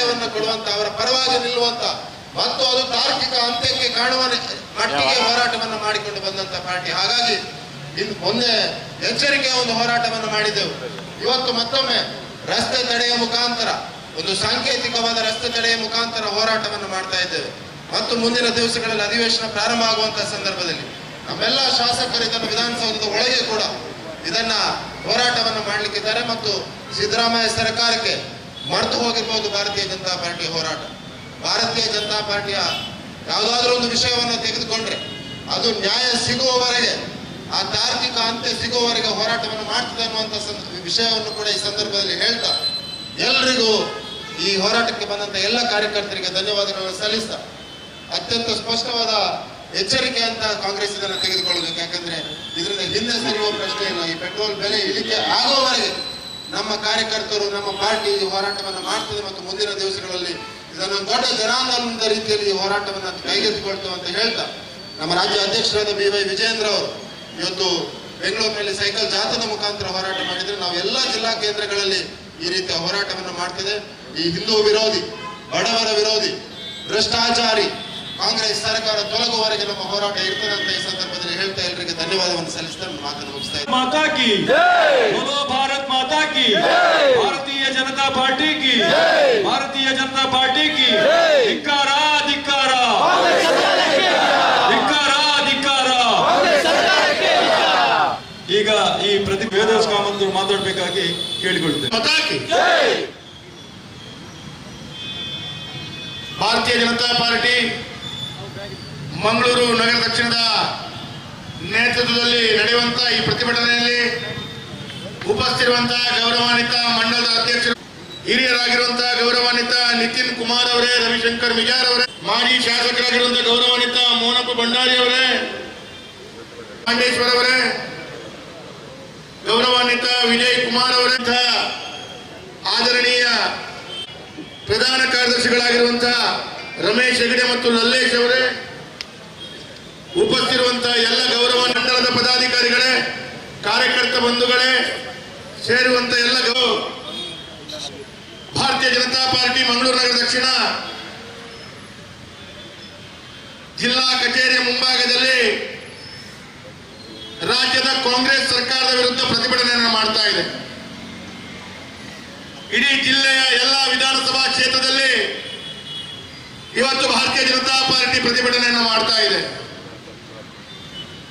ನ್ಯಾಯವನ್ನು ಕೊಡುವಂತ, ಅವರ ಪರವಾಗಿ ನಿಲ್ಲುವಂತ ಮತ್ತು ಅದು ತಾರ್ಕಿಕ ಅಂತ್ಯಕ್ಕೆ ಕಾಣುವ ಮಟ್ಟಿಗೆ ಹೋರಾಟವನ್ನು ಮಾಡಿಕೊಂಡು ಬಂದಂತ ಪಾರ್ಟಿ. ಹಾಗಾಗಿ ಇನ್ನು ಮೊನ್ನೆ ಎಚ್ಚರಿಕೆಯ ಒಂದು ಹೋರಾಟವನ್ನು ಮಾಡಿದೆವು. ಇವತ್ತು ಮತ್ತೊಮ್ಮೆ ರಸ್ತೆ ತಡೆಯ ಮುಖಾಂತರ, ಒಂದು ಸಾಂಕೇತಿಕವಾದ ರಸ್ತೆ ತಡೆಯ ಮುಖಾಂತರ ಹೋರಾಟವನ್ನು ಮಾಡ್ತಾ ಇದ್ದೇವೆ. ಮತ್ತು ಮುಂದಿನ ದಿವಸಗಳಲ್ಲಿ ಅಧಿವೇಶನ ಪ್ರಾರಂಭ ಆಗುವಂತಹ ಸಂದರ್ಭದಲ್ಲಿ ನಮ್ಮೆಲ್ಲ ಶಾಸಕರು ಇದನ್ನು ವಿಧಾನಸೌಧದ ಒಳಗೆ ಕೂಡ ಇದನ್ನ ಹೋರಾಟವನ್ನು ಮಾಡಲಿಕ್ಕಿದ್ದಾರೆ. ಮತ್ತು ಸಿದ್ದರಾಮಯ್ಯ ಸರ್ಕಾರಕ್ಕೆ ಮರೆತು ಹೋಗಿರ್ಬೋದು ಭಾರತೀಯ ಜನತಾ ಪಾರ್ಟಿ ಹೋರಾಟ. ಭಾರತೀಯ ಜನತಾ ಪಾರ್ಟಿಯ ಯಾವುದಾದ್ರೂ ಒಂದು ವಿಷಯವನ್ನು ತೆಗೆದುಕೊಂಡ್ರೆ ಅದು ನ್ಯಾಯ ಸಿಗುವವರೆಗೆ, ಆ ತಾರ್ಕಿಕ ಅಂತ್ಯ ಸಿಗುವವರೆಗೆ ಹೋರಾಟವನ್ನು ಮಾಡ್ತದೆ ಅನ್ನುವಂಥ ವಿಷಯವನ್ನು ಕೂಡ ಈ ಸಂದರ್ಭದಲ್ಲಿ ಹೇಳ್ತಾ, ಎಲ್ರಿಗೂ ಈ ಹೋರಾಟಕ್ಕೆ ಬಂದಂತ ಎಲ್ಲ ಕಾರ್ಯಕರ್ತರಿಗೆ ಧನ್ಯವಾದಗಳನ್ನು ಸಲ್ಲಿಸ್ತಾ, ಅತ್ಯಂತ ಸ್ಪಷ್ಟವಾದ ಎಚ್ಚರಿಕೆ ಅಂತ ಕಾಂಗ್ರೆಸ್ ಇದನ್ನು ತೆಗೆದುಕೊಳ್ಳಬೇಕು. ಯಾಕಂದ್ರೆ ಇದರಿಂದ ಹಿಂದೆ ಸರಿಯುವ ಪ್ರಶ್ನೆ ಇಲ್ಲ. ಈ ಪೆಟ್ರೋಲ್ ಬೆಲೆ ಇಳಿಕೆ ಆಗುವವರೆಗೆ ನಮ್ಮ ಕಾರ್ಯಕರ್ತರು, ನಮ್ಮ ಪಾರ್ಟಿ ಈ ಹೋರಾಟವನ್ನು ಮಾಡ್ತದೆ. ಮತ್ತು ಮುಂದಿನ ದಿವಸಗಳಲ್ಲಿ ಇದನ್ನು ದೊಡ್ಡ ಜನಾಂದೋಲನದ ರೀತಿಯಲ್ಲಿ ಈ ಹೋರಾಟವನ್ನು ಕೈಗೆತ್ತಿಕೊಳ್ತೇವೆ ಅಂತ ಹೇಳ್ತಾ, ನಮ್ಮ ರಾಜ್ಯ ಅಧ್ಯಕ್ಷರಾದ BY ವಿಜಯೇಂದ್ರ ಅವರು ಇವತ್ತು ಬೆಂಗಳೂರಿನಲ್ಲಿ ಸೈಕಲ್ ಜಾಥಾದ ಮುಖಾಂತರ ಹೋರಾಟ ಮಾಡಿದ್ರೆ, ನಾವು ಎಲ್ಲ ಜಿಲ್ಲಾ ಕೇಂದ್ರಗಳಲ್ಲಿ ಈ ರೀತಿಯ ಹೋರಾಟವನ್ನು ಮಾಡ್ತದೆ. ಈ ಹಿಂದೂ ವಿರೋಧಿ, ಬಡವರ ವಿರೋಧಿ, ಭ್ರಷ್ಟಾಚಾರಿ ಕಾಂಗ್ರೆಸ್ ಸರ್ಕಾರ ತೊಲಗುವವರೆಗೆ ನಮ್ಮ ಹೋರಾಟ ಇರ್ತದೆ ಅಂತ ಈ ಸಂದರ್ಭದಲ್ಲಿ ಹೇಳ್ತಾ ಎಲ್ಲರಿಗೆ ಧನ್ಯವಾದವನ್ನು ಸಲ್ಲಿಸ್ತಾ ಮಾತನ್ನು ಮುಗಿಸ್ತಾ ಇದ್ದೀನಿ. ಮಾತಾ ಕಿ बोलो भारत माता की, भारतीय जनता पार्टी की, भारतीय जनता पार्टी की ಧಿಕ್ಕಾರ ಧಿಕ್ಕಾರ ಧಿಕ್ಕಾರ ಧಿಕ್ಕಾರ. ಈಗ ಈ ವೇದವ್ಯಾಸ ಕಾಮಂತರು ಮಾತಾಡಬೇಕಾಗಿ ಕೇಳಿಕೊಳ್ತೇನೆ. ಭಾರತೀಯ ಜನತಾ ಪಾರ್ಟಿ ಮಂಗಳೂರು ನಗರ ದಕ್ಷಿಣದ ನೇತೃತ್ವದಲ್ಲಿ ನಡೆಯುವಂತಹ ಈ ಪ್ರತಿಭಟನೆಯಲ್ಲಿ ಉಪಸ್ಥಿತಿರುವಂತಹ ಗೌರವಾನ್ವಿತ ಮಂಡಲದ ಅಧ್ಯಕ್ಷರು, ಹಿರಿಯರಾಗಿರುವಂತಹ ಗೌರವಾನ್ವಿತ ನಿತಿನ್ ಕುಮಾರ್ ಅವರೇ, ರವಿಶಂಕರ್ ಮಿಜಾರ್ ಅವರೇ, ಮಾಜಿ ಶಾಸಕರಾಗಿರುವಂತಹ ಗೌರವಾನ್ವಿತ ಮೋಹನಪ್ಪ ಭಂಡಾರಿ ಅವರೇ, ಪಾಂಡೇಶ್ವರ್ ಅವರೇ, ಗೌರವಾನ್ವಿತ ವಿಜಯ್ ಕುಮಾರ್ ಅವರೇ, ಆದರಣೀಯ ಪ್ರಧಾನ ಕಾರ್ಯದರ್ಶಿಗಳಾಗಿರುವಂತಹ ರಮೇಶ್ ಹೆಗಡೆ ಮತ್ತು ಲಲ್ಲೇಶ್ ಅವರೇ, ಉಪಸ್ಥಿತಿರುವಂತಹ ಎಲ್ಲ ಗೌರವ ಮಂಡಲದ ಪದಾಧಿಕಾರಿಗಳೇ, ಕಾರ್ಯಕರ್ತ ಬಂಧುಗಳೇ, ಸೇರುವಂತ ಎಲ್ಲ ಭಾರತೀಯ ಜನತಾ ಪಾರ್ಟಿ ಮಂಗಳೂರು ನಗರ ದಕ್ಷಿಣ ಜಿಲ್ಲಾ ಕಚೇರಿಯ ಮುಂಭಾಗದಲ್ಲಿ ರಾಜ್ಯದ ಕಾಂಗ್ರೆಸ್ ಸರ್ಕಾರದ ವಿರುದ್ಧ ಪ್ರತಿಭಟನೆಯನ್ನು ಮಾಡ್ತಾ ಇದೆ. ಇಡೀ ಜಿಲ್ಲೆಯ ಎಲ್ಲ ವಿಧಾನಸಭಾ ಕ್ಷೇತ್ರದಲ್ಲಿ ಇವತ್ತು ಭಾರತೀಯ ಜನತಾ ಪಾರ್ಟಿ ಪ್ರತಿಭಟನೆಯನ್ನು ಮಾಡ್ತಾ ಇದೆ.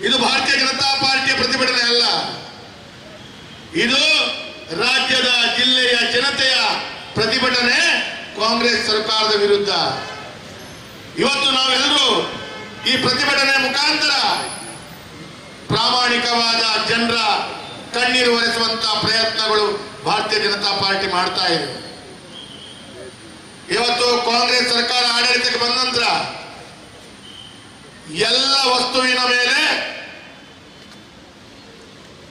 ಇದು ಭಾರತೀಯ ಜನತಾ ಪಾರ್ಟಿಯ ಪ್ರತಿಭಟನೆ ಅಲ್ಲ, ಇದು ರಾಜ್ಯದ ಜಿಲ್ಲೆಯ ಜನತೆಯ ಪ್ರತಿಭಟನೆ ಕಾಂಗ್ರೆಸ್ ಸರ್ಕಾರದ ವಿರುದ್ಧ. ಇವತ್ತು ನಾವೆಲ್ಲರೂ ಈ ಪ್ರತಿಭಟನೆ ಮುಖಾಂತರ ಪ್ರಾಮಾಣಿಕವಾದ ಜನರ ಕಣ್ಣೀರು ಒರೆಸುವಂತಹ ಪ್ರಯತ್ನಗಳು ಭಾರತೀಯ ಜನತಾ ಪಾರ್ಟಿ ಮಾಡ್ತಾ ಇದೆ. ಇವತ್ತು ಕಾಂಗ್ರೆಸ್ ಸರ್ಕಾರ ಆಡಳಿತಕ್ಕೆ ಬಂದ ನಂತರ ಎಲ್ಲ ವಸ್ತುವಿನ ಮೇಲೆ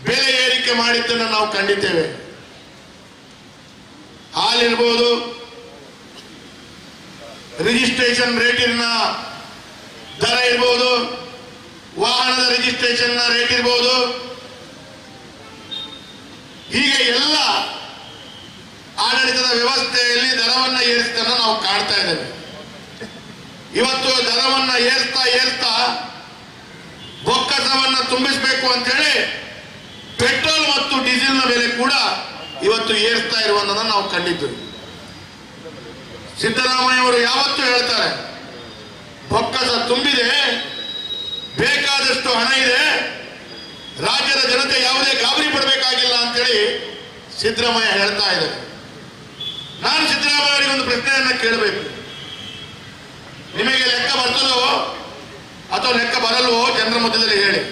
ಬೆಲೆ ಏರಿಕೆ ಮಾಡಿದ್ದನ್ನು ನಾವು ಕಂಡಿದ್ದೇವೆ. ಹಾಲಿರ್ಬೋದು, ರಿಜಿಸ್ಟ್ರೇಷನ್ ರೇಟಿನ ದರ ಇರ್ಬೋದು, ವಾಹನದ ರಿಜಿಸ್ಟ್ರೇಷನ್ ರೇಟ್ ಇರ್ಬೋದು, ಹೀಗೆ ಎಲ್ಲ ಆಡಳಿತದ ವ್ಯವಸ್ಥೆಯಲ್ಲಿ ದರವನ್ನು ಏರಿಸಿದ್ದನ್ನು ನಾವು ಕಾಣ್ತಾ ಇದ್ದೇವೆ. ಇವತ್ತು ದರವನ್ನು ಏರ್ತಾ ಬೊಕ್ಕಸವನ್ನು ತುಂಬಿಸಬೇಕು ಅಂತ ಹೇಳಿ ಪೆಟ್ರೋಲ್ ಮತ್ತು ಡೀಸೆಲ್ನ ಬೆಲೆ ಕೂಡ ಇವತ್ತು ಏರ್ತಾ ಇರುವುದನ್ನು ನಾವು ಕಂಡಿದ್ದೇವೆ. ಸಿದ್ದರಾಮಯ್ಯ ಅವರು ಯಾವತ್ತೂ ಹೇಳ್ತಾರೆ, ಬೊಕ್ಕಸ ತುಂಬಿದೆ, ಬೇಕಾದಷ್ಟು ಹಣ ಇದೆ, ರಾಜ್ಯದ ಜನತೆ ಯಾವುದೇ ಗಾಬರಿ ಪಡಬೇಕಾಗಿಲ್ಲ ಅಂತೇಳಿ ಸಿದ್ದರಾಮಯ್ಯ ಹೇಳ್ತಾ ಇದ್ದಾರೆ. ನಾನು ಸಿದ್ದರಾಮಯ್ಯ ಅವರಿಗೆ ಒಂದು ಪ್ರಶ್ನೆಯನ್ನ ಕೇಳಬೇಕು. ನಿಮಗೆ ಲೆಕ್ಕ ಬರ್ತದೋ ಅಥವಾ ಲೆಕ್ಕ ಬರಲ್ವೋ ಜನರ ಮಧ್ಯದಲ್ಲಿ ಹೇಳಿ.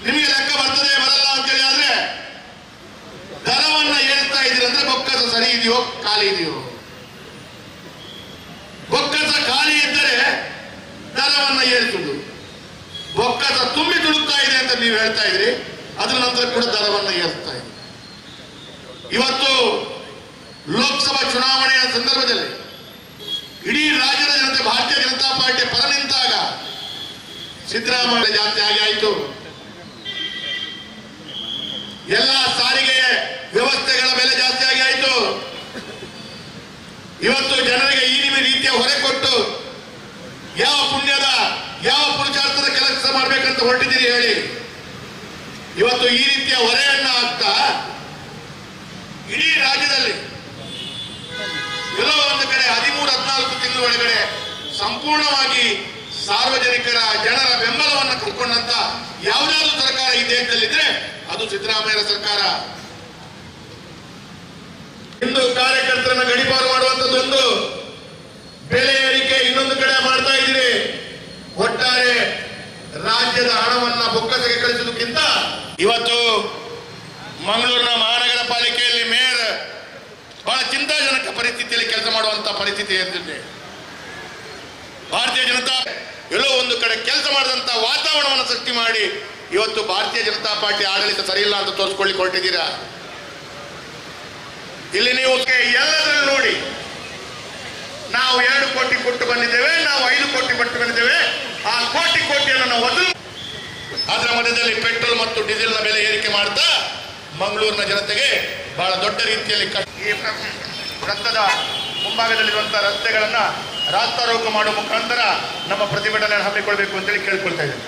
ನಿಮಗೆ ಲೆಕ್ಕ ಬರ್ತದೆ ಬರಲ್ಲ ಅಂತೇಳಿ ಆದ್ರೆ ದರವನ್ನ ಏರ್ತಾ ಇದ್ದೀರಿ ಅಂದ್ರೆ ಬೊಕ್ಕಸ ಸರಿ ಇದೆಯೋ ಖಾಲಿ ಇದೆಯೋ? ಬೊಕ್ಕಸ ಖಾಲಿ ಇದ್ದರೆ ದರವನ್ನ ಏರಿಸುವುದು, ಬೊಕ್ಕಸ ತುಂಬಿ ತುಳುಕ್ತಾ ಇದೆ ಅಂತ ನೀವು ಹೇಳ್ತಾ ಇದ್ರಿ, ಅದ್ರ ನಂತರ ಕೂಡ ದರವನ್ನ ಏರಿಸ್ತಾ ಇದೆ. ಇವತ್ತು ಲೋಕಸಭಾ ಚುನಾವಣೆಯ ಸಂದರ್ಭದಲ್ಲಿ ಇಡೀ ರಾಜ್ಯದ ಜನತೆ ಭಾರತೀಯ ಜನತಾ ಪಾರ್ಟಿ ಪರ ನಿಂತಾಗ ಸಿದ್ದರಾಮಯ್ಯ ಜಾಸ್ತಿ ಆಗಿ ಆಯಿತು. ಎಲ್ಲ ಸಾರಿಗೆ ವ್ಯವಸ್ಥೆಗಳ ಬೆಲೆ ಜಾಸ್ತಿ ಆಗಿ ಆಯಿತು. ಇವತ್ತು ಜನರಿಗೆ ಈ ರೀತಿಯ ಹೊರೆ ಕೊಟ್ಟು ಯಾವ ಪುಣ್ಯದ ಯಾವ ಪುರುಷಾರ್ಥದ ಕೆಲಸ ಮಾಡ್ಬೇಕಂತ ಹೊರಟಿದ್ದೀರಿ ಹೇಳಿ. ಇವತ್ತು ಈ ರೀತಿಯ ಹೊರೆಯನ್ನ ಹಾಕ್ತಾ ಇಡೀ ರಾಜ್ಯದಲ್ಲಿ ಎಲ್ಲೋ ಒಂದು ಕಡೆ 13-14 ತಿಂಗಳ ಒಳಗಡೆ ಸಂಪೂರ್ಣವಾಗಿ ಸಾರ್ವಜನಿಕರ ಜನರ ಬೆಂಬಲವನ್ನು ಕಳ್ಕೊಂಡಂತ ಯಾವುದಾದ್ರೂ ಸರ್ಕಾರ ಈ ದೇಶದಲ್ಲಿದ್ರೆ ಅದು ಸಿದ್ದರಾಮಯ್ಯ ಸರ್ಕಾರ. ಇಂದು ಕಾರ್ಯಕರ್ತರನ್ನ ಗಡಿಪಾರು ಮಾಡುವಂತದ್ದೊಂದು, ಬೆಲೆ ಏರಿಕೆ ಇನ್ನೊಂದು ಕಡೆ ಮಾಡ್ತಾ ಇದ್ದೀರಿ. ಒಟ್ಟಾರೆ ರಾಜ್ಯದ ಹಣವನ್ನ ಬೊಕ್ಕಸಕ್ಕೆ ಕಳಿಸುವುದಕ್ಕಿಂತ ಇವತ್ತು ಮಂಗಳೂರಿನ ಮಹಾನಗರ ಪಾಲಿಕೆಯಲ್ಲಿ ಮೇಯರ್ ಬಹಳ ಚಿಂತಾಜನಕ ಪರಿಸ್ಥಿತಿಯಲ್ಲಿ ಕೆಲಸ ಮಾಡುವಂತ ಪರಿಸ್ಥಿತಿ ಎದ್ದಿದೆ. ಭಾರತೀಯ ಜನತಾ ಎಲ್ಲೋ ಒಂದು ಕಡೆ ಕೆಲಸ ಮಾಡಿದಂತ ವಾತಾವರಣವನ್ನು ಸೃಷ್ಟಿ ಮಾಡಿ ಇವತ್ತು ಭಾರತೀಯ ಜನತಾ ಪಾರ್ಟಿ ಆಡಳಿತ ಸರಿಯಿಲ್ಲ ಅಂತ ತೋರಿಸ್ಕೊಳ್ಳಿ ಹೊರಟಿದ್ದೀರಾ. ಇಲ್ಲಿ ನೀವು ಎಲ್ಲದನ್ನು ನೋಡಿ, ನಾವು 2 ಕೋಟಿ ಕೊಟ್ಟು ಬಂದಿದ್ದೇವೆ, ನಾವು 5 ಕೋಟಿ ಕೊಟ್ಟು ಬಂದಿದ್ದೇವೆ. ಆ ಕೋಟಿಯನ್ನು ನಾವು ವಸೂಲು, ಅದರ ಮಧ್ಯದಲ್ಲಿ ಪೆಟ್ರೋಲ್ ಮತ್ತು ಡೀಸೆಲ್ನ ಬೆಲೆ ಏರಿಕೆ ಮಾಡ್ತಾ ಮಂಗಳೂರಿನ ಜನತೆಗೆ ಬಹಳ ದೊಡ್ಡ ರೀತಿಯಲ್ಲಿ ಈ ವೃತ್ತದ ಮುಂಭಾಗದಲ್ಲಿರುವಂತಹ ರಸ್ತೆಗಳನ್ನ ರಾಸ್ತಾರೋಕ ಮಾಡುವ ಮುಖಾಂತರ ನಮ್ಮ ಪ್ರತಿಭಟನೆಯನ್ನು ಹಮ್ಮಿಕೊಳ್ಬೇಕು ಅಂತೇಳಿ ಕೇಳ್ಕೊಳ್ತಾ ಇದ್ದೇನೆ.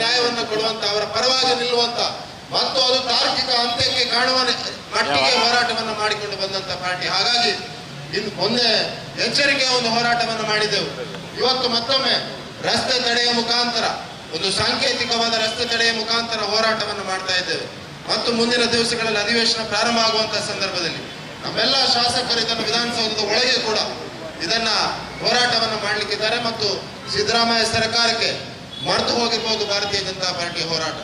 ನ್ಯಾಯವನ್ನು ಕೊಡುವಂತ, ಅವರ ಪರವಾಗಿ ನಿಲ್ಲುವಂತ ಮತ್ತು ಅದು ತಾರ್ಕಿಕ ಅಂತ್ಯಕ್ಕೆ ಕಾಣುವ ಮಟ್ಟಿಗೆ ಹೋರಾಟವನ್ನು ಮಾಡಿಕೊಂಡು ಬಂದಂತ ಪಾರ್ಟಿ. ಹಾಗಾಗಿ ಇನ್ನು ಮೊನ್ನೆ ಎಚ್ಚರಿಕೆಯ ಒಂದು ಹೋರಾಟವನ್ನು ಮಾಡಿದೆವು. ಇವತ್ತು ಮತ್ತೊಮ್ಮೆ ರಸ್ತೆ ತಡೆಯ ಮುಖಾಂತರ, ಒಂದು ಸಾಂಕೇತಿಕವಾದ ರಸ್ತೆ ತಡೆಯ ಮುಖಾಂತರ ಹೋರಾಟವನ್ನು ಮಾಡ್ತಾ ಇದ್ದೇವೆ. ಮತ್ತು ಮುಂದಿನ ದಿವಸಗಳಲ್ಲಿ ಅಧಿವೇಶನ ಪ್ರಾರಂಭ ಆಗುವಂತಹ ಸಂದರ್ಭದಲ್ಲಿ ನಮ್ಮೆಲ್ಲ ಶಾಸಕರು ಇದನ್ನು ವಿಧಾನಸೌಧದ ಒಳಗೆ ಕೂಡ ಇದನ್ನ ಹೋರಾಟವನ್ನು ಮಾಡಲಿಕ್ಕಿದ್ದಾರೆ. ಮತ್ತು ಸಿದ್ದರಾಮಯ್ಯ ಸರ್ಕಾರಕ್ಕೆ ಮರೆತು ಹೋಗಿರ್ಬೋದು ಭಾರತೀಯ ಜನತಾ ಪಾರ್ಟಿಯ ಹೋರಾಟ.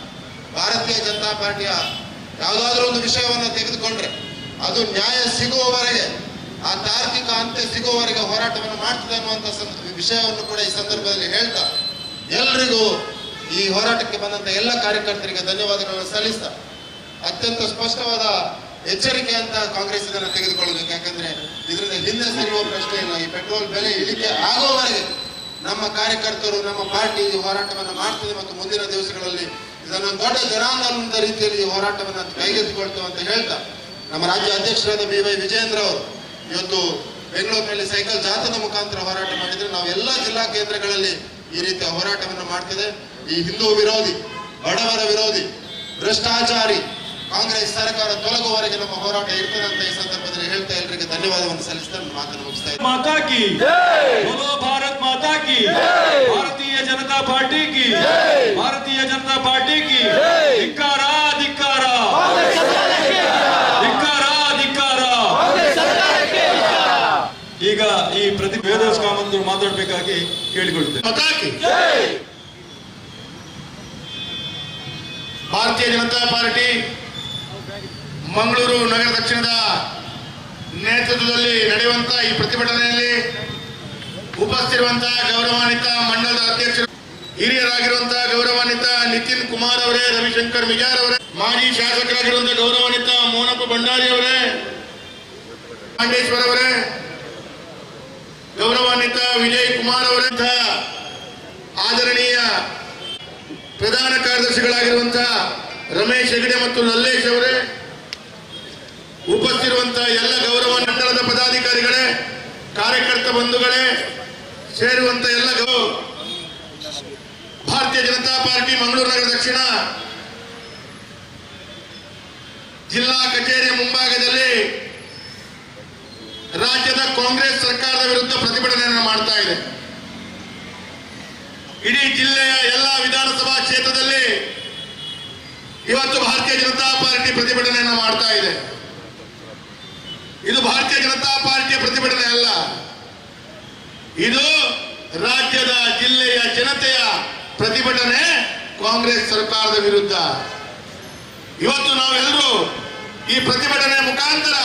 ಭಾರತೀಯ ಜನತಾ ಪಾರ್ಟಿಯ ಯಾವುದಾದ್ರೂ ಒಂದು ವಿಷಯವನ್ನು ತೆಗೆದುಕೊಂಡ್ರೆ ಅದು ನ್ಯಾಯ ಸಿಗುವವರೆಗೆ, ಆ ತಾರ್ಕಿಕ ಅಂತ್ಯ ಸಿಗುವವರೆಗೆ ಹೋರಾಟವನ್ನು ಮಾಡ್ತದೆ ಅನ್ನುವಂಥ ವಿಷಯವನ್ನು ಕೂಡ ಈ ಸಂದರ್ಭದಲ್ಲಿ ಹೇಳ್ತಾ, ಎಲ್ರಿಗೂ ಈ ಹೋರಾಟಕ್ಕೆ ಬಂದಂತ ಎಲ್ಲ ಕಾರ್ಯಕರ್ತರಿಗೆ ಧನ್ಯವಾದಗಳನ್ನು ಸಲ್ಲಿಸ್ತಾ, ಅತ್ಯಂತ ಸ್ಪಷ್ಟವಾದ ಎಚ್ಚರಿಕೆ ಅಂತ ಕಾಂಗ್ರೆಸ್ ಇದನ್ನು ತೆಗೆದುಕೊಳ್ಳಬೇಕು. ಯಾಕಂದ್ರೆ ಇದರಿಂದ ಹಿಂದೆ ಸರಿಯುವ ಪ್ರಶ್ನೆ ಇಲ್ಲ. ಈ ಪೆಟ್ರೋಲ್ ಬೆಲೆ ಇಳಿಕೆ ಆಗುವವರೆಗೆ ನಮ್ಮ ಕಾರ್ಯಕರ್ತರು, ನಮ್ಮ ಪಾರ್ಟಿ ಈ ಹೋರಾಟವನ್ನು ಮಾಡ್ತದೆ. ಮತ್ತು ಮುಂದಿನ ದಿವಸಗಳಲ್ಲಿ ಇದನ್ನು ದೊಡ್ಡ ಜನಾಂದೋಲನದ ರೀತಿಯಲ್ಲಿ ಈ ಹೋರಾಟವನ್ನು ಕೈಗೆತ್ತಿಕೊಳ್ತೇವೆ ಅಂತ ಹೇಳ್ತಾ, ನಮ್ಮ ರಾಜ್ಯ ಅಧ್ಯಕ್ಷರಾದ BY ವಿಜಯೇಂದ್ರ ಅವರು ಇವತ್ತು ಬೆಂಗಳೂರಿನಲ್ಲಿ ಸೈಕಲ್ ಜಾಥಾದ ಮುಖಾಂತರ ಹೋರಾಟ ಮಾಡಿದ್ರೆ, ನಾವು ಎಲ್ಲ ಜಿಲ್ಲಾ ಕೇಂದ್ರಗಳಲ್ಲಿ ಈ ರೀತಿಯ ಹೋರಾಟವನ್ನು ಮಾಡ್ತಿದೆ. ಈ ಹಿಂದೂ ವಿರೋಧಿ, ಬಡವರ ವಿರೋಧಿ, ಭ್ರಷ್ಟಾಚಾರಿ ಕಾಂಗ್ರೆಸ್ ಸರ್ಕಾರ ತೊಲಗುವವರೆಗೆ ನಮ್ಮ ಹೋರಾಟ ಇರ್ತದೆ ಅಂತ ಈ ಸಂದರ್ಭದಲ್ಲಿ ಹೇಳ್ತಾ ಎಲ್ಲರಿಗೆ ಧನ್ಯವಾದವನ್ನು ಸಲ್ಲಿಸ್ತಾ ನನ್ನ ಮಾತನ್ನು ಮುಗಿಸ್ತಾ ಇದ್ದೀನಿ. ಮಾತಾ ಕಿ बोलो भारत माता की, भारतीय जनता पार्टी की, भारतीय जनता पार्टी की ಧಿಕ್ಕಾರ ಧಿಕ್ಕಾರ ಧಿಕ್ಕಾರ ಧಿಕ್ಕಾರ. ಈಗ ಈ ವೇದವ್ಯಾಸ ಕಾಮಂತರು ಮಾತಾಡಬೇಕಾಗಿ ಕೇಳಿಕೊಳ್ತೇನೆ. ಭಾರತೀಯ ಜನತಾ ಪಾರ್ಟಿ ಮಂಗಳೂರು ನಗರ ದಕ್ಷಿಣದ ನೇತೃತ್ವದಲ್ಲಿ ನಡೆಯುವಂತ ಈ ಪ್ರತಿಭಟನೆಯಲ್ಲಿ ಉಪಸ್ಥಿತಿರುವಂತಹ ಗೌರವಾನ್ವಿತ ಮಂಡಲದ ಅಧ್ಯಕ್ಷರು, ಹಿರಿಯರಾಗಿರುವಂತಹ ಗೌರವಾನ್ವಿತ ನಿತಿನ್ ಕುಮಾರ್ ಅವರೇ, ರವಿಶಂಕರ್ ಮಿಜಾರ್ ಅವರೇ, ಮಾಜಿ ಶಾಸಕರಾಗಿರುವಂತಹ ಗೌರವಾನ್ವಿತ ಮೋನಪ್ಪ ಭಂಡಾರಿ ಅವರೇ, ಪಾಂಡೇಶ್ವರ್ ಅವರೇ, ಗೌರವಾನ್ವಿತ ವಿಜಯ್ ಕುಮಾರ್ ಅವರಂತಹ ಆದರಣೀಯ ಪ್ರಧಾನ ಕಾರ್ಯದರ್ಶಿಗಳಾಗಿರುವಂತಹ ರಮೇಶ್ ಹೆಗಡೆ ಮತ್ತು ಲಲ್ಲೇಶ್ ಅವರೇ, ಉಪಸ್ಥಿತಿರುವಂತಹ ಎಲ್ಲ ಗೌರವ ಮಂಡಲದ ಪದಾಧಿಕಾರಿಗಳೇ, ಕಾರ್ಯಕರ್ತ ಬಂಧುಗಳೇ, ಸೇರುವಂತ ಎಲ್ಲ ಭಾರತೀಯ ಜನತಾ ಪಾರ್ಟಿ ಮಂಗಳೂರು ನಗರ ದಕ್ಷಿಣ ಜಿಲ್ಲಾ ಕಚೇರಿಯ ಮುಂಭಾಗದಲ್ಲಿ ರಾಜ್ಯದ ಕಾಂಗ್ರೆಸ್ ಸರ್ಕಾರದ ವಿರುದ್ಧ ಪ್ರತಿಭಟನೆಯನ್ನು ಮಾಡ್ತಾ ಇದೆ. ಇಡೀ ಜಿಲ್ಲೆಯ ಎಲ್ಲ ವಿಧಾನಸಭಾ ಕ್ಷೇತ್ರದಲ್ಲಿ ಇವತ್ತು ಭಾರತೀಯ ಜನತಾ ಪಾರ್ಟಿ ಪ್ರತಿಭಟನೆಯನ್ನು ಮಾಡ್ತಾ ಇದೆ. ಇದು ಭಾರತೀಯ ಜನತಾ ಪಾರ್ಟಿಯ ಪ್ರತಿಭಟನೆ ಅಲ್ಲ, ಇದು ರಾಜ್ಯದ ಜಿಲ್ಲೆಯ ಜನತೆಯ ಪ್ರತಿಭಟನೆ ಕಾಂಗ್ರೆಸ್ ಸರ್ಕಾರದ ವಿರುದ್ಧ. ಇವತ್ತು ನಾವೆಲ್ಲರೂ ಈ ಪ್ರತಿಭಟನೆ ಮುಖಾಂತರ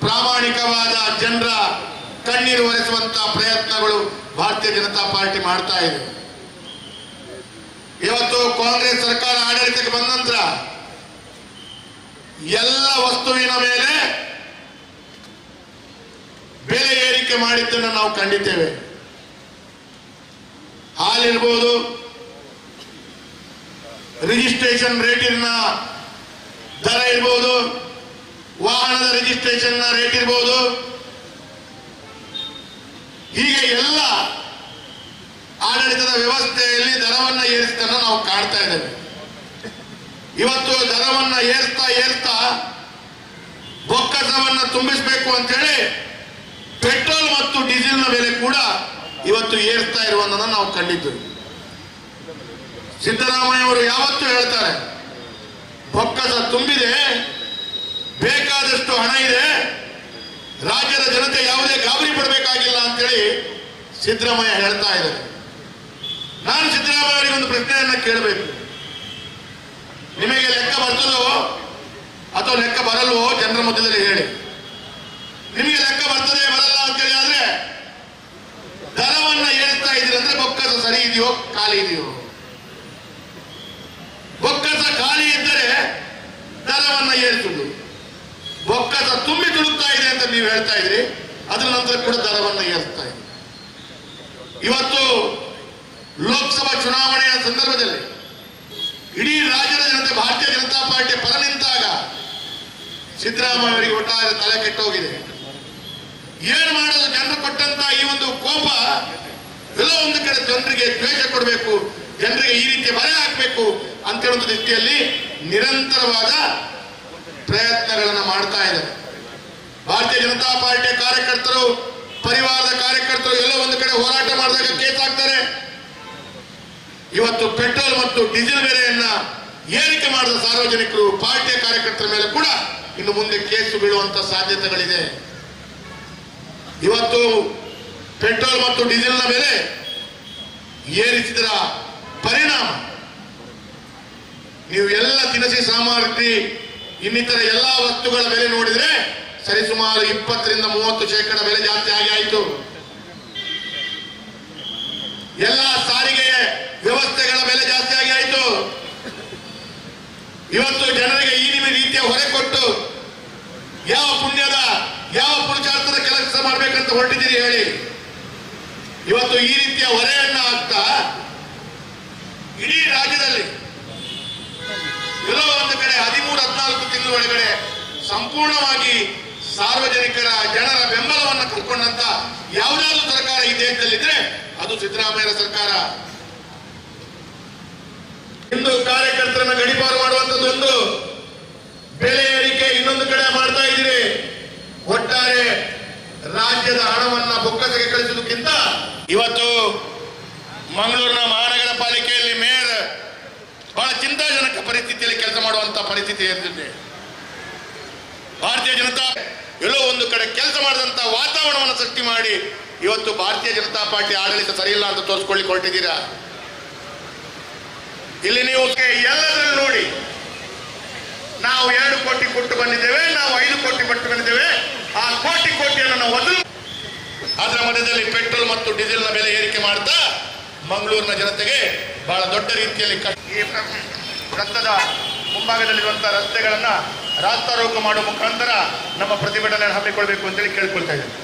ಪ್ರಾಮಾಣಿಕವಾದ ಜನರ ಕಣ್ಣೀರು ಒರೆಸುವಂತಹ ಪ್ರಯತ್ನಗಳು ಭಾರತೀಯ ಜನತಾ ಪಾರ್ಟಿ ಮಾಡ್ತಾ ಇದೆ. ಇವತ್ತು ಕಾಂಗ್ರೆಸ್ ಸರ್ಕಾರ ಆಡಳಿತಕ್ಕೆ ಬಂದ ನಂತರ ಎಲ್ಲ ವಸ್ತುವಿನ ಮೇಲೆ ಬೆಲೆ ಏರಿಕೆ ಮಾಡಿದ್ದನ್ನು ನಾವು ಕಂಡಿದ್ದೇವೆ. ಹಾಲಿರ್ಬೋದು, ರಿಜಿಸ್ಟ್ರೇಷನ್ ರೇಟಿನ ದರ ಇರ್ಬೋದು, ವಾಹನದ ರಿಜಿಸ್ಟ್ರೇಷನ್ ರೇಟ್ ಇರ್ಬೋದು, ಹೀಗೆ ಎಲ್ಲ ಆಡಳಿತದ ವ್ಯವಸ್ಥೆಯಲ್ಲಿ ದರವನ್ನು ಏರಿಸಿದ್ದನ್ನು ನಾವು ಕಾಣ್ತಾ ಇದ್ದೇವೆ. ಇವತ್ತು ದರವನ್ನು ಏರ್ತಾ ಬೊಕ್ಕಸವನ್ನು ತುಂಬಿಸಬೇಕು ಅಂತ ಹೇಳಿ ಪೆಟ್ರೋಲ್ ಮತ್ತು ಡೀಸೆಲ್ನ ಬೆಲೆ ಕೂಡ ಇವತ್ತು ಏರ್ತಾ ಇರುವುದನ್ನು ನಾವು ಕಂಡಿದ್ದೇವೆ. ಸಿದ್ದರಾಮಯ್ಯ ಅವರು ಯಾವತ್ತೂ ಹೇಳ್ತಾರೆ, ಬೊಕ್ಕಸ ತುಂಬಿದೆ, ಬೇಕಾದಷ್ಟು ಹಣ ಇದೆ, ರಾಜ್ಯದ ಜನತೆ ಯಾವುದೇ ಗಾಬರಿ ಪಡಬೇಕಾಗಿಲ್ಲ ಅಂತೇಳಿ ಸಿದ್ದರಾಮಯ್ಯ ಹೇಳ್ತಾ ಇದ್ದಾರೆ. ನಾನು ಸಿದ್ದರಾಮಯ್ಯ ಅವರಿಗೆ ಒಂದು ಪ್ರಶ್ನೆಯನ್ನ ಕೇಳಬೇಕು. ನಿಮಗೆ ಲೆಕ್ಕ ಬರ್ತದೋ ಅಥವಾ ಲೆಕ್ಕ ಬರಲ್ವೋ ಜನರ ಮಧ್ಯದಲ್ಲಿ ಹೇಳಿ. ನಿಮಗೆ ಲೆಕ್ಕ ಬರ್ತದೆ ಬರಲ್ಲ ಅಂತೇಳಿ ಆದ್ರೆ ದರವನ್ನ ಏರಿಸ್ತಾ ಇದ್ದೀರಿ ಅಂದ್ರೆ ಬೊಕ್ಕಸ ಸರಿ ಇದೆಯೋ ಖಾಲಿ ಇದೆಯೋ? ಬೊಕ್ಕಸ ಖಾಲಿ ಇದ್ದರೆ ದರವನ್ನ ಏರಿಸುವುದು, ಬೊಕ್ಕಸ ತುಂಬಿ ತುಳುಕ್ತಾ ಇದೆ ಅಂತ ನೀವು ಹೇಳ್ತಾ ಇದ್ರಿ, ಅದರ ನಂತರ ಕೂಡ ದರವನ್ನ ಏರಿಸ್ತಾ ಇದೆ. ಇವತ್ತು ಲೋಕಸಭಾ ಚುನಾವಣೆಯ ಸಂದರ್ಭದಲ್ಲಿ ಇಡೀ ರಾಜ್ಯದ ಜನತೆ ಭಾರತೀಯ ಜನತಾ ಪಾರ್ಟಿ ಪರ ನಿಂತಾಗ ಸಿದ್ದರಾಮಯ್ಯ ಅವರಿಗೆ ಒಟ್ಟಾರೆ ತಲೆ ಕೆಟ್ಟೋಗಿದೆ. ಏನು ಮಾಡೋದು? ಜನರು ಕೊಟ್ಟಂತ ಈ ಒಂದು ಕೋಪ ಎಲ್ಲ ಒಂದು ಕಡೆ ಜನರಿಗೆ ದ್ವೇಷ ಕೊಡಬೇಕು, ಜನರಿಗೆ ಈ ರೀತಿ ಬರೆ ಹಾಕಬೇಕು ಅಂತ ಹೇಳುವಂತ ದೃಷ್ಟಿಯಲ್ಲಿ ನಿರಂತರವಾದ ಪ್ರಯತ್ನಗಳನ್ನ ಮಾಡ್ತಾ ಇದ್ದಾರೆ. ಭಾರತೀಯ ಜನತಾ ಪಾರ್ಟಿಯ ಕಾರ್ಯಕರ್ತರು, ಪರಿವಾರದ ಕಾರ್ಯಕರ್ತರು ಎಲ್ಲೋ ಒಂದು ಕಡೆ ಹೋರಾಟ ಮಾಡಿದಾಗ ಕೇಸ್ ಹಾಕ್ತಾರೆ. ಇವತ್ತು ಪೆಟ್ರೋಲ್ ಮತ್ತು ಡೀಸೆಲ್ ಬೆಲೆಯನ್ನ ಏರಿಕೆ ಮಾಡಿದ ಸಾರ್ವಜನಿಕರು, ಪಾರ್ಟಿಯ ಕಾರ್ಯಕರ್ತರ ಮೇಲೆ ಕೂಡ ಇನ್ನು ಮುಂದೆ ಕೇಸು ಬೀಳುವಂತ ಸಾಧ್ಯತೆಗಳಿದೆ. ಇವತ್ತು ಪೆಟ್ರೋಲ್ ಮತ್ತು ಡೀಸೆಲ್ನ ಬೆಲೆ ಏರಿಸಿದರ ಪರಿಣಾಮ ನೀವು ಎಲ್ಲ ದಿನಸಿ ಸಾಮಗ್ರಿ ಇನ್ನಿತರ ಎಲ್ಲಾ ವಸ್ತುಗಳ ಬೆಲೆ ನೋಡಿದ್ರೆ ಸರಿಸುಮಾರು 20 ರಿಂದ 30% ಬೆಲೆ ಜಾಸ್ತಿ ಆಗಿ ಆಯಿತು. ಎಲ್ಲ ಸಾರಿಗೆ ವ್ಯವಸ್ಥೆಗಳ ಬೆಲೆ ಜಾಸ್ತಿ ಆಗಿ ಆಯಿತು. ಇವತ್ತು ಜನರಿಗೆ ಈ ರೀತಿಯ ಹೊರೆ ಕೊಟ್ಟು ಯಾವ ಪುಣ್ಯದ ಯಾವ ಪುರುಷಾರ್ಥದ ಕೆಲಸ ಮಾಡ್ಬೇಕಂತ ಹೊರಟಿದ್ದೀರಿ ಹೇಳಿ. ಇವತ್ತು ಈ ರೀತಿಯ ಹೊರೆಯನ್ನ ಹಾಕ್ತಾ ಇಡೀ ರಾಜ್ಯದಲ್ಲಿ ಎಲ್ಲೋ ಒಂದು ಕಡೆ 13-14 ತಿಂಗಳ ಒಳಗಡೆ ಸಂಪೂರ್ಣವಾಗಿ ಸಾರ್ವಜನಿಕರ ಜನರ ಬೆಂಬಲವನ್ನು ಕಳ್ಕೊಂಡಂತ ಯಾವುದಾದ್ರೂ ಸರ್ಕಾರ ಈ ದೇಶದಲ್ಲಿದ್ರೆ ಅದು ಸಿದ್ದರಾಮಯ್ಯ ಸರ್ಕಾರ. ಇಂದು ಕಾರ್ಯಕರ್ತರನ್ನ ಗಡಿಪಾರು ಮಾಡುವಂತದ್ದೊಂದು, ಬೆಲೆ ಏರಿಕೆ ಇನ್ನೊಂದು ಕಡೆ ಮಾಡ್ತಾ ಇದ್ದೀರಿ. ಒಟ್ಟಾರೆ ರಾಜ್ಯದ ಹಣವನ್ನ ಬೊಕ್ಕಸಕ್ಕೆ ಕಳಿಸುವುದಕ್ಕಿಂತ ಇವತ್ತು ಮಂಗಳೂರಿನ ಮಹಾನಗರ ಪಾಲಿಕೆಯಲ್ಲಿ ಮೇಯರ್ ಬಹಳ ಚಿಂತಾಜನಕ ಪರಿಸ್ಥಿತಿಯಲ್ಲಿ ಕೆಲಸ ಮಾಡುವಂತ ಪರಿಸ್ಥಿತಿ ಎದುರಿದೆ. ಭಾರತೀಯ ಜನತಾ ಎಲ್ಲೋ ಒಂದು ಕಡೆ ಕೆಲಸ ಮಾಡಿದಂತ ವಾತಾವರಣವನ್ನು ಸೃಷ್ಟಿ ಮಾಡಿ ಇವತ್ತು ಭಾರತೀಯ ಜನತಾ ಪಾರ್ಟಿ ಆಡಳಿತ ಸರಿಯಿಲ್ಲ ಅಂತ ತೋರಿಸ್ಕೊಳ್ಳಿ ಹೊರಟಿದ್ದೀರಾ. ಇಲ್ಲಿ ನೀವು ಎಲ್ಲದರಲ್ಲಿ ನೋಡಿ, ನಾವು 2 ಕೋಟಿ ಕೊಟ್ಟು ಬಂದಿದ್ದೇವೆ, ನಾವು 5 ಕೋಟಿ ಕೊಟ್ಟು ಬಂದಿದ್ದೇವೆ. ಆ ಕೋಟಿಯನ್ನು ನಾವು ವಸೂಲು, ಅದರ ಮಧ್ಯದಲ್ಲಿ ಪೆಟ್ರೋಲ್ ಮತ್ತು ಡೀಸೆಲ್ನ ಬೆಲೆ ಏರಿಕೆ ಮಾಡ್ತಾ ಮಂಗಳೂರಿನ ಜನತೆಗೆ ಬಹಳ ದೊಡ್ಡ ರೀತಿಯಲ್ಲಿ ಈ ರಸ್ತೆದ ಮುಂಭಾಗದಲ್ಲಿರುವಂತಹ ರಸ್ತೆಗಳನ್ನ ರಾಸ್ತಾರೋಕ ಮಾಡುವ ಮುಖಾಂತರ ನಮ್ಮ ಪ್ರತಿಭಟನೆ ಹಮ್ಮಿಕೊಳ್ಬೇಕು ಅಂತೇಳಿ ಕೇಳ್ಕೊಳ್ತಾ ಇದ್ದೇನೆ.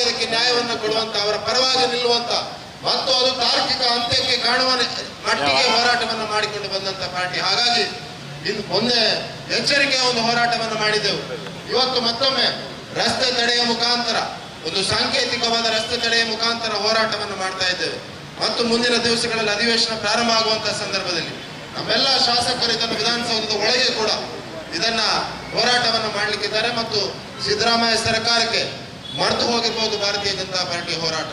ಅದಕ್ಕೆ ನ್ಯಾಯವನ್ನು ಕೊಡುವಂತ, ಅವರ ಪರವಾಗಿ ನಿಲ್ಲುವಂತ ಮತ್ತು ಅದು ತಾರ್ಕಿಕ ಅಂತ್ಯಕ್ಕೆ ಕಾಣುವ ಮಟ್ಟಿಗೆ ಹೋರಾಟವನ್ನು ಮಾಡಿಕೊಂಡು ಬಂದಂತ ಪಾರ್ಟಿ. ಹಾಗಾಗಿ ಇನ್ನು ಮೊನ್ನೆ ಎಚ್ಚರಿಕೆಯ ಒಂದು ಹೋರಾಟವನ್ನು ಮಾಡಿದೆವು. ಇವತ್ತು ಮತ್ತೊಮ್ಮೆ ರಸ್ತೆ ತಡೆಯ ಮುಖಾಂತರ, ಒಂದು ಸಾಂಕೇತಿಕವಾದ ರಸ್ತೆ ತಡೆಯ ಮುಖಾಂತರ ಹೋರಾಟವನ್ನು ಮಾಡ್ತಾ ಇದ್ದೇವೆ. ಮತ್ತು ಮುಂದಿನ ದಿವಸಗಳಲ್ಲಿ ಅಧಿವೇಶನ ಪ್ರಾರಂಭ ಆಗುವಂತಹ ಸಂದರ್ಭದಲ್ಲಿ ನಮ್ಮೆಲ್ಲ ಶಾಸಕರು ಇದನ್ನು ವಿಧಾನಸೌಧದ ಒಳಗೆ ಕೂಡ ಇದನ್ನ ಹೋರಾಟವನ್ನು ಮಾಡಲಿಕ್ಕಿದ್ದಾರೆ. ಮತ್ತು ಸಿದ್ದರಾಮಯ್ಯ ಸರ್ಕಾರಕ್ಕೆ ಮರೆತು ಹೋಗಿರ್ಬೋದು ಭಾರತೀಯ ಜನತಾ ಪಾರ್ಟಿ ಹೋರಾಟ.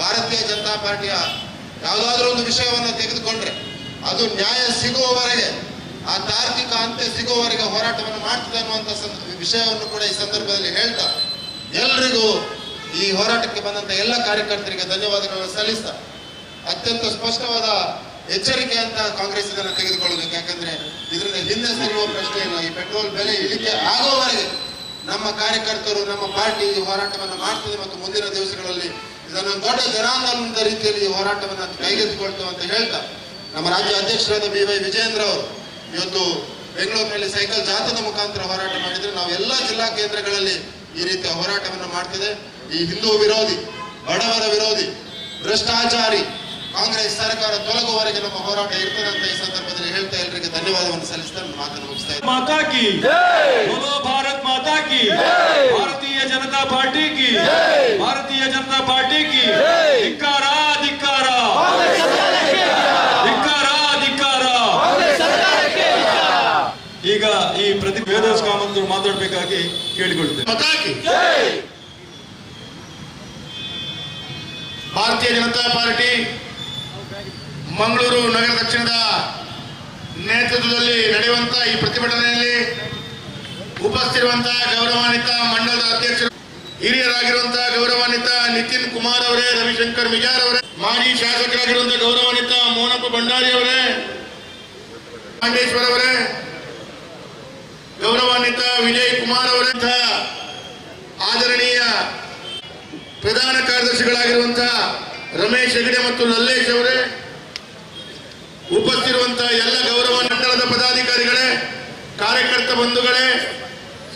ಭಾರತೀಯ ಜನತಾ ಪಾರ್ಟಿಯ ಯಾವುದಾದ್ರೂ ಒಂದು ವಿಷಯವನ್ನು ತೆಗೆದುಕೊಂಡ್ರೆ ಅದು ನ್ಯಾಯ ಸಿಗುವವರೆಗೆ, ಆ ತಾರ್ಕಿಕ ಅಂತ್ಯ ಸಿಗುವವರೆಗೆ ಹೋರಾಟವನ್ನು ಮಾಡ್ತದೆ ಅನ್ನುವಂಥ ವಿಷಯವನ್ನು ಕೂಡ ಈ ಸಂದರ್ಭದಲ್ಲಿ ಹೇಳ್ತಾ, ಎಲ್ರಿಗೂ ಈ ಹೋರಾಟಕ್ಕೆ ಬಂದಂತ ಎಲ್ಲ ಕಾರ್ಯಕರ್ತರಿಗೆ ಧನ್ಯವಾದಗಳನ್ನು ಸಲ್ಲಿಸ್ತಾ, ಅತ್ಯಂತ ಸ್ಪಷ್ಟವಾದ ಎಚ್ಚರಿಕೆ ಅಂತ ಕಾಂಗ್ರೆಸ್ ಇದನ್ನು ತೆಗೆದುಕೊಳ್ಳಬೇಕು. ಯಾಕಂದ್ರೆ ಇದರಿಂದ ಹಿಂದೆ ಸರಿಯುವ ಪ್ರಶ್ನೆ ಇಲ್ಲ. ಈ ಪೆಟ್ರೋಲ್ ಬೆಲೆ ಇಳಿಕೆ ಆಗುವವರೆಗೆ ನಮ್ಮ ಕಾರ್ಯಕರ್ತರು, ನಮ್ಮ ಪಾರ್ಟಿ ಈ ಹೋರಾಟವನ್ನು ಮಾಡ್ತದೆ. ಮತ್ತು ಮುಂದಿನ ದಿವಸಗಳಲ್ಲಿ ಇದನ್ನು ದೊಡ್ಡ ಜನಾಂದೋಲನದ ರೀತಿಯಲ್ಲಿ ಈ ಹೋರಾಟವನ್ನು ಕೈಗೆತ್ತಿಕೊಳ್ತೇವೆ ಅಂತ ಹೇಳ್ತಾ, ನಮ್ಮ ರಾಜ್ಯ ಅಧ್ಯಕ್ಷರಾದ BY ವಿಜಯೇಂದ್ರ ಅವರು ಇವತ್ತು ಬೆಂಗಳೂರಿನಲ್ಲಿ ಸೈಕಲ್ ಜಾಥಾದ ಮುಖಾಂತರ ಹೋರಾಟ ಮಾಡಿದ್ರೆ, ನಾವು ಎಲ್ಲ ಜಿಲ್ಲಾ ಕೇಂದ್ರಗಳಲ್ಲಿ ಈ ರೀತಿಯ ಹೋರಾಟವನ್ನು ಮಾಡ್ತಿದೆ. ಈ ಹಿಂದೂ ವಿರೋಧಿ, ಬಡವರ ವಿರೋಧಿ, ಭ್ರಷ್ಟಾಚಾರಿ ಕಾಂಗ್ರೆಸ್ ಸರ್ಕಾರ ತೊಲಗುವವರೆಗೆ ನಮ್ಮ ಹೋರಾಟ ಇರ್ತದೆ ಅಂತ ಈ ಸಂದರ್ಭದಲ್ಲಿ ಹೇಳ್ತಾ ಎಲ್ಲರಿಗೆ ಧನ್ಯವಾದವನ್ನು ಸಲ್ಲಿಸ್ತಾ ನನ್ನ ಮಾತನ್ನು ಮುಗಿಸ್ತಾ ಇದ್ದೀನಿ. माता की बोलो, भारत माता की, भारतीय जनता पार्टी की, भारतीय जनता पार्टी की ಧಿಕ್ಕಾರ ಧಿಕ್ಕಾರ ಧಿಕ್ಕಾರ ಧಿಕ್ಕಾರ. ಈಗ ಈ ಪ್ರತಿ ವೇದೋಸ್ ಕಾಮಂತರು ಮಾತಾಡಬೇಕಾಗಿ ಕೇಳಿಕೊಳ್ತೇವೆ. ಭಾರತೀಯ ಜನತಾ ಪಾರ್ಟಿ ಮಂಗಳೂರು ನಗರ ದಕ್ಷಿಣದ ನೇತೃತ್ವದಲ್ಲಿ ನಡೆಯುವಂತ ಈ ಪ್ರತಿಭಟನೆಯಲ್ಲಿ ಉಪಸ್ಥಿತಿರುವಂತಹ ಗೌರವಾನ್ವಿತ ಮಂಡಲದ ಅಧ್ಯಕ್ಷರು, ಹಿರಿಯರಾಗಿರುವಂತಹ ಗೌರವಾನ್ವಿತ ನಿತಿನ್ ಕುಮಾರ್ ಅವರೇ, ರವಿಶಂಕರ್ ಮಿಜಾರ್ ಅವರೇ, ಮಾಜಿ ಶಾಸಕರಾಗಿರುವಂತಹ ಗೌರವಾನ್ವಿತ ಮೋಹನಪ್ಪ ಭಂಡಾರಿ ಅವರೇ, ಪಾಂಡೇಶ್ವರ್ ಅವರೇ, ಗೌರವಾನ್ವಿತ ವಿಜಯ್ ಕುಮಾರ್ ಅವರೇ, ಆದರಣೀಯ ಪ್ರಧಾನ ಕಾರ್ಯದರ್ಶಿಗಳಾಗಿರುವಂತಹ ರಮೇಶ್ ಹೆಗಡೆ ಮತ್ತು ಲಲ್ಲೇಶ್ ಅವರೇ, ಉಪಸ್ಥಿತಿರುವಂತಹ ಎಲ್ಲ ಗೌರವ ಮಂಡಲದ ಪದಾಧಿಕಾರಿಗಳೇ, ಕಾರ್ಯಕರ್ತ ಬಂಧುಗಳೇ,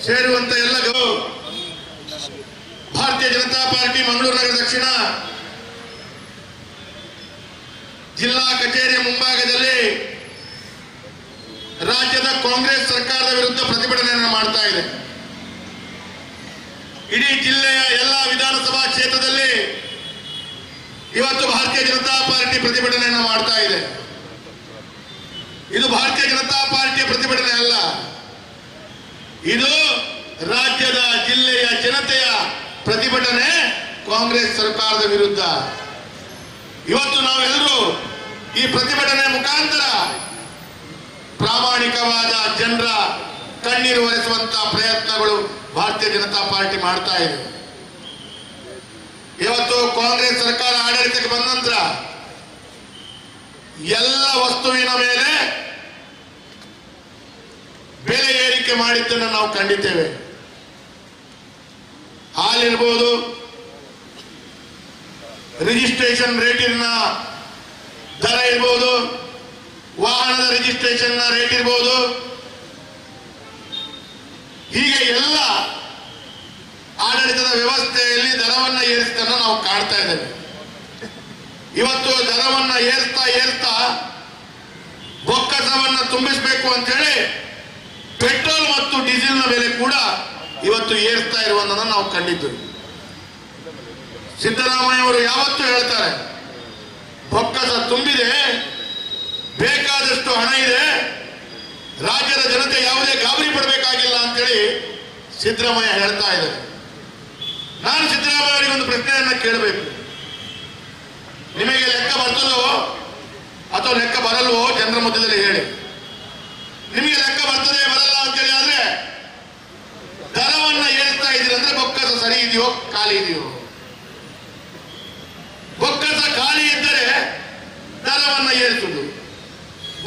ಸೇರುವಂತ ಎಲ್ಲ ಭಾರತೀಯ ಜನತಾ ಪಾರ್ಟಿ ಮಂಗಳೂರು ನಗರ ದಕ್ಷಿಣ ಜಿಲ್ಲಾ ಕಚೇರಿಯ ಮುಂಭಾಗದಲ್ಲಿ ರಾಜ್ಯದ ಕಾಂಗ್ರೆಸ್ ಸರ್ಕಾರದ ವಿರುದ್ಧ ಪ್ರತಿಭಟನೆಯನ್ನು ಮಾಡ್ತಾ ಇದೆ. ಇಡೀ ಜಿಲ್ಲೆಯ ಎಲ್ಲ ವಿಧಾನಸಭಾ ಕ್ಷೇತ್ರದಲ್ಲಿ ಇವತ್ತು ಭಾರತೀಯ ಜನತಾ ಪಾರ್ಟಿ ಪ್ರತಿಭಟನೆಯನ್ನು ಮಾಡ್ತಾ ಇದೆ. ಇದು ಭಾರತೀಯ ಜನತಾ ಪಾರ್ಟಿಯ ಪ್ರತಿಭಟನೆ ಅಲ್ಲ, ಇದು ರಾಜ್ಯದ ಜಿಲ್ಲೆಯ ಜನತೆಯ ಪ್ರತಿಭಟನೆ ಕಾಂಗ್ರೆಸ್ ಸರ್ಕಾರದ ವಿರುದ್ಧ. ಇವತ್ತು ನಾವೆಲ್ಲರೂ ಈ ಪ್ರತಿಭಟನೆ ಮುಖಾಂತರ ಪ್ರಾಮಾಣಿಕವಾದ ಜನರ ಕಣ್ಣೀರು ಒರೆಸುವಂತಹ ಪ್ರಯತ್ನಗಳು ಭಾರತೀಯ ಜನತಾ ಪಾರ್ಟಿ ಮಾಡ್ತಾ ಇದೆ. ಇವತ್ತು ಕಾಂಗ್ರೆಸ್ ಸರ್ಕಾರ ಆಡಳಿತಕ್ಕೆ ಬಂದ ನಂತರ ಎಲ್ಲ ವಸ್ತುವಿನ ಮೇಲೆ ಬೆಲೆ ಏರಿಕೆ ಮಾಡಿದ್ದನ್ನು ನಾವು ಕಂಡಿದ್ದೇವೆ. ಹಾಲಿರ್ಬೋದು, ರಿಜಿಸ್ಟ್ರೇಷನ್ ರೇಟಿನ ದರ ಇರ್ಬೋದು, ವಾಹನದ ರಿಜಿಸ್ಟ್ರೇಷನ್ ರೇಟ್ ಇರ್ಬೋದು, ಹೀಗೆ ಎಲ್ಲ ಆಡಳಿತದ ವ್ಯವಸ್ಥೆಯಲ್ಲಿ ದರವನ್ನು ಏರಿಸಿದ್ದನ್ನು ನಾವು ಕಾಣ್ತಾ ಇದ್ದೇವೆ. ಇವತ್ತು ದರವನ್ನು ಏರ್ತಾ ಬೊಕ್ಕಸವನ್ನು ತುಂಬಿಸಬೇಕು ಅಂತ ಹೇಳಿ ಪೆಟ್ರೋಲ್ ಮತ್ತು ಡೀಸೆಲ್ನ ಬೆಲೆ ಕೂಡ ಇವತ್ತು ಏರ್ತಾ ಇರುವುದನ್ನು ನಾವು ಕಂಡಿದ್ದೇವೆ. ಸಿದ್ದರಾಮಯ್ಯ ಅವರು ಯಾವತ್ತೂ ಹೇಳ್ತಾರೆ, ಬೊಕ್ಕಸ ತುಂಬಿದೆ, ಬೇಕಾದಷ್ಟು ಹಣ ಇದೆ, ರಾಜ್ಯದ ಜನತೆ ಯಾವುದೇ ಗಾಬರಿ ಪಡಬೇಕಾಗಿಲ್ಲ ಅಂತೇಳಿ ಸಿದ್ದರಾಮಯ್ಯ ಹೇಳ್ತಾ ಇದ್ದಾರೆ. ನಾನು ಸಿದ್ದರಾಮಯ್ಯ ಅವರಿಗೆ ಒಂದು ಪ್ರಶ್ನೆಯನ್ನ ಕೇಳಬೇಕು. ನಿಮಗೆ ಲೆಕ್ಕ ಬರ್ತದೋ ಅಥವಾ ಲೆಕ್ಕ ಬರಲ್ವೋ ಜನರ ಮಧ್ಯದಲ್ಲಿ ಹೇಳಿ. ನಿಮಗೆ ಲೆಕ್ಕ ಬರ್ತದೆ ಬರಲ್ಲ ಅಂತೇಳಿ ಆದ್ರೆ ದರವನ್ನ ಏರ್ತಾ ಇದ್ದೀರಿ ಅಂದ್ರೆ ಬೊಕ್ಕಸ ಸರಿ ಇದೆಯೋ ಖಾಲಿ ಇದೆಯೋ? ಬೊಕ್ಕಸ ಖಾಲಿ ಇದ್ದರೆ ದರವನ್ನ ಏರಿಸುವುದು,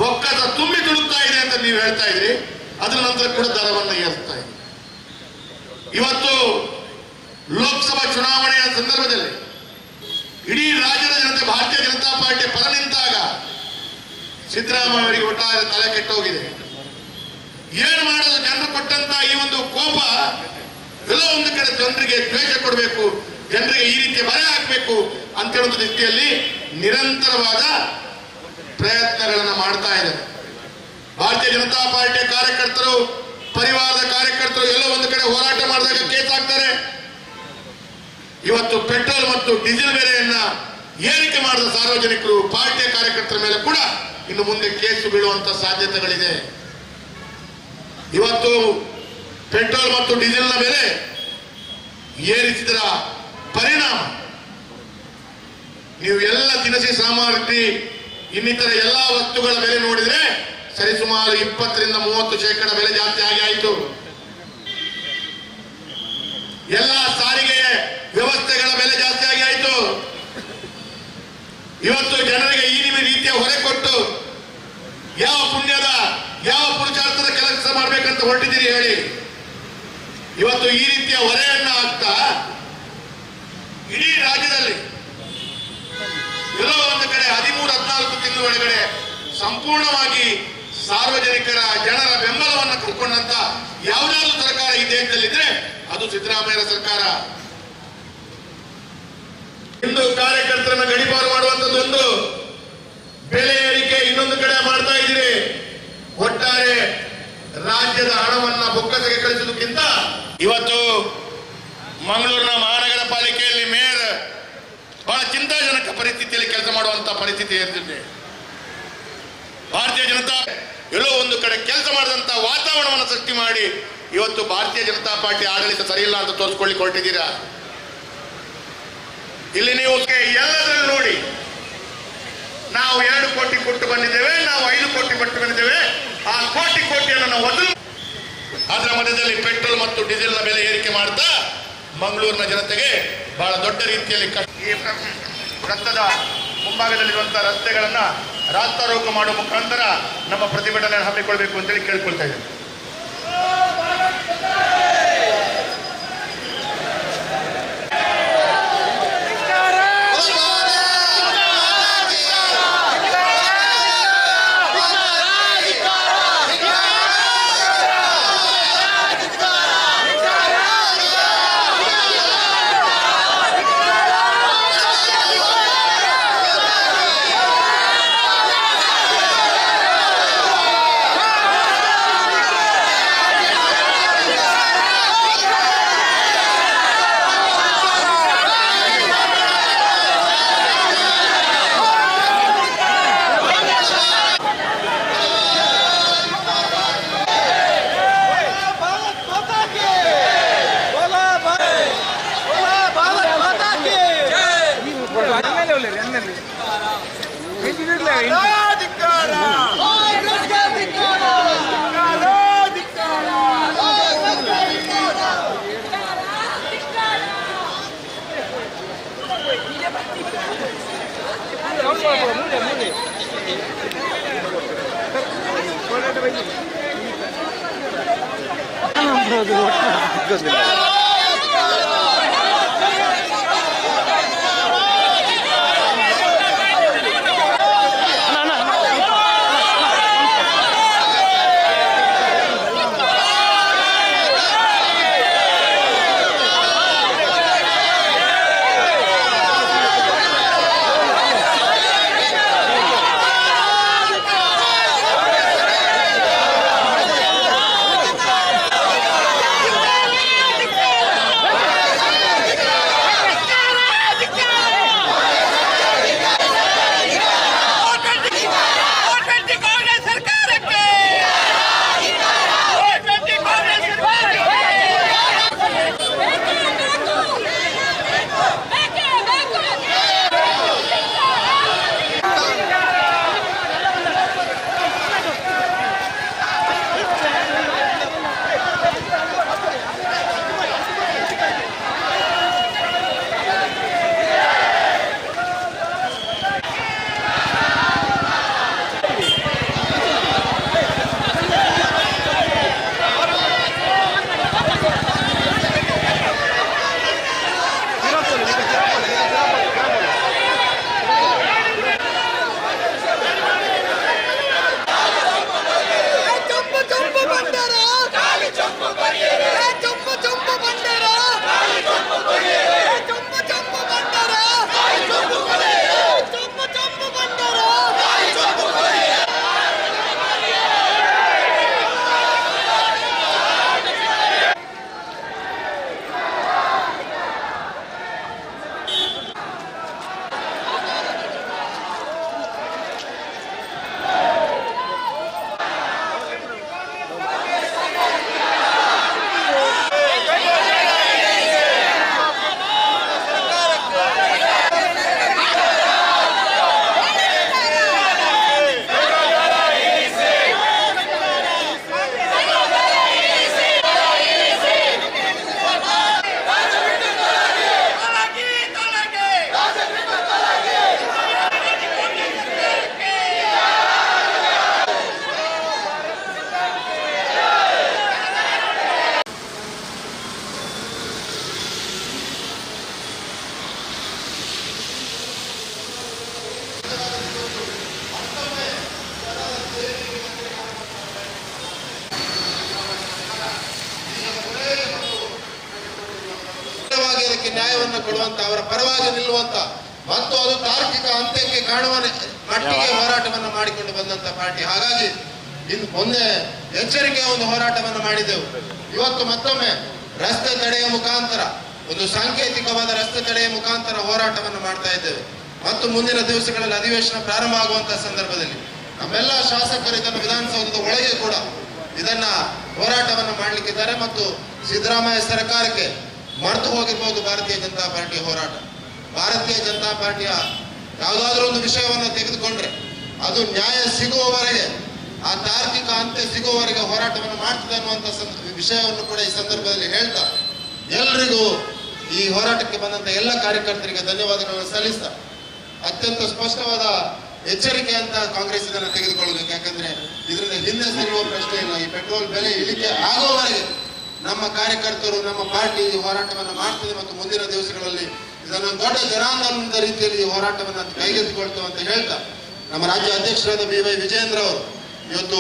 ಬೊಕ್ಕಸ ತುಂಬಿ ತುಳುಕ್ತಾ ಇದೆ ಅಂತ ನೀವು ಹೇಳ್ತಾ ಇದ್ರಿ, ಅದರ ನಂತರ ಕೂಡ ದರವನ್ನ ಏರಿಸ್ತಾ ಇದೆ. ಇವತ್ತು ಲೋಕಸಭಾ ಚುನಾವಣೆಯ ಸಂದರ್ಭದಲ್ಲಿ ಇಡೀ ರಾಜ್ಯದ ಜನತೆ ಭಾರತೀಯ ಜನತಾ ಪಾರ್ಟಿ ಪರ ನಿಂತಾಗ ಸಿದ್ದರಾಮಯ್ಯ ಅವರಿಗೆ ಒಟ್ಟಾರೆ ತಲೆ ಕೆಟ್ಟೋಗಿದೆ. ಏನು ಮಾಡೋದು? ಜನರು ಕೊಟ್ಟಂತ ಈ ಒಂದು ಕೋಪ ಎಲ್ಲೋ ಒಂದು ಕಡೆ ಜನರಿಗೆ ದ್ವೇಷ ಕೊಡಬೇಕು, ಜನರಿಗೆ ಈ ರೀತಿಯ ಬರೆ ಹಾಕಬೇಕು ಅಂತ ಹೇಳುವ ದೃಷ್ಟಿಯಲ್ಲಿ ನಿರಂತರವಾದ ಪ್ರಯತ್ನಗಳನ್ನ ಮಾಡ್ತಾ ಇದ್ದಾರೆ. ಭಾರತೀಯ ಜನತಾ ಪಾರ್ಟಿಯ ಕಾರ್ಯಕರ್ತರು, ಪರಿವಾರದ ಕಾರ್ಯಕರ್ತರು ಎಲ್ಲೋ ಒಂದು ಕಡೆ ಹೋರಾಟ ಮಾಡಿದಾಗ ಕೇಸ್ ಹಾಕ್ತಾರೆ. ಇವತ್ತು ಪೆಟ್ರೋಲ್ ಮತ್ತು ಡೀಸೆಲ್ ಬೆಲೆಯನ್ನ ಏರಿಕೆ ಮಾಡಿದ ಸಾರ್ವಜನಿಕರು, ಪಾರ್ಟಿಯ ಕಾರ್ಯಕರ್ತರ ಮೇಲೆ ಕೂಡ ಇನ್ನು ಮುಂದೆ ಕೇಸು ಬೀಳುವಂತ ಸಾಧ್ಯತೆಗಳಿದೆ. ಇವತ್ತು ಪೆಟ್ರೋಲ್ ಮತ್ತು ಡೀಸೆಲ್ನ ಬೆಲೆ ಏರಿಸಿದರ ಪರಿಣಾಮ ನೀವು ಎಲ್ಲ ದಿನಸಿ ಸಾಮಗ್ರಿ ಇನ್ನಿತರ ಎಲ್ಲಾ ವಸ್ತುಗಳ ಬೆಲೆ ನೋಡಿದ್ರೆ ಸರಿಸುಮಾರು 20 ರಿಂದ 30% ಬೆಲೆ ಜಾಸ್ತಿ ಆಗಿ ಆಯಿತು. ಎಲ್ಲ ಸಾರಿಗೆ ವ್ಯವಸ್ಥೆಗಳ ಬೆಲೆ ಜಾಸ್ತಿ ಆಗಿ ಆಯಿತು. ಇವತ್ತು ಜನರಿಗೆ ಈ ರೀತಿಯ ಹೊರೆ ಕೊಟ್ಟು ಯಾವ ಪುಣ್ಯದ ಯಾವ ಪುರುಷಾರ್ಥದ ಕೆಲಸ ಮಾಡ್ಬೇಕಂತ ಹೊರಟಿದ್ದೀರಿ ಹೇಳಿ? ಇವತ್ತು ಈ ರೀತಿಯ ಹೊರೆಯನ್ನ ಹಾಕ್ತಾ ಇಡೀ ರಾಜ್ಯದಲ್ಲಿ ಎಲ್ಲೋ ಒಂದು ಕಡೆ 13-14 ತಿಂಗಳ ಒಳಗಡೆ ಸಂಪೂರ್ಣವಾಗಿ ಸಾರ್ವಜನಿಕರ ಜನರ ಬೆಂಬಲವನ್ನು ಕಳ್ಕೊಂಡಂತ ಯಾವುದಾದ್ರೂ ಸರ್ಕಾರ ಈ ದೇಶದಲ್ಲಿದ್ರೆ ಅದು ಸಿದ್ದರಾಮಯ್ಯ ಸರ್ಕಾರ. ಇಂದು ಕಾರ್ಯಕರ್ತರನ್ನ ಗಡಿಪಾರು ಮಾಡುವಂತದ್ದೊಂದು ಬೆಲೆ ಏರಿಕೆ, ಇನ್ನೊಂದು ಕಡೆ ಮಾಡ್ತಾ ಇದ್ದೀರಿ. ಒಟ್ಟಾರೆ ರಾಜ್ಯದ ಹಣವನ್ನ ಬೊಕ್ಕಸಕ್ಕೆ ಕಳಿಸುವುದಕ್ಕಿಂತ ಇವತ್ತು ಮಂಗಳೂರಿನ ಮಹಾನಗರ ಪಾಲಿಕೆಯಲ್ಲಿ ಮೇಯರ್ ಬಹಳ ಚಿಂತಾಜನಕ ಪರಿಸ್ಥಿತಿಯಲ್ಲಿ ಕೆಲಸ ಮಾಡುವಂತ ಪರಿಸ್ಥಿತಿ ಏರ್ತಿದೆ. ಭಾರತೀಯ ಜನತಾ ಎಲ್ಲೋ ಒಂದು ಕಡೆ ಕೆಲಸ ಮಾಡಿದಂತ ವಾತಾವರಣವನ್ನು ಸೃಷ್ಟಿ ಮಾಡಿ ಇವತ್ತು ಭಾರತೀಯ ಜನತಾ ಪಾರ್ಟಿ ಆಡಳಿತ ಸರಿಯಿಲ್ಲ ಅಂತ ತೋರಿಸ್ಕೊಳ್ಳಿಕ್ಕೆ ಹೊರಟಿದ್ದೀರಾ. ಇಲ್ಲಿ ನೀವು ಎಲ್ಲದರಲ್ಲಿ ನೋಡಿ, ನಾವು 2 ಕೋಟಿ ಕೊಟ್ಟು ಬಂದಿದ್ದೇವೆ, ನಾವು 5 ಕೋಟಿ ಕೊಟ್ಟು ಬಂದಿದ್ದೇವೆ, ಆ ಕೋಟಿಯನ್ನು ನಾವು ವಸೂಲು. ಅದರ ಮಧ್ಯದಲ್ಲಿ ಪೆಟ್ರೋಲ್ ಮತ್ತು ಡೀಸೆಲ್ನ ಬೆಲೆ ಏರಿಕೆ ಮಾಡ್ತಾ ಮಂಗಳೂರಿನ ಜನತೆಗೆ ಬಹಳ ದೊಡ್ಡ ರೀತಿಯಲ್ಲಿ ಈ ವೃತ್ತದ ಮುಂಭಾಗದಲ್ಲಿರುವಂತಹ ರಸ್ತೆಗಳನ್ನ ರಾಸ್ತಾರೋಕ ಮಾಡುವ ಮುಖಾಂತರ ನಮ್ಮ ಪ್ರತಿಭಟನೆ ಹಮ್ಮಿಕೊಳ್ಬೇಕು ಅಂತೇಳಿ ಕೇಳ್ಕೊಳ್ತಾ ಇದ್ದೇನೆ. ಬೆಂಬಲವನ್ನು ಕೊಡುವಂತ, ಅವರ ಪರವಾಗಿ ನಿಲ್ಲುವಂತ ಮತ್ತು ಅದು ತಾರ್ಕಿಕ ಅಂತ್ಯಕ್ಕೆ ಕಾಣುವ ಮಟ್ಟಿಗೆ ಹೋರಾಟವನ್ನು ಮಾಡಿಕೊಂಡು ಬಂದಂತ ಪಾರ್ಟಿ. ಹಾಗಾಗಿ ಇನ್ನು ಮೊನ್ನೆ ಎಚ್ಚರಿಕೆಯ ಒಂದು ಹೋರಾಟವನ್ನು ಮಾಡಿದೆವು. ಇವತ್ತು ಮತ್ತೊಮ್ಮೆ ರಸ್ತೆ ತಡೆಯ ಮುಖಾಂತರ, ಒಂದು ಸಾಂಕೇತಿಕವಾದ ರಸ್ತೆ ತಡೆಯ ಮುಖಾಂತರ ಹೋರಾಟವನ್ನು ಮಾಡ್ತಾ ಇದ್ದೇವೆ. ಮತ್ತು ಮುಂದಿನ ದಿವಸಗಳಲ್ಲಿ ಅಧಿವೇಶನ ಪ್ರಾರಂಭ ಆಗುವಂತಹ ಸಂದರ್ಭದಲ್ಲಿ ನಮ್ಮೆಲ್ಲ ಶಾಸಕರು ಇದನ್ನು ವಿಧಾನಸೌಧದ ಒಳಗೆ ಕೂಡ ಇದನ್ನ ಹೋರಾಟವನ್ನು ಮಾಡಲಿಕ್ಕಿದ್ದಾರೆ. ಮತ್ತು ಸಿದ್ದರಾಮಯ್ಯ ಸರ್ಕಾರಕ್ಕೆ ಮರೆತು ಹೋಗಿರ್ಬೋದು ಭಾರತೀಯ ಜನತಾ ಪಾರ್ಟಿಯ ಹೋರಾಟ. ಭಾರತೀಯ ಜನತಾ ಪಾರ್ಟಿಯ ಯಾವುದಾದ್ರೂ ಒಂದು ವಿಷಯವನ್ನು ತೆಗೆದುಕೊಂಡ್ರೆ ಅದು ನ್ಯಾಯ ಸಿಗುವವರೆಗೆ, ಆ ತಾರ್ಕಿಕ ಅಂತ್ಯ ಸಿಗುವವರೆಗೆ ಹೋರಾಟವನ್ನು ಮಾಡ್ತದೆ ಅನ್ನುವಂಥ ವಿಷಯವನ್ನು ಕೂಡ ಈ ಸಂದರ್ಭದಲ್ಲಿ ಹೇಳ್ತಾ, ಎಲ್ರಿಗೂ ಈ ಹೋರಾಟಕ್ಕೆ ಬಂದಂತ ಎಲ್ಲ ಕಾರ್ಯಕರ್ತರಿಗೆ ಧನ್ಯವಾದಗಳನ್ನು ಸಲ್ಲಿಸ್ತಾ, ಅತ್ಯಂತ ಸ್ಪಷ್ಟವಾದ ಎಚ್ಚರಿಕೆ ಅಂತ ಕಾಂಗ್ರೆಸ್ ಇದನ್ನು ತೆಗೆದುಕೊಳ್ಳಬೇಕು. ಯಾಕಂದ್ರೆ ಇದರಿಂದ ಹಿಂದೆ ಸರಿಯುವ ಪ್ರಶ್ನೆ ಇಲ್ಲ. ಈ ಪೆಟ್ರೋಲ್ ಬೆಲೆ ಇಳಿಕೆ ಆಗುವವರೆಗೆ ನಮ್ಮ ಕಾರ್ಯಕರ್ತರು, ನಮ್ಮ ಪಾರ್ಟಿ ಈ ಹೋರಾಟವನ್ನು ಮಾಡ್ತದೆ. ಮತ್ತು ಮುಂದಿನ ದಿವಸಗಳಲ್ಲಿ ಇದನ್ನು ದೊಡ್ಡ ಜನಾಂದೋಲನದ ರೀತಿಯಲ್ಲಿ ಈ ಹೋರಾಟವನ್ನು ಕೈಗೆತ್ತಿಕೊಳ್ತೇವೆ ಅಂತ ಹೇಳ್ತಾ, ನಮ್ಮ ರಾಜ್ಯ ಅಧ್ಯಕ್ಷರಾದ BY ವಿಜಯೇಂದ್ರ ಅವರು ಇವತ್ತು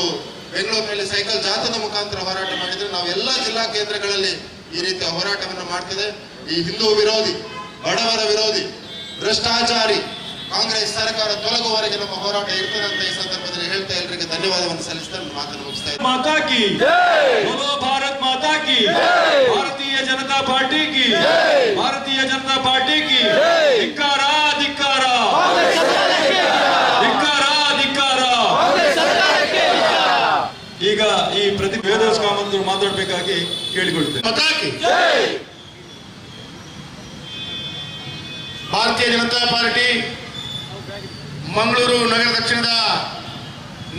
ಬೆಂಗಳೂರಿನಲ್ಲಿ ಸೈಕಲ್ ಜಾಥಾದ ಮುಖಾಂತರ ಹೋರಾಟ ಮಾಡಿದ್ರೆ, ನಾವು ಎಲ್ಲ ಜಿಲ್ಲಾ ಕೇಂದ್ರಗಳಲ್ಲಿ ಈ ರೀತಿಯ ಹೋರಾಟವನ್ನು ಮಾಡ್ತಿದೆ. ಈ ಹಿಂದೂ ವಿರೋಧಿ, ಬಡವರ ವಿರೋಧಿ, ಭ್ರಷ್ಟಾಚಾರಿ ಕಾಂಗ್ರೆಸ್ ಸರ್ಕಾರ ತೊಲಗುವವರೆಗೆ ನಮ್ಮ ಹೋರಾಟ ಇರ್ತದೆ ಅಂತ ಈ ಸಂದರ್ಭದಲ್ಲಿ ಹೇಳ್ತಾ ಎಲ್ಲರಿಗೆ ಧನ್ಯವಾದವನ್ನು ಸಲ್ಲಿಸ್ತಾ ಮಾತನ್ನು ಮುಗಿಸ್ತಾ ಇದ್ದೀನಿ. माता की बोलो, भारत माता की, भारतीय जनता पार्टी की, भारतीय जनता पार्टी की ಧಿಕ್ಕಾರ ಧಿಕ್ಕಾರ ಧಿಕ್ಕಾರ ಧಿಕ್ಕಾರ. ಈಗ ಈ ಪ್ರತಿ ವೇದವ್ಯಾಸ ಕಾಮಂತರು ಮಾತಾಡಬೇಕಾಗಿ ಕೇಳಿಕೊಳ್ತೇನೆ. ಭಾರತೀಯ ಜನತಾ ಪಾರ್ಟಿ ಮಂಗಳೂರು ನಗರ ದಕ್ಷಿಣದ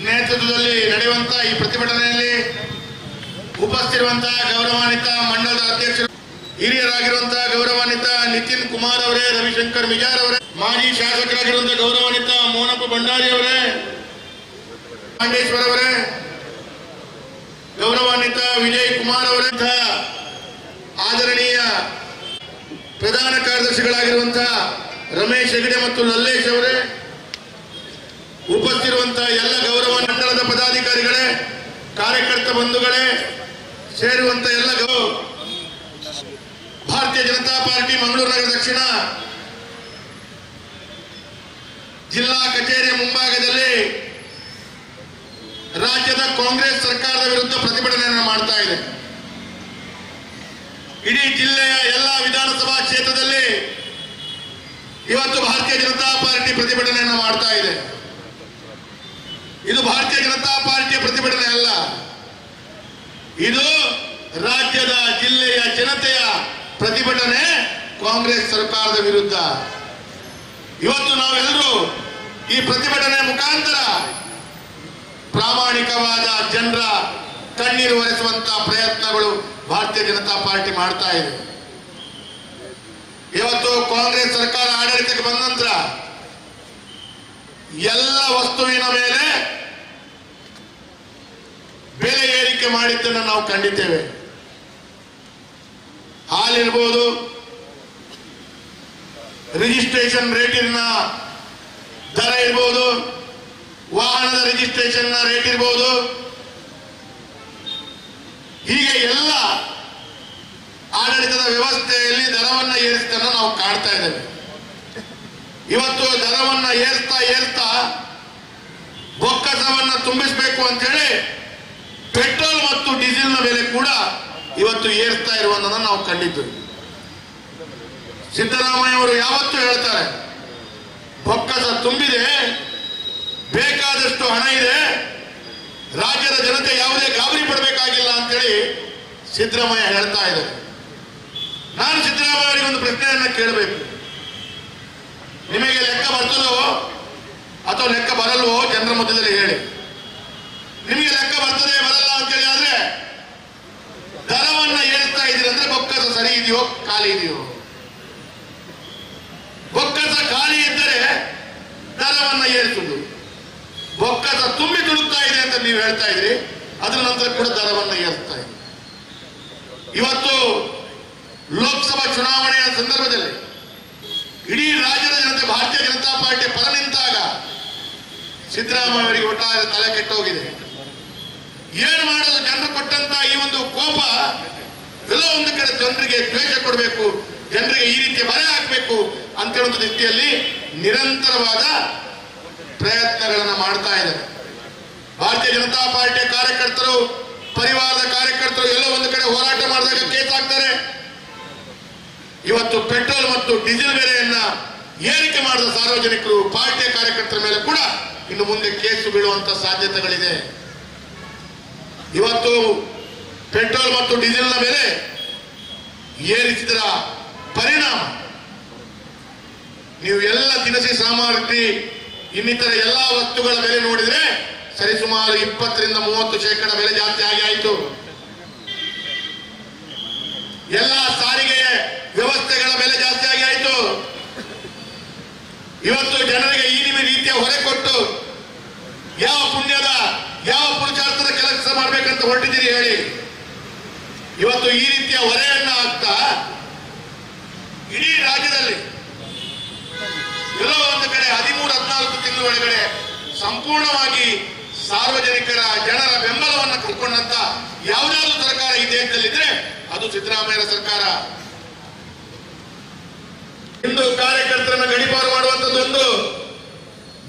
ನೇತೃತ್ವದಲ್ಲಿ ನಡೆಯುವಂತ ಈ ಪ್ರತಿಭಟನೆಯಲ್ಲಿ ಉಪಸ್ಥಿತಿರುವಂತಹ ಗೌರವಾನ್ವಿತ ಮಂಡಲದ ಅಧ್ಯಕ್ಷರು, ಹಿರಿಯರಾಗಿರುವಂತಹ ಗೌರವಾನ್ವಿತ ನಿತಿನ್ ಕುಮಾರ್ ಅವರೇ, ರವಿಶಂಕರ್ ಮಿಜಾರ್ ಅವರೇ, ಮಾಜಿ ಶಾಸಕರಾಗಿರುವಂತಹ ಗೌರವಾನ್ವಿತ ಮೋಹನಪ್ಪ ಭಂಡಾರಿ ಅವರೇ, ಪಾಂಡೇಶ್ವರ ಅವರೇ, ಗೌರವಾನ್ವಿತ ವಿಜಯ್ ಕುಮಾರ್ ಅವರೇ, ಆದರಣೀಯ ಪ್ರಧಾನ ಕಾರ್ಯದರ್ಶಿಗಳಾಗಿರುವಂತಹ ರಮೇಶ್ ಹೆಗಡೆ ಮತ್ತು ಲಲ್ಲೇಶ್ ಅವರೇ, ಉಪಸ್ಥಿತಿರುವಂತಹ ಎಲ್ಲ ಗೌರವ ಮಂಡಲದ ಪದಾಧಿಕಾರಿಗಳೇ, ಕಾರ್ಯಕರ್ತ ಬಂಧುಗಳೇ, ಸೇರುವಂತ ಎಲ್ಲ ಭಾರತೀಯ ಜನತಾ ಪಾರ್ಟಿ ಮಂಗಳೂರು ನಗರ ದಕ್ಷಿಣ ಜಿಲ್ಲಾ ಕಚೇರಿಯ ಮುಂಭಾಗದಲ್ಲಿ ರಾಜ್ಯದ ಕಾಂಗ್ರೆಸ್ ಸರ್ಕಾರದ ವಿರುದ್ಧ ಪ್ರತಿಭಟನೆಯನ್ನು ಮಾಡ್ತಾ ಇದೆ. ಇಡೀ ಜಿಲ್ಲೆಯ ಎಲ್ಲ ವಿಧಾನಸಭಾ ಕ್ಷೇತ್ರದಲ್ಲಿ ಇವತ್ತು ಭಾರತೀಯ ಜನತಾ ಪಾರ್ಟಿ ಪ್ರತಿಭಟನೆಯನ್ನು ಮಾಡ್ತಾ ಇದೆ. ಇದು ಭಾರತೀಯ ಜನತಾ ಪಾರ್ಟಿಯ ಪ್ರತಿಭಟನೆ ಅಲ್ಲ, ಇದು ರಾಜ್ಯದ ಜಿಲ್ಲೆಯ ಜನತೆಯ ಪ್ರತಿಭಟನೆ ಕಾಂಗ್ರೆಸ್ ಸರ್ಕಾರದ ವಿರುದ್ಧ. ಇವತ್ತು ನಾವೆಲ್ಲರೂ ಈ ಪ್ರತಿಭಟನೆ ಮುಖಾಂತರ ಪ್ರಾಮಾಣಿಕವಾದ ಜನರ ಕಣ್ಣೀರು ಒರೆಸುವಂತಹ ಪ್ರಯತ್ನಗಳು ಭಾರತೀಯ ಜನತಾ ಪಾರ್ಟಿ ಮಾಡ್ತಾ ಇದೆ. ಇವತ್ತು ಕಾಂಗ್ರೆಸ್ ಸರ್ಕಾರ ಆಡಳಿತಕ್ಕೆ ಬಂದ ನಂತರ ಎಲ್ಲ ವಸ್ತುವಿನ ಮೇಲೆ ಬೆಲೆ ಏರಿಕೆ ಮಾಡಿದ್ದನ್ನು ನಾವು ಕಂಡಿದ್ದೇವೆ. ಹಾಲಿರ್ಬೋದು, ರಿಜಿಸ್ಟ್ರೇಷನ್ ರೇಟಿನ ದರ ಇರ್ಬೋದು, ವಾಹನದ ರಿಜಿಸ್ಟ್ರೇಷನ್ ರೇಟ್ ಇರ್ಬೋದು, ಹೀಗೆ ಎಲ್ಲ ಆಡಳಿತದ ವ್ಯವಸ್ಥೆಯಲ್ಲಿ ದರವನ್ನು ಏರಿಸಿದ್ದನ್ನು ನಾವು ಕಾಣ್ತಾ ಇದ್ದೇವೆ. ಇವತ್ತು ದರವನ್ನು ಏರ್ತಾ ಬೊಕ್ಕಸವನ್ನು ತುಂಬಿಸಬೇಕು ಅಂತ ಹೇಳಿ ಪೆಟ್ರೋಲ್ ಮತ್ತು ಡೀಸೆಲ್ನ ಬೆಲೆ ಕೂಡ ಇವತ್ತು ಏರ್ತಾ ಇರುವುದನ್ನು ನಾವು ಕಂಡಿದ್ದೇವೆ. ಸಿದ್ದರಾಮಯ್ಯ ಅವರು ಯಾವತ್ತೂ ಹೇಳ್ತಾರೆ, ಬೊಕ್ಕಸ ತುಂಬಿದೆ, ಬೇಕಾದಷ್ಟು ಹಣ ಇದೆ, ರಾಜ್ಯದ ಜನತೆ ಯಾವುದೇ ಗಾಬರಿ ಪಡಬೇಕಾಗಿಲ್ಲ ಅಂತೇಳಿ ಸಿದ್ದರಾಮಯ್ಯ ಹೇಳ್ತಾ ಇದ್ದಾರೆ. ನಾನು ಸಿದ್ದರಾಮಯ್ಯ ಅವರಿಗೆ ಒಂದು ಪ್ರಶ್ನೆಯನ್ನ ಕೇಳಬೇಕು. ನಿಮಗೆ ಲೆಕ್ಕ ಬರ್ತದೋ ಅಥವಾ ಲೆಕ್ಕ ಬರಲ್ವೋ ಜನರ ಮಧ್ಯದಲ್ಲಿ ಹೇಳಿ. ನಿಮಗೆ ಲೆಕ್ಕ ಬರ್ತದೆ ಬರಲ್ಲ ಅಂತೇಳಿ ಆದ್ರೆ ದರವನ್ನ ಏರಿಸ್ತಾ ಇದ್ದೀರಿ ಅಂದ್ರೆ ಬೊಕ್ಕಸ ಸರಿ ಇದೆಯೋ ಖಾಲಿ ಇದೆಯೋ? ಬೊಕ್ಕಸ ಖಾಲಿ ಇದ್ದರೆ ದರವನ್ನ ಏರಿಸುವುದು, ಬೊಕ್ಕಸ ತುಂಬಿ ತುಳುಕ್ತಾ ಇದೆ ಅಂತ ನೀವು ಹೇಳ್ತಾ ಇದ್ರಿ, ಅದರ ನಂತರ ಕೂಡ ದರವನ್ನ ಏರಿಸ್ತಾ ಇದೆ. ಇವತ್ತು ಲೋಕಸಭಾ ಚುನಾವಣೆಯ ಸಂದರ್ಭದಲ್ಲಿ ಇಡೀ ರಾಜ್ಯದ ಜನತೆ ಭಾರತೀಯ ಜನತಾ ಪಾರ್ಟಿ ಪರ ನಿಂತಾಗ ಸಿದ್ದರಾಮಯ್ಯ ಅವರಿಗೆ ಒಟ್ಟಾರೆ ತಲೆ ಕೆಟ್ಟೋಗಿದೆ. ಏನು ಮಾಡೋದು? ಜನರು ಕೊಟ್ಟಂತ ಈ ಒಂದು ಕೋಪ ಎಲ್ಲ ಒಂದು ಕಡೆ ಜನರಿಗೆ ದ್ವೇಷ ಕೊಡಬೇಕು, ಜನರಿಗೆ ಈ ರೀತಿಯ ಬರೆ ಹಾಕಬೇಕು ಅಂತ ಹೇಳುವಂತ ದೃಷ್ಟಿಯಲ್ಲಿ ನಿರಂತರವಾದ ಪ್ರಯತ್ನಗಳನ್ನ ಮಾಡ್ತಾ ಇದ್ದಾರೆ. ಭಾರತೀಯ ಜನತಾ ಪಾರ್ಟಿಯ ಕಾರ್ಯಕರ್ತರು, ಪರಿವಾರದ ಕಾರ್ಯಕರ್ತರು ಎಲ್ಲೋ ಒಂದು ಕಡೆ ಹೋರಾಟ ಮಾಡಿದಾಗ ಕೇಸ್ ಹಾಕ್ತಾರೆ. ಇವತ್ತು ಪೆಟ್ರೋಲ್ ಮತ್ತು ಡೀಸೆಲ್ ಬೆಲೆಯನ್ನ ಏರಿಕೆ ಮಾಡಿದ ಸಾರ್ವಜನಿಕರು, ಪಾರ್ಟಿಯ ಕಾರ್ಯಕರ್ತರ ಮೇಲೆ ಕೂಡ ಇನ್ನು ಮುಂದೆ ಕೇಸು ಬೀಳುವಂತ ಸಾಧ್ಯತೆಗಳಿದೆ. ಇವತ್ತು ಪೆಟ್ರೋಲ್ ಮತ್ತು ಡೀಸೆಲ್ನ ಬೆಲೆ ಏರಿಸಿದರ ಪರಿಣಾಮ ನೀವು ಎಲ್ಲ ದಿನಸಿ ಸಾಮಗ್ರಿ ಇನ್ನಿತರ ಎಲ್ಲಾ ವಸ್ತುಗಳ ಬೆಲೆ ನೋಡಿದ್ರೆ ಸರಿಸುಮಾರು 20ರಿಂದ 30% ಬೆಲೆ ಜಾಸ್ತಿ ಆಗಿ ಆಯಿತು. ಎಲ್ಲ ಸಾರಿಗೆ ವ್ಯವಸ್ಥೆಗಳ ಬೆಲೆ ಜಾಸ್ತಿ ಆಗಿ ಆಯಿತು. ಇವತ್ತು ಜನರಿಗೆ ಈ ರೀತಿಯ ಹೊರೆ ಕೊಟ್ಟು ಯಾವ ಪುಣ್ಯದ ಯಾವ ಪುರುಷಾರ್ಥದ ಕೆಲಸ ಮಾಡ್ಬೇಕಂತ ಹೊರಟಿದ್ದೀರಿ ಹೇಳಿ. ಇವತ್ತು ಈ ರೀತಿಯ ಹೊರೆಯನ್ನ ಹಾಕ್ತಾ ಇಡೀ ರಾಜ್ಯದಲ್ಲಿ ಎಲ್ಲೋ ಒಂದು ಕಡೆ 13-14 ತಿಂಗಳ ಒಳಗಡೆ ಸಂಪೂರ್ಣವಾಗಿ ಸಾರ್ವಜನಿಕರ ಜನರ ಬೆಂಬಲವನ್ನು ಕಳ್ಕೊಂಡಂತ ಯಾವುದಾದ್ರೂ ಸರ್ಕಾರ ಈ ದೇಶದಲ್ಲಿದ್ರೆ ಅದು ಸಿದ್ದರಾಮಯ್ಯ ಸರ್ಕಾರ. ಇಂದು ಕಾರ್ಯಕರ್ತರನ್ನ ಗಡಿಪಾರು ಮಾಡುವಂತದ್ದೊಂದು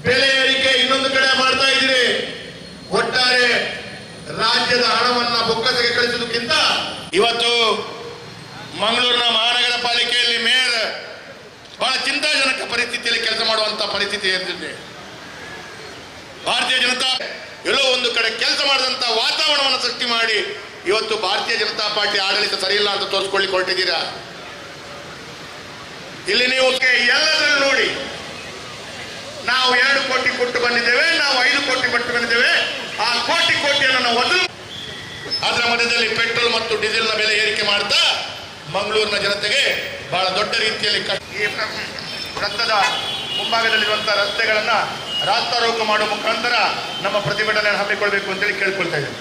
ಬೆಲೆ ಏರಿಕೆ, ಇನ್ನೊಂದು ಕಡೆ ಮಾಡ್ತಾ ಇದ್ದೀರಿ. ಒಟ್ಟಾರೆ ರಾಜ್ಯದ ಹಣವನ್ನ ಬೊಕ್ಕಸಕ್ಕೆ ಕಳಿಸುವುದಕ್ಕಿಂತ ಇವತ್ತು ಮಂಗಳೂರಿನ ಮಹಾನಗರ ಪಾಲಿಕೆಯಲ್ಲಿ ಮೇಯರ್ ಬಹಳ ಚಿಂತಾಜನಕ ಪರಿಸ್ಥಿತಿಯಲ್ಲಿ ಕೆಲಸ ಮಾಡುವಂತ ಪರಿಸ್ಥಿತಿ ಎದುರಿದೆ. ಭಾರತೀಯ ಜನತಾ ಎಲ್ಲೋ ಒಂದು ಕಡೆ ಕೆಲಸ ಮಾಡಿದಂತ ವಾತಾವರಣವನ್ನು ಸೃಷ್ಟಿ ಮಾಡಿ ಇವತ್ತು ಭಾರತೀಯ ಜನತಾ ಪಾರ್ಟಿ ಆಡಳಿತ ಸರಿಯಿಲ್ಲ ಅಂತ ತೋರಿಸ್ಕೊಳ್ಳಿ ಹೊರಟಿದ್ದೀರಾ. ಇಲ್ಲಿ ನೀವು ಎಲ್ಲದನ್ನು ನೋಡಿ, ನಾವು 2 ಕೋಟಿ ಕೊಟ್ಟು ಬಂದಿದ್ದೇವೆ, ನಾವು 5 ಕೋಟಿ ಕೊಟ್ಟು ಬಂದಿದ್ದೇವೆ, ಆ ಕೋಟಿಯನ್ನು ನಾವು ವಸೂಲು. ಅದರ ಮಧ್ಯದಲ್ಲಿ ಪೆಟ್ರೋಲ್ ಮತ್ತು ಡೀಸೆಲ್ನ ಬೆಲೆ ಏರಿಕೆ ಮಾಡ್ತಾ ಮಂಗಳೂರಿನ ಜನತೆಗೆ ಬಹಳ ದೊಡ್ಡ ರೀತಿಯಲ್ಲಿ ಈ ವೃತ್ತದ ಮುಂಭಾಗದಲ್ಲಿರುವಂತಹ ರಸ್ತೆಗಳನ್ನ ರಾಸ್ತಾರೋಕ ಮಾಡುವ ಮುಖಾಂತರ ನಮ್ಮ ಪ್ರತಿಭಟನೆಯನ್ನು ಹಮ್ಮಿಕೊಳ್ಬೇಕು ಅಂತೇಳಿ ಕೇಳ್ಕೊಳ್ತಾ ಇದ್ದೇವೆ.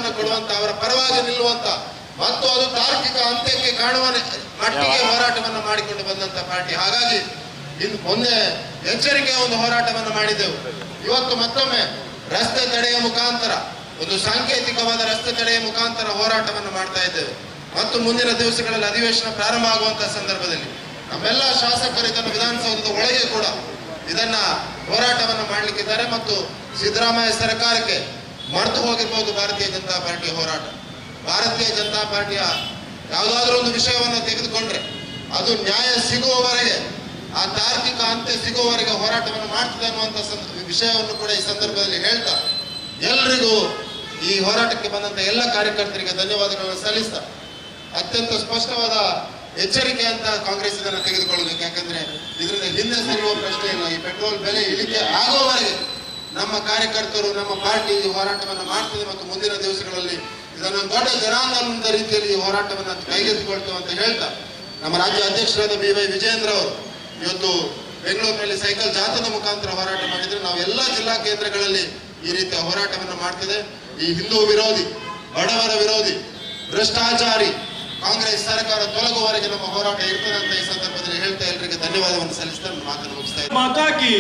ನ್ಯಾಯವನ್ನು ಕೊಡುವಂತ, ಅವರ ಪರವಾಗಿ ನಿಲ್ಲುವಂತ ಮತ್ತು ಅದು ತಾರ್ಕಿಕ ಅಂತ್ಯಕ್ಕೆ ಕಾಣುವ ಮಟ್ಟಿಗೆ ಹೋರಾಟವನ್ನು ಮಾಡಿಕೊಂಡು ಬಂದಂತ ಪಾರ್ಟಿ. ಹಾಗಾಗಿ ಇನ್ನು ಮೊನ್ನೆ ಎಚ್ಚರಿಕೆಯ ಒಂದು ಹೋರಾಟವನ್ನು ಮಾಡಿದೆವು. ಇವತ್ತು ಮತ್ತೊಮ್ಮೆ ರಸ್ತೆ ತಡೆಯ ಮುಖಾಂತರ, ಒಂದು ಸಾಂಕೇತಿಕವಾದ ರಸ್ತೆ ತಡೆಯ ಮುಖಾಂತರ ಹೋರಾಟವನ್ನು ಮಾಡ್ತಾ ಇದ್ದೇವೆ. ಮತ್ತು ಮುಂದಿನ ದಿವಸಗಳಲ್ಲಿ ಅಧಿವೇಶನ ಪ್ರಾರಂಭ ಆಗುವಂತಹ ಸಂದರ್ಭದಲ್ಲಿ ನಮ್ಮೆಲ್ಲ ಶಾಸಕರು ಇದನ್ನು ವಿಧಾನಸೌಧದ ಒಳಗೆ ಕೂಡ ಇದನ್ನ ಹೋರಾಟವನ್ನು ಮಾಡಲಿಕ್ಕಿದ್ದಾರೆ. ಮತ್ತು ಸಿದ್ದರಾಮಯ್ಯ ಸರ್ಕಾರಕ್ಕೆ ಮರೆತು ಹೋಗಿರ್ಬೋದು ಭಾರತೀಯ ಜನತಾ ಪಾರ್ಟಿಯ ಹೋರಾಟ. ಭಾರತೀಯ ಜನತಾ ಪಾರ್ಟಿಯ ಯಾವುದಾದ್ರೂ ಒಂದು ವಿಷಯವನ್ನು ತೆಗೆದುಕೊಂಡ್ರೆ ಅದು ನ್ಯಾಯ ಸಿಗುವವರೆಗೆ, ಆ ತಾರ್ಕಿಕ ಅಂತ್ಯ ಸಿಗುವವರೆಗೆ ಹೋರಾಟವನ್ನು ಮಾಡ್ತದೆ ಅನ್ನುವಂಥ ವಿಷಯವನ್ನು ಕೂಡ ಈ ಸಂದರ್ಭದಲ್ಲಿ ಹೇಳ್ತಾ, ಎಲ್ರಿಗೂ ಈ ಹೋರಾಟಕ್ಕೆ ಬಂದಂತ ಎಲ್ಲ ಕಾರ್ಯಕರ್ತರಿಗೆ ಧನ್ಯವಾದಗಳನ್ನು ಸಲ್ಲಿಸ್ತಾ, ಅತ್ಯಂತ ಸ್ಪಷ್ಟವಾದ ಎಚ್ಚರಿಕೆ ಅಂತ ಕಾಂಗ್ರೆಸ್ ಇದನ್ನು ತೆಗೆದುಕೊಳ್ಳಬೇಕು. ಯಾಕಂದ್ರೆ ಇದರಿಂದ ಹಿಂದೆ ಸರಿಯುವ ಪ್ರಶ್ನೆ ಇಲ್ಲ. ಈ ಪೆಟ್ರೋಲ್ ಬೆಲೆ ಇಳಿಕೆ ಆಗುವವರೆಗೆ ನಮ್ಮ ಕಾರ್ಯಕರ್ತರು, ನಮ್ಮ ಪಾರ್ಟಿ ಈ ಹೋರಾಟವನ್ನು ಮಾಡ್ತದೆ. ಮತ್ತು ಮುಂದಿನ ದಿವಸಗಳಲ್ಲಿ ಇದನ್ನು ದೊಡ್ಡ ಜನಾಂದೋಲನದ ರೀತಿಯಲ್ಲಿ ಈ ಹೋರಾಟವನ್ನು ಕೈಗೆತ್ತಿಕೊಳ್ತೇವೆ ಅಂತ ಹೇಳ್ತಾ, ನಮ್ಮ ರಾಜ್ಯ ಅಧ್ಯಕ್ಷರಾದ BY ವಿಜಯೇಂದ್ರ ಅವರು ಇವತ್ತು ಬೆಂಗಳೂರಿನಲ್ಲಿ ಸೈಕಲ್ ಜಾಥಾದ ಮುಖಾಂತರ ಹೋರಾಟ ಮಾಡಿದ್ರೆ, ನಾವು ಎಲ್ಲ ಜಿಲ್ಲಾ ಕೇಂದ್ರಗಳಲ್ಲಿ ಈ ರೀತಿಯ ಹೋರಾಟವನ್ನು ಮಾಡ್ತಿದೆ. ಈ ಹಿಂದೂ ವಿರೋಧಿ, ಬಡವರ ವಿರೋಧಿ, ಭ್ರಷ್ಟಾಚಾರಿ ಕಾಂಗ್ರೆಸ್ ಸರ್ಕಾರ ತೊಲಗುವವರೆಗೆ ನಮ್ಮ ಹೋರಾಟ ಇರ್ತದೆ ಅಂತ ಈ ಸಂದರ್ಭದಲ್ಲಿ ಹೇಳ್ತಾ ಎಲ್ಲರಿಗೆ ಧನ್ಯವಾದವನ್ನು ಸಲ್ಲಿಸ್ತಾ ನನ್ನ ಮಾತನ್ನು ಮುಗಿಸ್ತಾ ಇದ್ದೀನಿ. ಮಾತಾ ಕಿ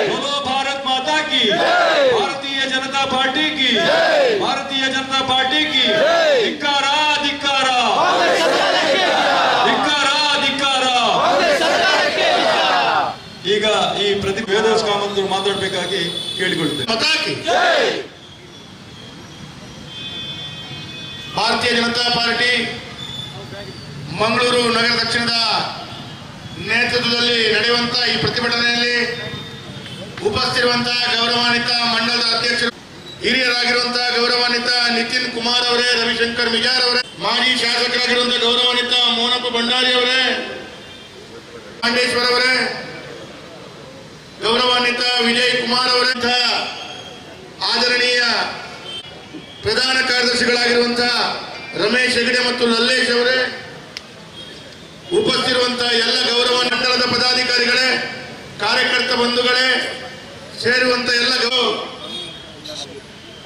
बोलो भारत माता की, भारतीय जनता पार्टी की, भारतीय जनता पार्टी की ಧಿಕ್ಕಾರ ಧಿಕ್ಕಾರ ಧಿಕ್ಕಾರ ಧಿಕ್ಕಾರ. ಈಗ ಈ ಪ್ರತಿ ವೇದೋಸ್ ಕಾಮಂತರು ಮಾತಾಡಬೇಕಾಗಿ ಕೇಳಿಕೊಳ್ಳುತ್ತೇನೆ. ಭಾರತೀಯ ಜನತಾ ಪಾರ್ಟಿ ಮಂಗಳೂರು ನಗರ ದಕ್ಷಿಣದ ನೇತೃತ್ವದಲ್ಲಿ ನಡೆಯುವಂತ ಈ ಪ್ರತಿಭಟನೆಯಲ್ಲಿ ಉಪಸ್ಥಿತಿರುವಂತಹ ಗೌರವಾನ್ವಿತ ಮಂಡಲದ ಅಧ್ಯಕ್ಷರು, ಹಿರಿಯರಾಗಿರುವಂತಹ ಗೌರವಾನ್ವಿತ ನಿತಿನ್ ಕುಮಾರ್ ಅವರೇ, ರವಿಶಂಕರ್ ಮಿಜಾರ್ ಅವರೇ, ಮಾಜಿ ಶಾಸಕರಾಗಿರುವಂತಹ ಗೌರವಾನ್ವಿತ ಮೋನಪ್ಪ ಭಂಡಾರಿ ಅವರೇ, ಪಾಂಡೇಶ್ವರ್ ಅವರೇ, ಗೌರವಾನ್ವಿತ ವಿಜಯ್ ಕುಮಾರ್ ಅವರೇ, ಆದರಣೀಯ ಪ್ರಧಾನ ಕಾರ್ಯದರ್ಶಿಗಳಾಗಿರುವಂತಹ ರಮೇಶ್ ಹೆಗಡೆ ಮತ್ತು ಲಲ್ಲೇಶ್ ಅವರೇ, ಉಪಸ್ಥಿತಿರುವಂತಹ ಎಲ್ಲ ಗೌರವ ಮಂಡಲದ ಪದಾಧಿಕಾರಿಗಳೇ, ಕಾರ್ಯಕರ್ತ ಬಂಧುಗಳೇ, ಸೇರುವಂತ ಎಲ್ಲ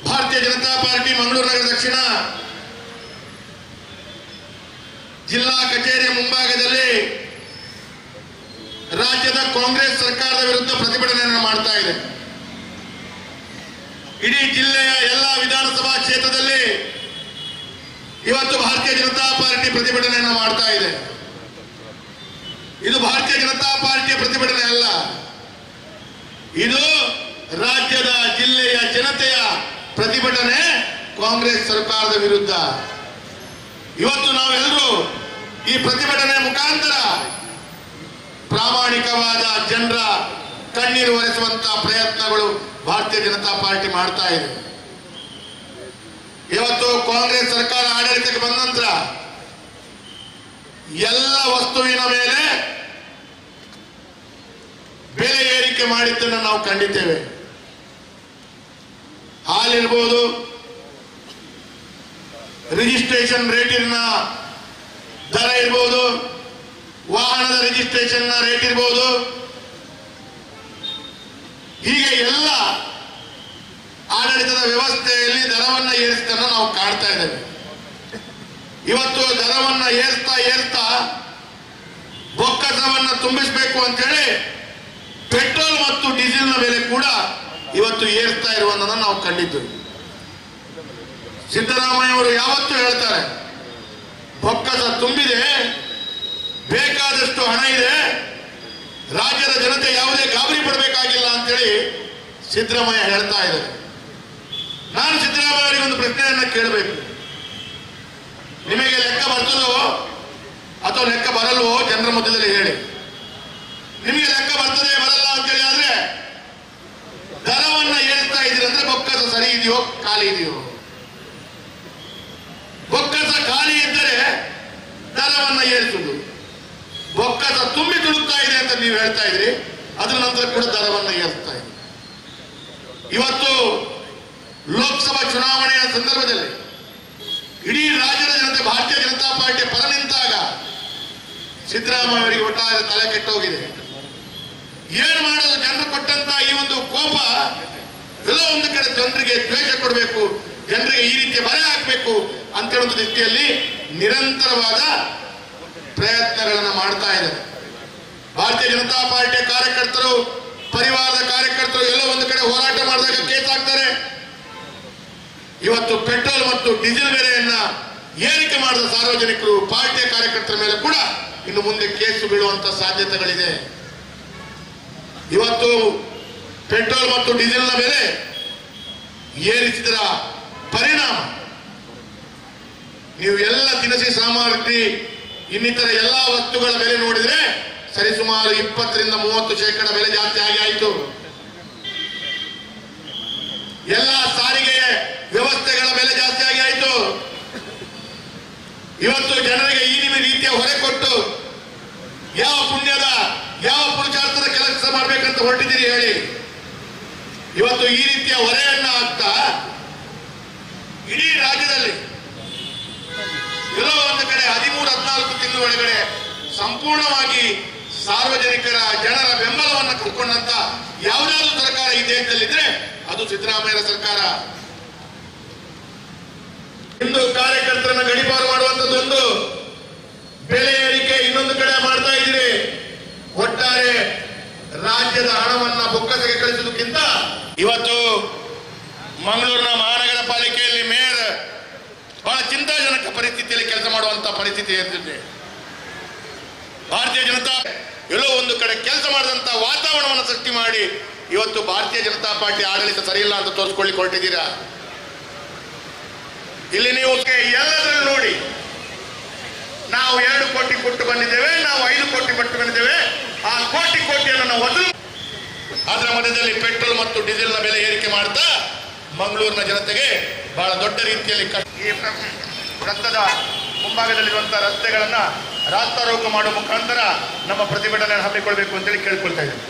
ಭಾರತೀಯ ಜನತಾ ಪಾರ್ಟಿ ಮಂಗಳೂರು ನಗರ ದಕ್ಷಿಣ ಜಿಲ್ಲಾ ಕಚೇರಿಯ ಮುಂಭಾಗದಲ್ಲಿ ರಾಜ್ಯದ ಕಾಂಗ್ರೆಸ್ ಸರ್ಕಾರದ ವಿರುದ್ಧ ಪ್ರತಿಭಟನೆಯನ್ನು ಮಾಡ್ತಾ ಇದೆ. ಇಡೀ ಜಿಲ್ಲೆಯ ಎಲ್ಲ ವಿಧಾನಸಭಾ ಕ್ಷೇತ್ರದಲ್ಲಿ ಇವತ್ತು ಭಾರತೀಯ ಜನತಾ ಪಾರ್ಟಿ ಪ್ರತಿಭಟನೆಯನ್ನು ಮಾಡ್ತಾ ಇದೆ. ಇದು ಭಾರತೀಯ ಜನತಾ ಪಾರ್ಟಿಯ ಪ್ರತಿಭಟನೆ ಅಲ್ಲ, ಇದು ರಾಜ್ಯದ ಜಿಲ್ಲೆಯ ಜನತೆಯ ಪ್ರತಿಭಟನೆ ಕಾಂಗ್ರೆಸ್ ಸರ್ಕಾರದ ವಿರುದ್ಧ. ಇವತ್ತು ನಾವೆಲ್ಲರೂ ಈ ಪ್ರತಿಭಟನೆ ಮುಖಾಂತರ ಪ್ರಾಮಾಣಿಕವಾದ ಜನರ ಕಣ್ಣೀರು ಒರೆಸುವಂತಹ ಪ್ರಯತ್ನಗಳು ಭಾರತೀಯ ಜನತಾ ಪಾರ್ಟಿ ಮಾಡ್ತಾ ಇದೆ. ಇವತ್ತು ಕಾಂಗ್ರೆಸ್ ಸರ್ಕಾರ ಆಡಳಿತಕ್ಕೆ ಬಂದ ನಂತರ ಎಲ್ಲ ವಸ್ತುವಿನ ಮೇಲೆ ಬೆಲೆ ಏರಿಕೆ ಮಾಡಿದ್ದನ್ನು ನಾವು ಕಂಡಿದ್ದೇವೆ. ಹಾಲಿರ್ಬೋದು, ರಿಜಿಸ್ಟ್ರೇಷನ್ ರೇಟಿನ ದರ ಇರ್ಬೋದು, ವಾಹನದ ರಿಜಿಸ್ಟ್ರೇಷನ್ ರೇಟ್ ಇರ್ಬೋದು, ಹೀಗೆ ಎಲ್ಲ ಆಡಳಿತದ ವ್ಯವಸ್ಥೆಯಲ್ಲಿ ದರವನ್ನು ಏರಿಸಿದ್ದನ್ನು ನಾವು ಕಾಣ್ತಾ ಇದ್ದೇವೆ. ಇವತ್ತು ದರವನ್ನು ಏರ್ತಾ ಬೊಕ್ಕಸವನ್ನು ತುಂಬಿಸಬೇಕು ಅಂತೇಳಿ ಪೆಟ್ರೋಲ್ ಮತ್ತು ಡೀಸೆಲ್ನ ಬೆಲೆ ಕೂಡ ಇವತ್ತು ಏರ್ತಾ ಇರುವುದನ್ನು ನಾವು ಕಂಡಿದ್ದೇವೆ. ಸಿದ್ದರಾಮಯ್ಯ ಅವರು ಯಾವತ್ತೂ ಹೇಳ್ತಾರೆ, ಬೊಕ್ಕಸ ತುಂಬಿದೆ, ಬೇಕಾದಷ್ಟು ಹಣ ಇದೆ, ರಾಜ್ಯದ ಜನತೆ ಯಾವುದೇ ಗಾಬರಿ ಪಡಬೇಕಾಗಿಲ್ಲ ಅಂತೇಳಿ ಸಿದ್ದರಾಮಯ್ಯ ಹೇಳ್ತಾ ಇದ್ದಾರೆ. ನಾನು ಸಿದ್ದರಾಮಯ್ಯ ಅವರಿಗೆ ಒಂದು ಪ್ರಶ್ನೆಯನ್ನ ಕೇಳಬೇಕು. ನಿಮಗೆ ಲೆಕ್ಕ ಬರ್ತದೋ ಅಥವಾ ಲೆಕ್ಕ ಬರಲ್ವೋ ಜನರ ಮಧ್ಯದಲ್ಲಿ ಹೇಳಿ. ನಿಮಗೆ ಲೆಕ್ಕ ಬರ್ತದೆ ಬರಲ್ಲ ಅಂತೇಳಿ ಆದ್ರೆ ದರವನ್ನ ಏರಿಸ್ತಾ ಇದ್ದೀರಿ ಅಂದ್ರೆ ಬೊಕ್ಕಸ ಸರಿ ಇದೆಯೋ ಖಾಲಿ ಇದೆಯೋ? ಬೊಕ್ಕಸ ಖಾಲಿ ಇದ್ದರೆ ದರವನ್ನ ಏರಿಸುವುದು, ಬೊಕ್ಕಸ ತುಂಬಿ ತುಳುಕ್ತಾ ಇದೆ ಅಂತ ನೀವು ಹೇಳ್ತಾ ಇದ್ರಿ, ಅದರ ನಂತರ ಕೂಡ ದರವನ್ನ ಏರಿಸ್ತಾ ಇದೆ. ಇವತ್ತು ಲೋಕಸಭಾ ಚುನಾವಣೆಯ ಸಂದರ್ಭದಲ್ಲಿ ಇಡೀ ರಾಜ್ಯದ ಜನತೆ ಭಾರತೀಯ ಜನತಾ ಪಾರ್ಟಿಯ ಪರ ನಿಂತಾಗ ಸಿದ್ದರಾಮಯ್ಯ ಅವರಿಗೆ ಒಟ್ಟಾರೆ ತಲೆ ಕೆಟ್ಟೋಗಿದೆ. ಏನು ಮಾಡೋದು? ಜನರು ಕೊಟ್ಟಂತ ಈ ಒಂದು ಕೋಪ ಎಲ್ಲ ಒಂದು ಕಡೆ ಜನರಿಗೆ ದ್ವೇಷ ಕೊಡಬೇಕು, ಜನರಿಗೆ ಈ ರೀತಿಯ ಬರೆ ಹಾಕಬೇಕು ಅಂತ ಹೇಳುವಂತ ದೃಷ್ಟಿಯಲ್ಲಿ ನಿರಂತರವಾದ ಪ್ರಯತ್ನಗಳನ್ನು ಮಾಡ್ತಾ ಇದ್ದಾರೆ. ಭಾರತೀಯ ಜನತಾ ಪಾರ್ಟಿಯ ಕಾರ್ಯಕರ್ತರು, ಪರಿವಾರದ ಕಾರ್ಯಕರ್ತರು ಎಲ್ಲ ಒಂದು ಕಡೆ ಹೋರಾಟ ಮಾಡಿದಾಗ ಕೇಸ್ ಹಾಕ್ತಾರೆ. ಇವತ್ತು ಪೆಟ್ರೋಲ್ ಮತ್ತು ಡೀಸೆಲ್ ಬೆಲೆಯನ್ನ ಏರಿಕೆ ಮಾಡಿದ ಸಾರ್ವಜನಿಕರು, ಪಾರ್ಟಿಯ ಕಾರ್ಯಕರ್ತರ ಮೇಲೆ ಕೂಡ ಇನ್ನು ಮುಂದೆ ಕೇಸು ಬೀಳುವಂತ ಸಾಧ್ಯತೆಗಳಿದೆ. ಇವತ್ತು ಪೆಟ್ರೋಲ್ ಮತ್ತು ಡೀಸೆಲ್ನ ಬೆಲೆ ಏರಿಸಿದರ ಪರಿಣಾಮ ನೀವು ಎಲ್ಲ ದಿನಸಿ ಸಾಮಗ್ರಿ ಇನ್ನಿತರ ಎಲ್ಲಾ ವಸ್ತುಗಳ ಬೆಲೆ ನೋಡಿದ್ರೆ ಸರಿಸುಮಾರು 20 ರಿಂದ 30% ಬೆಲೆ ಜಾಸ್ತಿ ಆಗಿ ಆಯಿತು. ಎಲ್ಲ ಸಾರಿಗೆ ವ್ಯವಸ್ಥೆಗಳ ಬೆಲೆ ಜಾಸ್ತಿ ಆಗಿ ಆಯಿತು. ಇವತ್ತು ಜನರಿಗೆ ಈ ರೀತಿಯ ಹೊರೆ ಕೊಟ್ಟು ಯಾವ ಪುಣ್ಯದ ಯಾವ ಪುರುಷಾರ್ಥದ ಕೆಲಸ ಮಾಡ್ಬೇಕಂತ ಹೊರಟಿದ್ದೀರಿ ಹೇಳಿ. ಇವತ್ತು ಈ ರೀತಿಯ ಹೊರೆಯನ್ನ ಹಾಕ್ತಾ ಇಡೀ ರಾಜ್ಯದಲ್ಲಿ ಎಲ್ಲೋ ಒಂದು ಕಡೆ 13-14 ತಿಂಗಳ ಒಳಗಡೆ ಸಂಪೂರ್ಣವಾಗಿ ಸಾರ್ವಜನಿಕರ ಜನರ ಬೆಂಬಲವನ್ನು ಕಳ್ಕೊಂಡಂತ ಯಾವುದಾದ್ರೂ ಸರ್ಕಾರ ಈ ದೇಶದಲ್ಲಿದ್ರೆ ಅದು ಸಿದ್ದರಾಮಯ್ಯ ಸರ್ಕಾರ. ಇಂದು ಕಾರ್ಯಕರ್ತರನ್ನ ಗಡಿಪಾರು ಮಾಡುವಂತದ್ದೊಂದು, ಬೆಲೆ ಏರಿಕೆ ಇನ್ನೊಂದು ಕಡೆ ಮಾಡ್ತಾ ಇದ್ದೀರಿ. ಒಟ್ಟಾರೆ ರಾಜ್ಯದ ಹಣವನ್ನ ಬೊಕ್ಕಸಕ್ಕೆ ಕಳಿಸುವುದಕ್ಕಿಂತ ಇವತ್ತು ಮಂಗಳೂರಿನ ಮಹಾನಗರ ಪಾಲಿಕೆಯಲ್ಲಿ ಮೇಯರ್ ಬಹಳ ಚಿಂತಾಜನಕ ಪರಿಸ್ಥಿತಿಯಲ್ಲಿ ಕೆಲಸ ಮಾಡುವಂತ ಪರಿಸ್ಥಿತಿ ಎದ್ದಿದೆ. ಭಾರತೀಯ ಜನತಾ ಎಲ್ಲೋ ಒಂದು ಕಡೆ ಕೆಲಸ ಮಾಡಿದಂತ ವಾತಾವರಣವನ್ನು ಸೃಷ್ಟಿ ಮಾಡಿ ಇವತ್ತು ಭಾರತೀಯ ಜನತಾ ಪಾರ್ಟಿ ಆಡಳಿತ ಸರಿಯಿಲ್ಲ ಅಂತ ತೋರಿಸ್ಕೊಳ್ಳಿ ಹೊರಟಿದ್ದೀರಾ. ಇಲ್ಲಿ ನೀವು ಎಲ್ಲದನ್ನು ನೋಡಿ, ನಾವು 2 ಕೋಟಿ ಕೊಟ್ಟು ಬಂದಿದ್ದೇವೆ, ನಾವು 5 ಕೋಟಿ ಕೊಟ್ಟು ಬಂದಿದ್ದೇವೆ, ಆ ಕೋಟಿಯನ್ನು ನಾವು ವಸೂಲು. ಅದರ ಮಧ್ಯದಲ್ಲಿ ಪೆಟ್ರೋಲ್ ಮತ್ತು ಡೀಸೆಲ್ನ ಬೆಲೆ ಏರಿಕೆ ಮಾಡ್ತಾ ಮಂಗಳೂರಿನ ಜನತೆಗೆ ಬಹಳ ದೊಡ್ಡ ರೀತಿಯಲ್ಲಿ ಈ ವೃತ್ತದ ಮುಂಭಾಗದಲ್ಲಿರುವಂತಹ ರಸ್ತೆಗಳನ್ನ ರಾಸ್ತಾರೋಕ ಮಾಡುವ ಮುಖಾಂತರ ನಮ್ಮ ಪ್ರತಿಭಟನೆಯನ್ನು ಹಮ್ಮಿಕೊಳ್ಬೇಕು ಅಂತೇಳಿ ಕೇಳ್ಕೊಳ್ತಾ ಇದ್ದೇನೆ.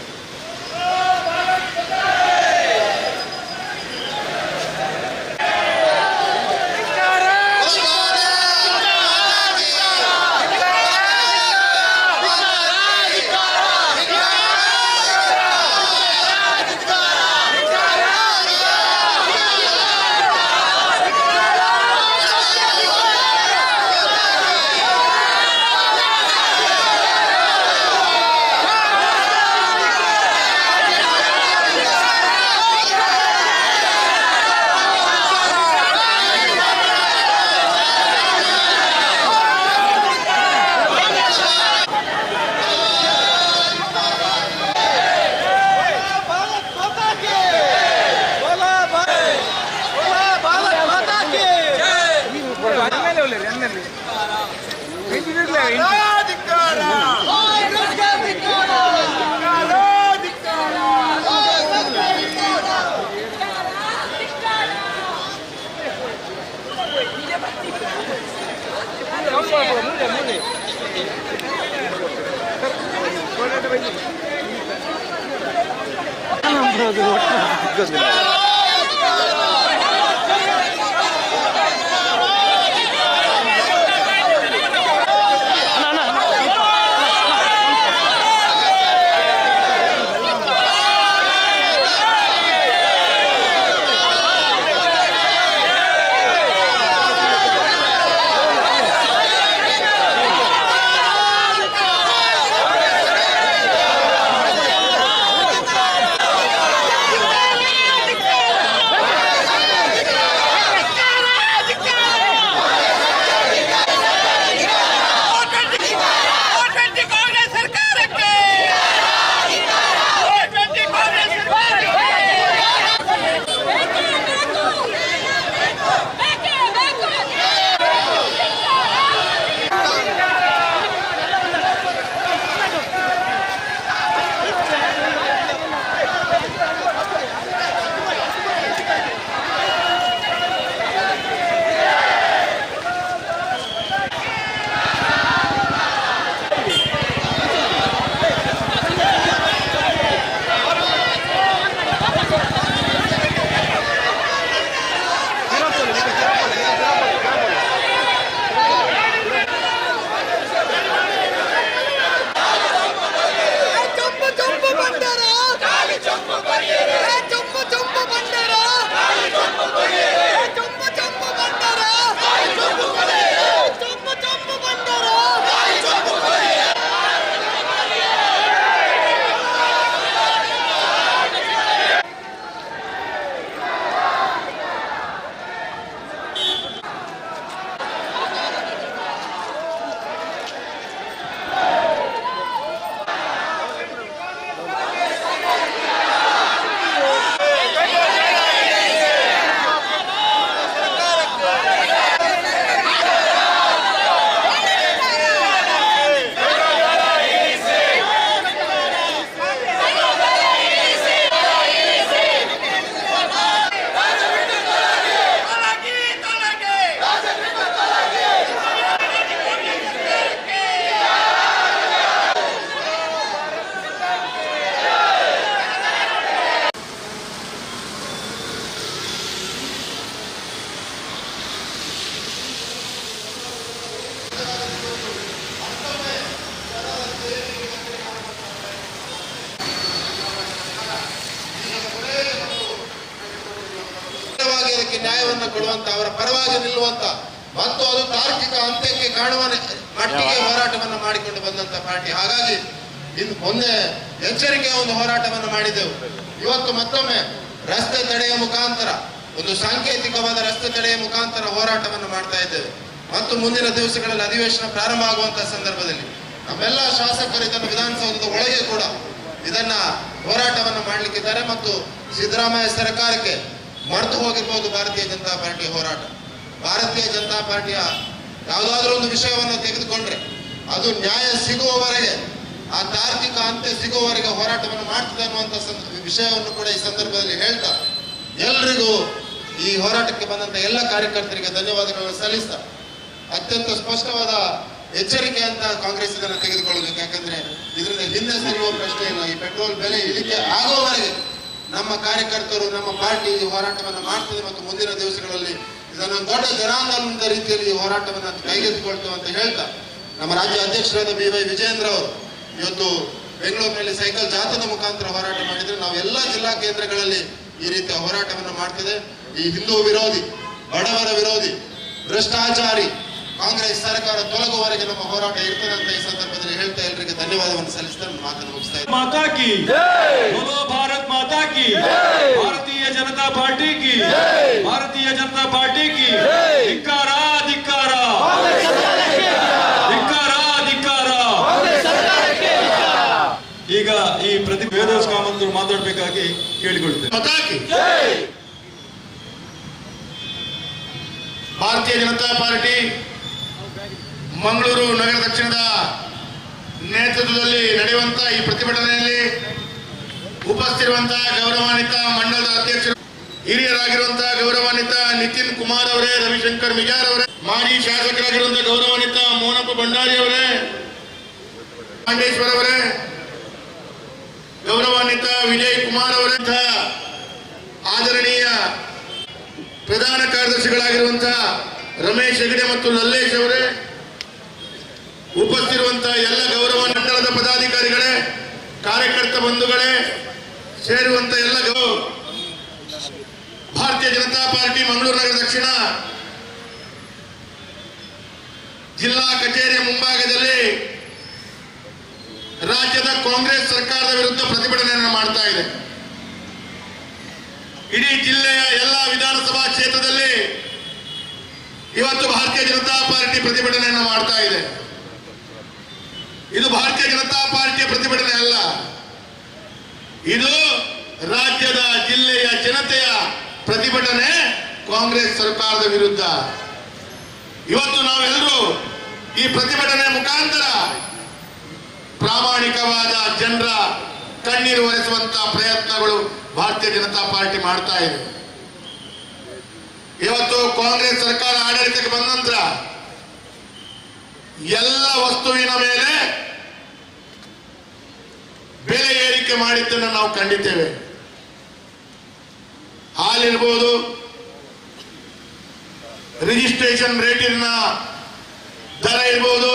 ನ್ಯಾಯವನ್ನು ಕೊಡುವಂತ, ಅವರ ಪರವಾಗಿ ನಿಲ್ಲುವಂತ ಮತ್ತು ಅದು ತಾರ್ಕಿಕ ಅಂತ್ಯಕ್ಕೆ ಕಾಣುವ ಮಟ್ಟಿಗೆ ಹೋರಾಟವನ್ನು ಮಾಡಿಕೊಂಡು ಬಂದಂತ ಪಾರ್ಟಿ. ಹಾಗಾಗಿ ಇನ್ನು ಮೊನ್ನೆ ಎಚ್ಚರಿಕೆಯ ಒಂದು ಹೋರಾಟವನ್ನು ಮಾಡಿದೆವು. ಇವತ್ತು ಮತ್ತೊಮ್ಮೆ ರಸ್ತೆ ತಡೆಯ ಮುಖಾಂತರ, ಒಂದು ಸಾಂಕೇತಿಕವಾದ ರಸ್ತೆ ತಡೆಯ ಮುಖಾಂತರ ಹೋರಾಟವನ್ನು ಮಾಡ್ತಾ ಇದ್ದೇವೆ. ಮತ್ತು ಮುಂದಿನ ದಿವಸಗಳಲ್ಲಿ ಅಧಿವೇಶನ ಪ್ರಾರಂಭ ಆಗುವಂತಹ ಸಂದರ್ಭದಲ್ಲಿ ನಮ್ಮೆಲ್ಲ ಶಾಸಕರು ಇದನ್ನು ವಿಧಾನಸೌಧದ ಒಳಗೆ ಕೂಡ ಇದನ್ನ ಹೋರಾಟವನ್ನು ಮಾಡಲಿಕ್ಕಿದ್ದಾರೆ. ಮತ್ತು ಸಿದ್ದರಾಮಯ್ಯ ಸರ್ಕಾರಕ್ಕೆ ಮರೆತು ಹೋಗಿರ್ಬೋದು ಭಾರತೀಯ ಜನತಾ ಪಾರ್ಟಿಯ ಹೋರಾಟ. ಭಾರತೀಯ ಜನತಾ ಪಾರ್ಟಿಯ ಯಾವುದಾದ್ರೂ ಒಂದು ವಿಷಯವನ್ನು ತೆಗೆದುಕೊಂಡ್ರೆ ಅದು ನ್ಯಾಯ ಸಿಗುವವರೆಗೆ, ಆ ತಾರ್ಕಿಕ ಅಂತ್ಯ ಸಿಗುವವರೆಗೆ ಹೋರಾಟವನ್ನು ಮಾಡ್ತದೆ ಅನ್ನುವಂಥ ವಿಷಯವನ್ನು ಕೂಡ ಈ ಸಂದರ್ಭದಲ್ಲಿ ಹೇಳ್ತಾ, ಎಲ್ರಿಗೂ ಈ ಹೋರಾಟಕ್ಕೆ ಬಂದಂತ ಎಲ್ಲ ಕಾರ್ಯಕರ್ತರಿಗೆ ಧನ್ಯವಾದಗಳನ್ನು ಸಲ್ಲಿಸ್ತಾ, ಅತ್ಯಂತ ಸ್ಪಷ್ಟವಾದ ಎಚ್ಚರಿಕೆ ಅಂತ ಕಾಂಗ್ರೆಸ್ ಇದನ್ನು ತೆಗೆದುಕೊಳ್ಳಬೇಕು. ಯಾಕಂದ್ರೆ ಇದರಿಂದ ಹಿಂದೆ ಸರಿಯುವ ಪ್ರಶ್ನೆ ಇಲ್ಲ. ಈ ಪೆಟ್ರೋಲ್ ಬೆಲೆ ಇಳಿಕೆ ಆಗುವವರೆಗೆ ನಮ್ಮ ಕಾರ್ಯಕರ್ತರು, ನಮ್ಮ ಪಾರ್ಟಿ ಈ ಹೋರಾಟವನ್ನು ಮಾಡ್ತದೆ. ಮತ್ತು ಮುಂದಿನ ದಿವಸಗಳಲ್ಲಿ ಇದನ್ನು ದೊಡ್ಡ ಜನಾಂದೋಲನದ ರೀತಿಯಲ್ಲಿ ಈ ಹೋರಾಟವನ್ನು ಕೈಗೆತ್ತಿಕೊಳ್ತೇವೆ ಅಂತ ಹೇಳ್ತಾ, ನಮ್ಮ ರಾಜ್ಯ ಅಧ್ಯಕ್ಷರಾದ BY ವಿಜಯೇಂದ್ರ ಅವರು ಇವತ್ತು ಬೆಂಗಳೂರಿನಲ್ಲಿ ಸೈಕಲ್ ಜಾಥಾದ ಮುಖಾಂತರ ಹೋರಾಟ ಮಾಡಿದ್ರೆ, ನಾವು ಎಲ್ಲ ಜಿಲ್ಲಾ ಕೇಂದ್ರಗಳಲ್ಲಿ ಈ ರೀತಿಯ ಹೋರಾಟವನ್ನು ಮಾಡ್ತದೆ. ಈ ಹಿಂದೂ ವಿರೋಧಿ, ಬಡವರ ವಿರೋಧಿ, ಭ್ರಷ್ಟಾಚಾರಿ ಕಾಂಗ್ರೆಸ್ ಸರ್ಕಾರ ತೊಲಗುವವರೆಗೆ ನಮ್ಮ ಹೋರಾಟ ಇರ್ತದೆ ಅಂತ ಈ ಸಂದರ್ಭದಲ್ಲಿ ಹೇಳ್ತಾ ಎಲ್ಲರಿಗೆ ಧನ್ಯವಾದವನ್ನು ಸಲ್ಲಿಸ್ತಾ ಮಾತನ್ನು ಮುಗಿಸ್ತಾ ಇದ್ದೀನಿ. माता की बोलो, भारत माता की, भारतीय जनता पार्टी की, भारतीय जनता पार्टी की ಧಿಕ್ಕಾರ ಧಿಕ್ಕಾರ ಧಿಕ್ಕಾರ ಧಿಕ್ಕಾರ. ಈಗ ಈ ಪ್ರತಿ ವೇದವ್ಯಾಸ ಕಾಮಂತರು ಮಾತಾಡಬೇಕಾಗಿ ಕೇಳಿಕೊಳ್ತೇನೆ. ಭಾರತೀಯ ಜನತಾ ಪಾರ್ಟಿ ಮಂಗಳೂರು ನಗರ ದಕ್ಷಿಣದ ನೇತೃತ್ವದಲ್ಲಿ ನಡೆಯುವಂತ ಈ ಪ್ರತಿಭಟನೆಯಲ್ಲಿ ಉಪಸ್ಥಿತಿರುವಂತಹ ಗೌರವಾನ್ವಿತ ಮಂಡಲದ ಅಧ್ಯಕ್ಷರು, ಹಿರಿಯರಾಗಿರುವಂತಹ ಗೌರವಾನ್ವಿತ ನಿತಿನ್ ಕುಮಾರ್ ಅವರೇ, ರವಿಶಂಕರ್ ಮಿಜಾರ್ ಅವರೇ, ಮಾಜಿ ಶಾಸಕರಾಗಿರುವಂತಹ ಗೌರವಾನ್ವಿತ ಮೋಹನಪ್ಪ ಭಂಡಾರಿ ಅವರೇ, ಪಾಂಡೇಶ್ವರ ಅವರೇ, ಗೌರವಾನ್ವಿತ ವಿಜಯ್ ಕುಮಾರ್ ಅವರೇ, ಆದರಣೀಯ ಪ್ರಧಾನ ಕಾರ್ಯದರ್ಶಿಗಳಾಗಿರುವಂತಹ ರಮೇಶ್ ಹೆಗಡೆ ಮತ್ತು ಲಲ್ಲೇಶ್ ಅವರೇ, ಉಪಸ್ಥಿತಿರುವಂತಹ ಎಲ್ಲ ಗೌರವ ಮಂಡಲದ ಪದಾಧಿಕಾರಿಗಳೇ, ಕಾರ್ಯಕರ್ತ ಬಂಧುಗಳೇ, ಸೇರುವಂತ ಎಲ್ಲ ಭಾರತೀಯ ಜನತಾ ಪಾರ್ಟಿ ಮಂಗಳೂರು ನಗರ ದಕ್ಷಿಣ ಜಿಲ್ಲಾ ಕಚೇರಿಯ ಮುಂಭಾಗದಲ್ಲಿ ರಾಜ್ಯದ ಕಾಂಗ್ರೆಸ್ ಸರ್ಕಾರದ ವಿರುದ್ಧ ಪ್ರತಿಭಟನೆಯನ್ನು ಮಾಡ್ತಾ ಇದೆ. ಇಡೀ ಜಿಲ್ಲೆಯ ಎಲ್ಲ ವಿಧಾನಸಭಾ ಕ್ಷೇತ್ರದಲ್ಲಿ ಇವತ್ತು ಭಾರತೀಯ ಜನತಾ ಪಾರ್ಟಿ ಪ್ರತಿಭಟನೆಯನ್ನು ಮಾಡ್ತಾ ಇದೆ. ಇದು ಭಾರತೀಯ ಜನತಾ ಪಾರ್ಟಿಯ ಪ್ರತಿಭಟನೆ ಅಲ್ಲ, ಇದು ರಾಜ್ಯದ ಜಿಲ್ಲೆಯ ಜನತೆಯ ಪ್ರತಿಭಟನೆ ಕಾಂಗ್ರೆಸ್ ಸರ್ಕಾರದ ವಿರುದ್ಧ. ಇವತ್ತು ನಾವೆಲ್ಲರೂ ಈ ಪ್ರತಿಭಟನೆ ಮುಖಾಂತರ ಪ್ರಾಮಾಣಿಕವಾದ ಜನರ ಕಣ್ಣೀರು ಒರೆಸುವಂತಹ ಪ್ರಯತ್ನಗಳು ಭಾರತೀಯ ಜನತಾ ಪಾರ್ಟಿ ಮಾಡ್ತಾ ಇದೆ. ಇವತ್ತು ಕಾಂಗ್ರೆಸ್ ಸರ್ಕಾರ ಆಡಳಿತಕ್ಕೆ ಬಂದ ನಂತರ ಎಲ್ಲ ವಸ್ತುವಿನ ಮೇಲೆ ಬೆಲೆ ಏರಿಕೆ ಮಾಡಿದ್ದನ್ನು ನಾವು ಕಂಡಿದ್ದೇವೆ. ಹಾಲಿರ್ಬೋದು, ರಿಜಿಸ್ಟ್ರೇಷನ್ ರೇಟಿನ ದರ ಇರ್ಬೋದು,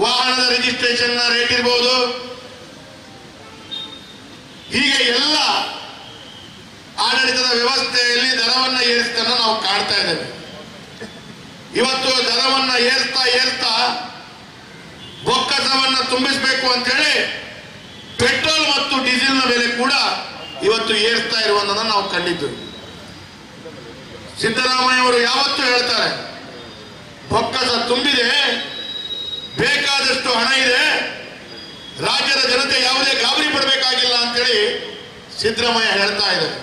ವಾಹನದ ರಿಜಿಸ್ಟ್ರೇಷನ್ ರೇಟ್ ಇರ್ಬೋದು, ಹೀಗೆ ಎಲ್ಲ ಆಡಳಿತದ ವ್ಯವಸ್ಥೆಯಲ್ಲಿ ದರವನ್ನು ಏರಿಸಿದ್ದನ್ನು ನಾವು ಕಾಣ್ತಾ ಇದ್ದೇವೆ. ಇವತ್ತು ದರವನ್ನು ಏರ್ತಾ ಬೊಕ್ಕಸವನ್ನು ತುಂಬಿಸಬೇಕು ಅಂತೇಳಿ ಪೆಟ್ರೋಲ್ ಮತ್ತು ಡೀಸೆಲ್ನ ಬೆಲೆ ಕೂಡ ಇವತ್ತು ಏರ್ತಾ ಇರುವುದನ್ನು ನಾವು ಕಂಡಿದ್ದು. ಸಿದ್ದರಾಮಯ್ಯ ಅವರು ಯಾವತ್ತೂ ಹೇಳ್ತಾರೆ, ಬೊಕ್ಕಸ ತುಂಬಿದೆ, ಬೇಕಾದಷ್ಟು ಹಣ ಇದೆ, ರಾಜ್ಯದ ಜನತೆ ಯಾವುದೇ ಗಾಬರಿ ಪಡಬೇಕಾಗಿಲ್ಲ ಅಂತೇಳಿ ಸಿದ್ದರಾಮಯ್ಯ ಹೇಳ್ತಾ ಇದ್ದಾರೆ.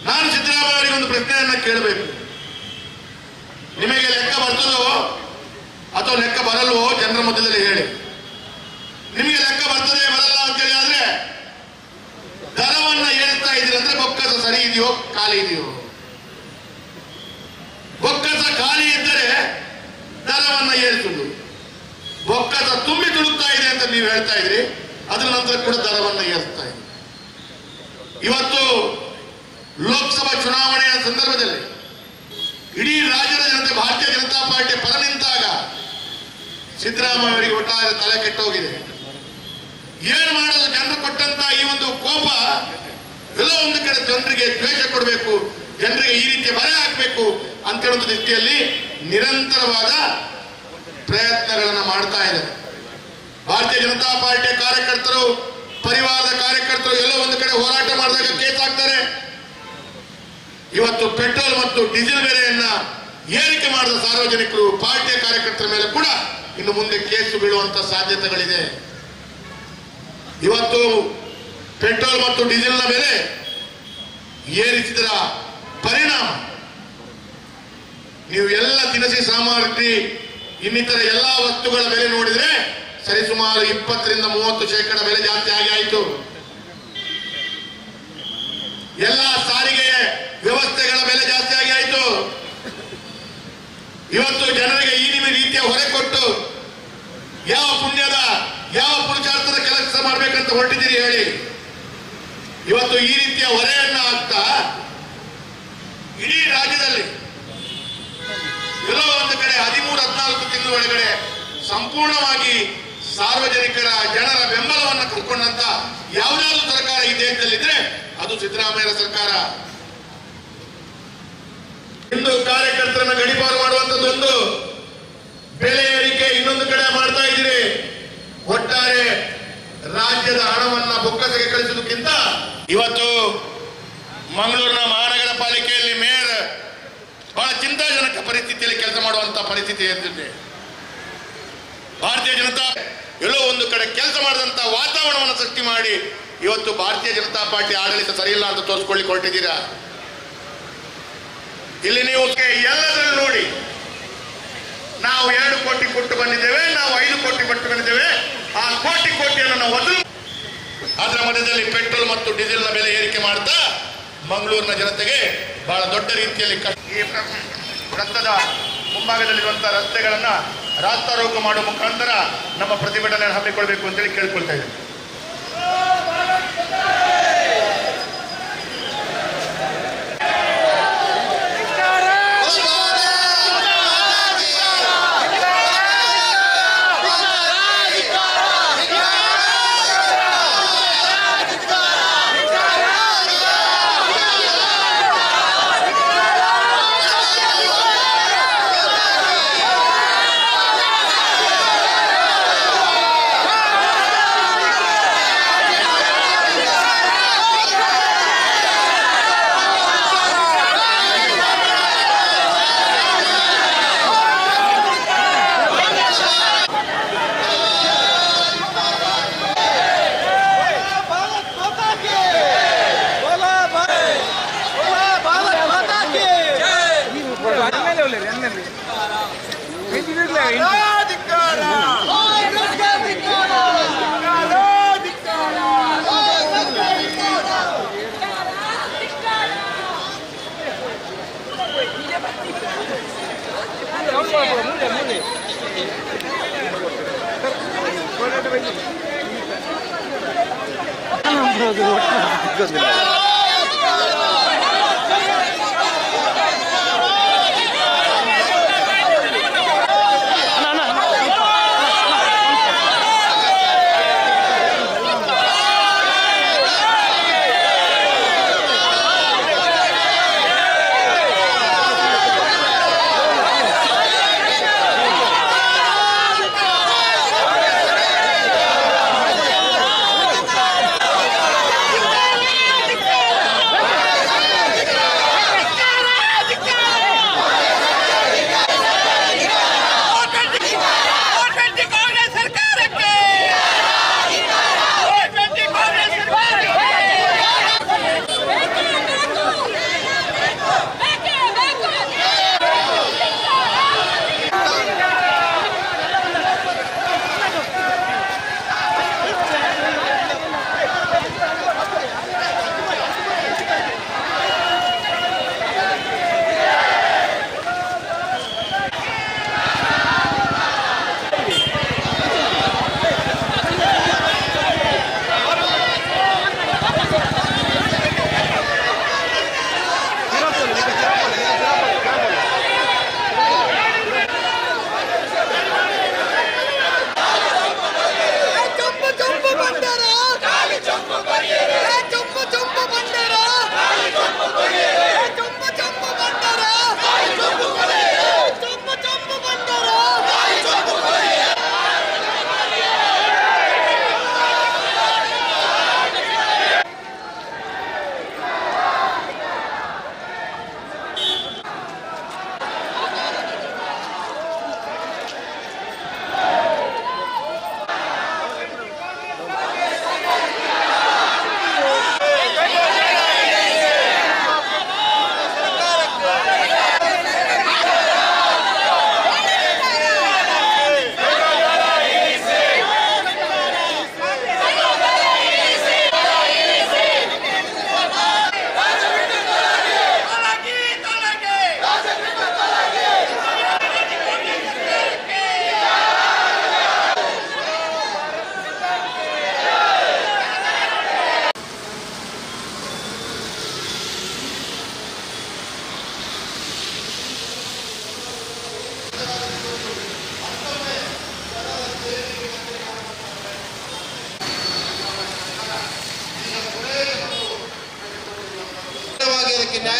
ನಾನು ಸಿದ್ದರಾಮಯ್ಯ ಅವರಿಗೆ ಒಂದು ಪ್ರಶ್ನೆಯನ್ನ ಕೇಳಬೇಕು. ನಿಮಗೆ ಲೆಕ್ಕ ಬರ್ತದೋ ಅಥವಾ ಲೆಕ್ಕ ಬರಲ್ವೋ ಜನರ ಮಧ್ಯದಲ್ಲಿ ಹೇಳಿ. ನಿಮಗೆ ಲೆಕ್ಕ ಬರ್ತದೆ ಬರಲ್ಲ ಅಂತೇಳಿ ಆದ್ರೆ ದರವನ್ನ ಏರಿಸ್ತಾ ಇದ್ದೀರಿ ಅಂದ್ರೆ ಬೊಕ್ಕಸ ಸರಿ ಇದೆಯೋ ಖಾಲಿ ಇದೆಯೋ? ಬೊಕ್ಕಸ ಖಾಲಿ ಇದ್ದರೆ ದರವನ್ನ ಏರಿಸುವುದು, ಬೊಕ್ಕಸ ತುಂಬಿ ತುಳುಕ್ತಾ ಇದೆ ಅಂತ ನೀವು ಹೇಳ್ತಾ ಇದ್ರಿ, ಅದರ ನಂತರ ಕೂಡ ದರವನ್ನ ಏರಿಸ್ತಾ ಇದೆ. ಇವತ್ತು ಲೋಕಸಭಾ ಚುನಾವಣೆಯ ಸಂದರ್ಭದಲ್ಲಿ ಇಡೀ ರಾಜ್ಯದ ಜನತೆ ಭಾರತೀಯ ಜನತಾ ಪಾರ್ಟಿ ಪರ ನಿಂತಾಗ ಸಿದ್ದರಾಮಯ್ಯ ಅವರಿಗೆ ಒಟ್ಟಾರೆ ತಲೆ ಕೆಟ್ಟೋಗಿದೆ. ಏನು ಮಾಡೋದು? ಜನರು ಕೊಟ್ಟಂತ ಈ ಒಂದು ಕೋಪ ಎಲ್ಲ ಒಂದು ಕಡೆ ಜನರಿಗೆ ದ್ವೇಷ ಕೊಡಬೇಕು, ಜನರಿಗೆ ಈ ರೀತಿಯ ಬರೆ ಹಾಕಬೇಕು ಅಂತ ಹೇಳುವ ದೃಷ್ಟಿಯಲ್ಲಿ ನಿರಂತರವಾದ ಪ್ರಯತ್ನಗಳನ್ನ ಮಾಡ್ತಾ ಇದೆ. ಭಾರತೀಯ ಜನತಾ ಪಾರ್ಟಿಯ ಕಾರ್ಯಕರ್ತರು, ಪರಿವಾರದ ಕಾರ್ಯಕರ್ತರು ಎಲ್ಲೋ ಒಂದು ಕಡೆ ಹೋರಾಟ ಮಾಡಿದಾಗ ಕೇಸ್ ಹಾಕ್ತಾರೆ. ಇವತ್ತು ಪೆಟ್ರೋಲ್ ಮತ್ತು ಡೀಸೆಲ್ ಬೆಲೆಯನ್ನ ಏರಿಕೆ ಮಾಡಿದ ಸಾರ್ವಜನಿಕರು, ಪಾರ್ಟಿಯ ಕಾರ್ಯಕರ್ತರ ಮೇಲೆ ಕೂಡ ಇನ್ನು ಮುಂದೆ ಕೇಸು ಬೀಳುವಂತ ಸಾಧ್ಯತೆಗಳಿದೆ. ಇವತ್ತು ಪೆಟ್ರೋಲ್ ಮತ್ತು ಡೀಸೆಲ್ನ ಬೆಲೆ ಏರಿಸಿದರ ಪರಿಣಾಮ ನೀವು ಎಲ್ಲ ದಿನಸಿ ಸಾಮಗ್ರಿ ಇನ್ನಿತರ ಎಲ್ಲಾ ವಸ್ತುಗಳ ಬೆಲೆ ನೋಡಿದ್ರೆ ಸರಿಸುಮಾರು 20 ರಿಂದ 30% ಬೆಲೆ ಜಾಸ್ತಿ ಆಗಿ ಆಯಿತು. ಎಲ್ಲ ಸಾರಿಗೆ ವ್ಯವಸ್ಥೆಗಳ ಬೆಲೆ ಜಾಸ್ತಿ ಆಗಿ ಆಯಿತು. ಇವತ್ತು ಜನರಿಗೆ ಈ ರೀತಿಯ ಹೊರೆ ಕೊಟ್ಟು ಯಾವ ಪುಣ್ಯದ ಯಾವ ಪುರುಷಾರ್ಥದ ಕೆಲಸ ಮಾಡ್ಬೇಕಂತ ಹೊರಟಿದ್ದೀರಿ ಹೇಳಿ. ಇವತ್ತು ಈ ರೀತಿಯ ಹೊರೆಯನ್ನ ಹಾಕ್ತಾ ಇಡೀ ರಾಜ್ಯದಲ್ಲಿ ಎಲ್ಲೋ ಒಂದು ಕಡೆ 13-14 ತಿಂಗಳ ಒಳಗಡೆ ಸಂಪೂರ್ಣವಾಗಿ ಸಾರ್ವಜನಿಕರ ಜನರ ಬೆಂಬಲವನ್ನು ಕಳ್ಕೊಂಡಂತ ಯಾವುದಾದ್ರೂ ಸರ್ಕಾರ ಈ ದೇಶದಲ್ಲಿದ್ರೆ ಅದು ಸಿದ್ದರಾಮಯ್ಯ ಸರ್ಕಾರ. ಇಂದು ಕಾರ್ಯಕರ್ತರನ್ನ ಗಡಿಪಾರು ಮಾಡುವಂತದ್ದೊಂದು, ಬೆಲೆ ಏರಿಕೆ ಇನ್ನೊಂದು ಕಡೆ ಮಾಡ್ತಾ ಇದ್ದೀರಿ. ಒಟ್ಟಾರೆ ರಾಜ್ಯದ ಹಣವನ್ನ ಬೊಕ್ಕಸಕ್ಕೆ ಕಳಿಸುವುದಕ್ಕಿಂತ ಇವತ್ತು ಮಂಗಳೂರಿನ ಮಹಾನಗರ ಪಾಲಿಕೆಯಲ್ಲಿ ಮೇಯರ್ ಬಹಳ ಚಿಂತಾಜನಕ ಪರಿಸ್ಥಿತಿಯಲ್ಲಿ ಕೆಲಸ ಮಾಡುವಂತ ಪರಿಸ್ಥಿತಿ ಎದ್ದಿದೆ. ಭಾರತೀಯ ಜನತಾ ಎಲ್ಲೋ ಒಂದು ಕಡೆ ಕೆಲಸ ಮಾಡಿದಂತ ವಾತಾವರಣವನ್ನು ಸೃಷ್ಟಿ ಮಾಡಿ ಇವತ್ತು ಭಾರತೀಯ ಜನತಾ ಪಾರ್ಟಿ ಆಡಳಿತ ಸರಿಯಿಲ್ಲ ಅಂತ ತೋರಿಸ್ಕೊಳ್ಳಿ ಹೊರಟಿದ್ದೀರಾ. ಇಲ್ಲಿ ನೀವು ಎಲ್ಲದರಲ್ಲಿ ನೋಡಿ, ನಾವು 2 ಕೋಟಿ ಕೊಟ್ಟು ಬಂದಿದ್ದೇವೆ, ನಾವು 5 ಕೋಟಿ ಕೊಟ್ಟು ಬಂದಿದ್ದೇವೆ. ಆ ಕೋಟಿಯನ್ನು ನಾವು ವಸೂಲು, ಅದರ ಮಧ್ಯದಲ್ಲಿ ಪೆಟ್ರೋಲ್ ಮತ್ತು ಡೀಸೆಲ್ನ ಬೆಲೆ ಏರಿಕೆ ಮಾಡ್ತಾ ಮಂಗಳೂರಿನ ಜನತೆಗೆ ಬಹಳ ದೊಡ್ಡ ರೀತಿಯಲ್ಲಿ ಈ ರಸ್ತೆದ ಮುಂಭಾಗದಲ್ಲಿರುವಂತಹ ರಸ್ತೆಗಳನ್ನ ರಾಸ್ತಾರೋಕೋ ಮಾಡುವ ಮುಖಾಂತರ ನಮ್ಮ ಪ್ರತಿಭಟನೆಯನ್ನು ಹಮ್ಮಿಕೊಳ್ಬೇಕು ಅಂತೇಳಿ ಕೇಳ್ಕೊಳ್ತಾ ಇದ್ದೇವೆ.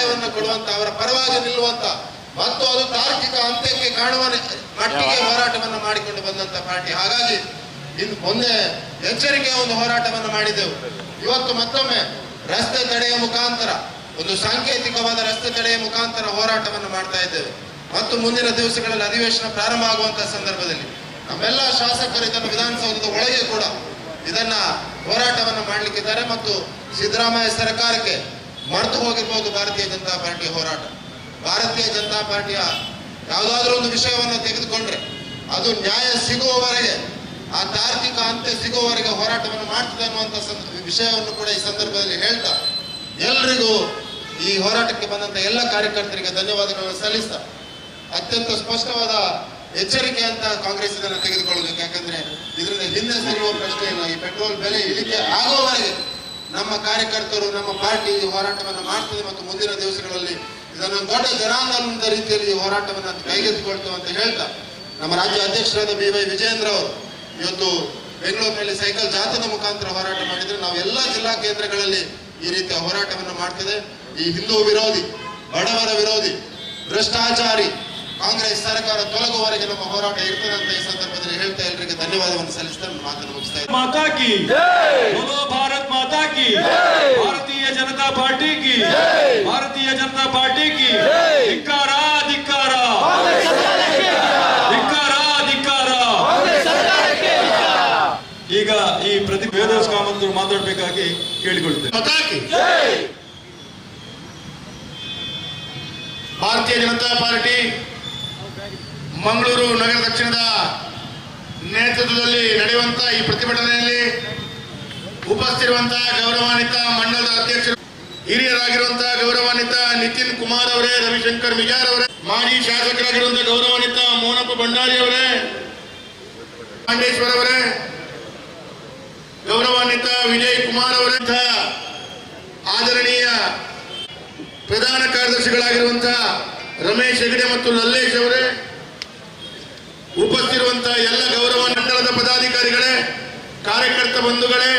ನ್ಯಾಯವನ್ನು ಕೊಡುವಂತ, ಅವರ ಪರವಾಗಿ ನಿಲ್ಲುವಂತ ಮತ್ತು ಅದು ತಾರ್ಕಿಕ ಅಂತ್ಯಕ್ಕೆ ಕಾಣುವ ಮಟ್ಟಿಗೆ ಹೋರಾಟವನ್ನು ಮಾಡಿಕೊಂಡು ಬಂದಂತ ಪಾರ್ಟಿ. ಹಾಗಾಗಿ ಇನ್ನು ಮೊನ್ನೆ ಎಚ್ಚರಿಕೆಯ ಒಂದು ಹೋರಾಟವನ್ನು ಮಾಡಿದೆವು. ಇವತ್ತು ಮತ್ತೊಮ್ಮೆ ರಸ್ತೆ ತಡೆಯ ಮುಖಾಂತರ, ಒಂದು ಸಾಂಕೇತಿಕವಾದ ರಸ್ತೆ ತಡೆಯ ಮುಖಾಂತರ ಹೋರಾಟವನ್ನು ಮಾಡ್ತಾ ಇದ್ದೇವೆ. ಮತ್ತು ಮುಂದಿನ ದಿವಸಗಳಲ್ಲಿ ಅಧಿವೇಶನ ಪ್ರಾರಂಭ ಆಗುವಂತಹ ಸಂದರ್ಭದಲ್ಲಿ ನಮ್ಮೆಲ್ಲ ಶಾಸಕರು ಇದನ್ನು ವಿಧಾನಸೌಧದ ಒಳಗೆ ಕೂಡ ಇದನ್ನ ಹೋರಾಟವನ್ನು ಮಾಡಲಿಕ್ಕಿದ್ದಾರೆ. ಮತ್ತು ಸಿದ್ದರಾಮಯ್ಯ ಸರ್ಕಾರಕ್ಕೆ ಮರೆತು ಹೋಗಿರ್ಬೋದು ಭಾರತೀಯ ಜನತಾ ಪಾರ್ಟಿಯ ಹೋರಾಟ. ಭಾರತೀಯ ಜನತಾ ಪಾರ್ಟಿಯ ಯಾವುದಾದ್ರೂ ಒಂದು ವಿಷಯವನ್ನು ತೆಗೆದುಕೊಂಡ್ರೆ ಅದು ನ್ಯಾಯ ಸಿಗುವವರೆಗೆ, ಆ ತಾರ್ಕಿಕ ಅಂತ್ಯ ಸಿಗುವವರೆಗೆ ಹೋರಾಟವನ್ನು ಮಾಡ್ತದೆ ಅನ್ನುವಂಥ ವಿಷಯವನ್ನು ಕೂಡ ಈ ಸಂದರ್ಭದಲ್ಲಿ ಹೇಳ್ತಾ, ಎಲ್ರಿಗೂ ಈ ಹೋರಾಟಕ್ಕೆ ಬಂದಂತ ಎಲ್ಲ ಕಾರ್ಯಕರ್ತರಿಗೆ ಧನ್ಯವಾದಗಳನ್ನು ಸಲ್ಲಿಸ್ತಾ, ಅತ್ಯಂತ ಸ್ಪಷ್ಟವಾದ ಎಚ್ಚರಿಕೆ ಅಂತ ಕಾಂಗ್ರೆಸ್ ಇದನ್ನು ತೆಗೆದುಕೊಳ್ಳಬೇಕು. ಯಾಕಂದ್ರೆ ಇದರಿಂದ ಹಿಂದೆ ಸರಿಯುವ ಪ್ರಶ್ನೆ ಇಲ್ಲ. ಈ ಪೆಟ್ರೋಲ್ ಬೆಲೆ ಇಳಿಕೆ ಆಗುವವರೆಗೆ ನಮ್ಮ ಕಾರ್ಯಕರ್ತರು, ನಮ್ಮ ಪಾರ್ಟಿ ಈ ಹೋರಾಟವನ್ನು ಮಾಡ್ತದೆ. ಮತ್ತು ಮುಂದಿನ ದಿವಸಗಳಲ್ಲಿ ಇದನ್ನು ದೊಡ್ಡ ಜನಾಂದೋಲನದ ರೀತಿಯಲ್ಲಿ ಈ ಹೋರಾಟವನ್ನು ಕೈಗೆತ್ತಿಕೊಳ್ತೇವೆ ಅಂತ ಹೇಳ್ತಾ, ನಮ್ಮ ರಾಜ್ಯ ಅಧ್ಯಕ್ಷರಾದ BY ವಿಜಯೇಂದ್ರ ಅವರು ಇವತ್ತು ಬೆಂಗಳೂರಿನಲ್ಲಿ ಸೈಕಲ್ ಜಾಥಾದ ಮುಖಾಂತರ ಹೋರಾಟ ಮಾಡಿದ್ರೆ, ನಾವು ಎಲ್ಲ ಜಿಲ್ಲಾ ಕೇಂದ್ರಗಳಲ್ಲಿ ಈ ರೀತಿಯ ಹೋರಾಟವನ್ನು ಮಾಡ್ತದೆ. ಈ ಹಿಂದೂ ವಿರೋಧಿ, ಬಡವರ ವಿರೋಧಿ, ಭ್ರಷ್ಟಾಚಾರಿ ಕಾಂಗ್ರೆಸ್ ಸರ್ಕಾರ ತೊಲಗುವವರೆಗೆ ನಮ್ಮ ಹೋರಾಟ ಇರ್ತದೆ ಅಂತ ಈ ಸಂದರ್ಭದಲ್ಲಿ ಹೇಳ್ತಾ ಎಲ್ಲರಿಗೆ ಧನ್ಯವಾದವನ್ನು ಸಲ್ಲಿಸ್ತಾ ಮಾತನ್ನು ಮುಗಿಸ್ತಾ ಇದ್ದೀನಿ. ಮಾತಾ ಕಿ बोलो भारत माता की, भारतीय जनता पार्टी की, भारतीय जनता पार्टी की ಧಿಕ್ಕಾರ ಧಿಕ್ಕಾರ ಧಿಕ್ಕಾರ ಧಿಕ್ಕಾರ. ಈಗ ಈ ವೇದವ್ಯಾಸ ಕಾಮತ್ ಮಾತಾಡಬೇಕಾಗಿ ಕೇಳಿಕೊಳ್ತೇನೆ. ಭಾರತೀಯ ಜನತಾ ಪಾರ್ಟಿ ಮಂಗಳೂರು ನಗರ ದಕ್ಷಿಣದ ನೇತೃತ್ವದಲ್ಲಿ ನಡೆಯುವಂತ ಈ ಪ್ರತಿಭಟನೆಯಲ್ಲಿ ಉಪಸ್ಥಿತಿರುವಂತಹ ಗೌರವಾನ್ವಿತ ಮಂಡಲದ ಅಧ್ಯಕ್ಷರು, ಹಿರಿಯರಾಗಿರುವಂತಹ ಗೌರವಾನ್ವಿತ ನಿತಿನ್ ಕುಮಾರ್ ಅವರೇ, ರವಿಶಂಕರ್ ಮಿಜಾರ್ ಅವರೇ, ಮಾಜಿ ಶಾಸಕರಾಗಿರುವಂತಹ ಗೌರವಾನ್ವಿತ ಮೋನಪ್ಪ ಭಂಡಾರಿ ಅವರೇ, ಪಾಂಡೇಶ್ವರ್ ಅವರೇ, ಗೌರವಾನ್ವಿತ ವಿಜಯ್ ಕುಮಾರ್ ಅವರೇ, ಆದರಣೀಯ ಪ್ರಧಾನ ಕಾರ್ಯದರ್ಶಿಗಳಾಗಿರುವಂತಹ ರಮೇಶ್ ಹೆಗಡೆ ಮತ್ತು ಲಲ್ಲೇಶ್ ಅವರೇ, ಉಪಸ್ಥಿತಿರುವಂತಹ ಎಲ್ಲ ಗೌರವ ಮಂಡಲದ ಪದಾಧಿಕಾರಿಗಳೇ, ಕಾರ್ಯಕರ್ತ ಬಂಧುಗಳೇ,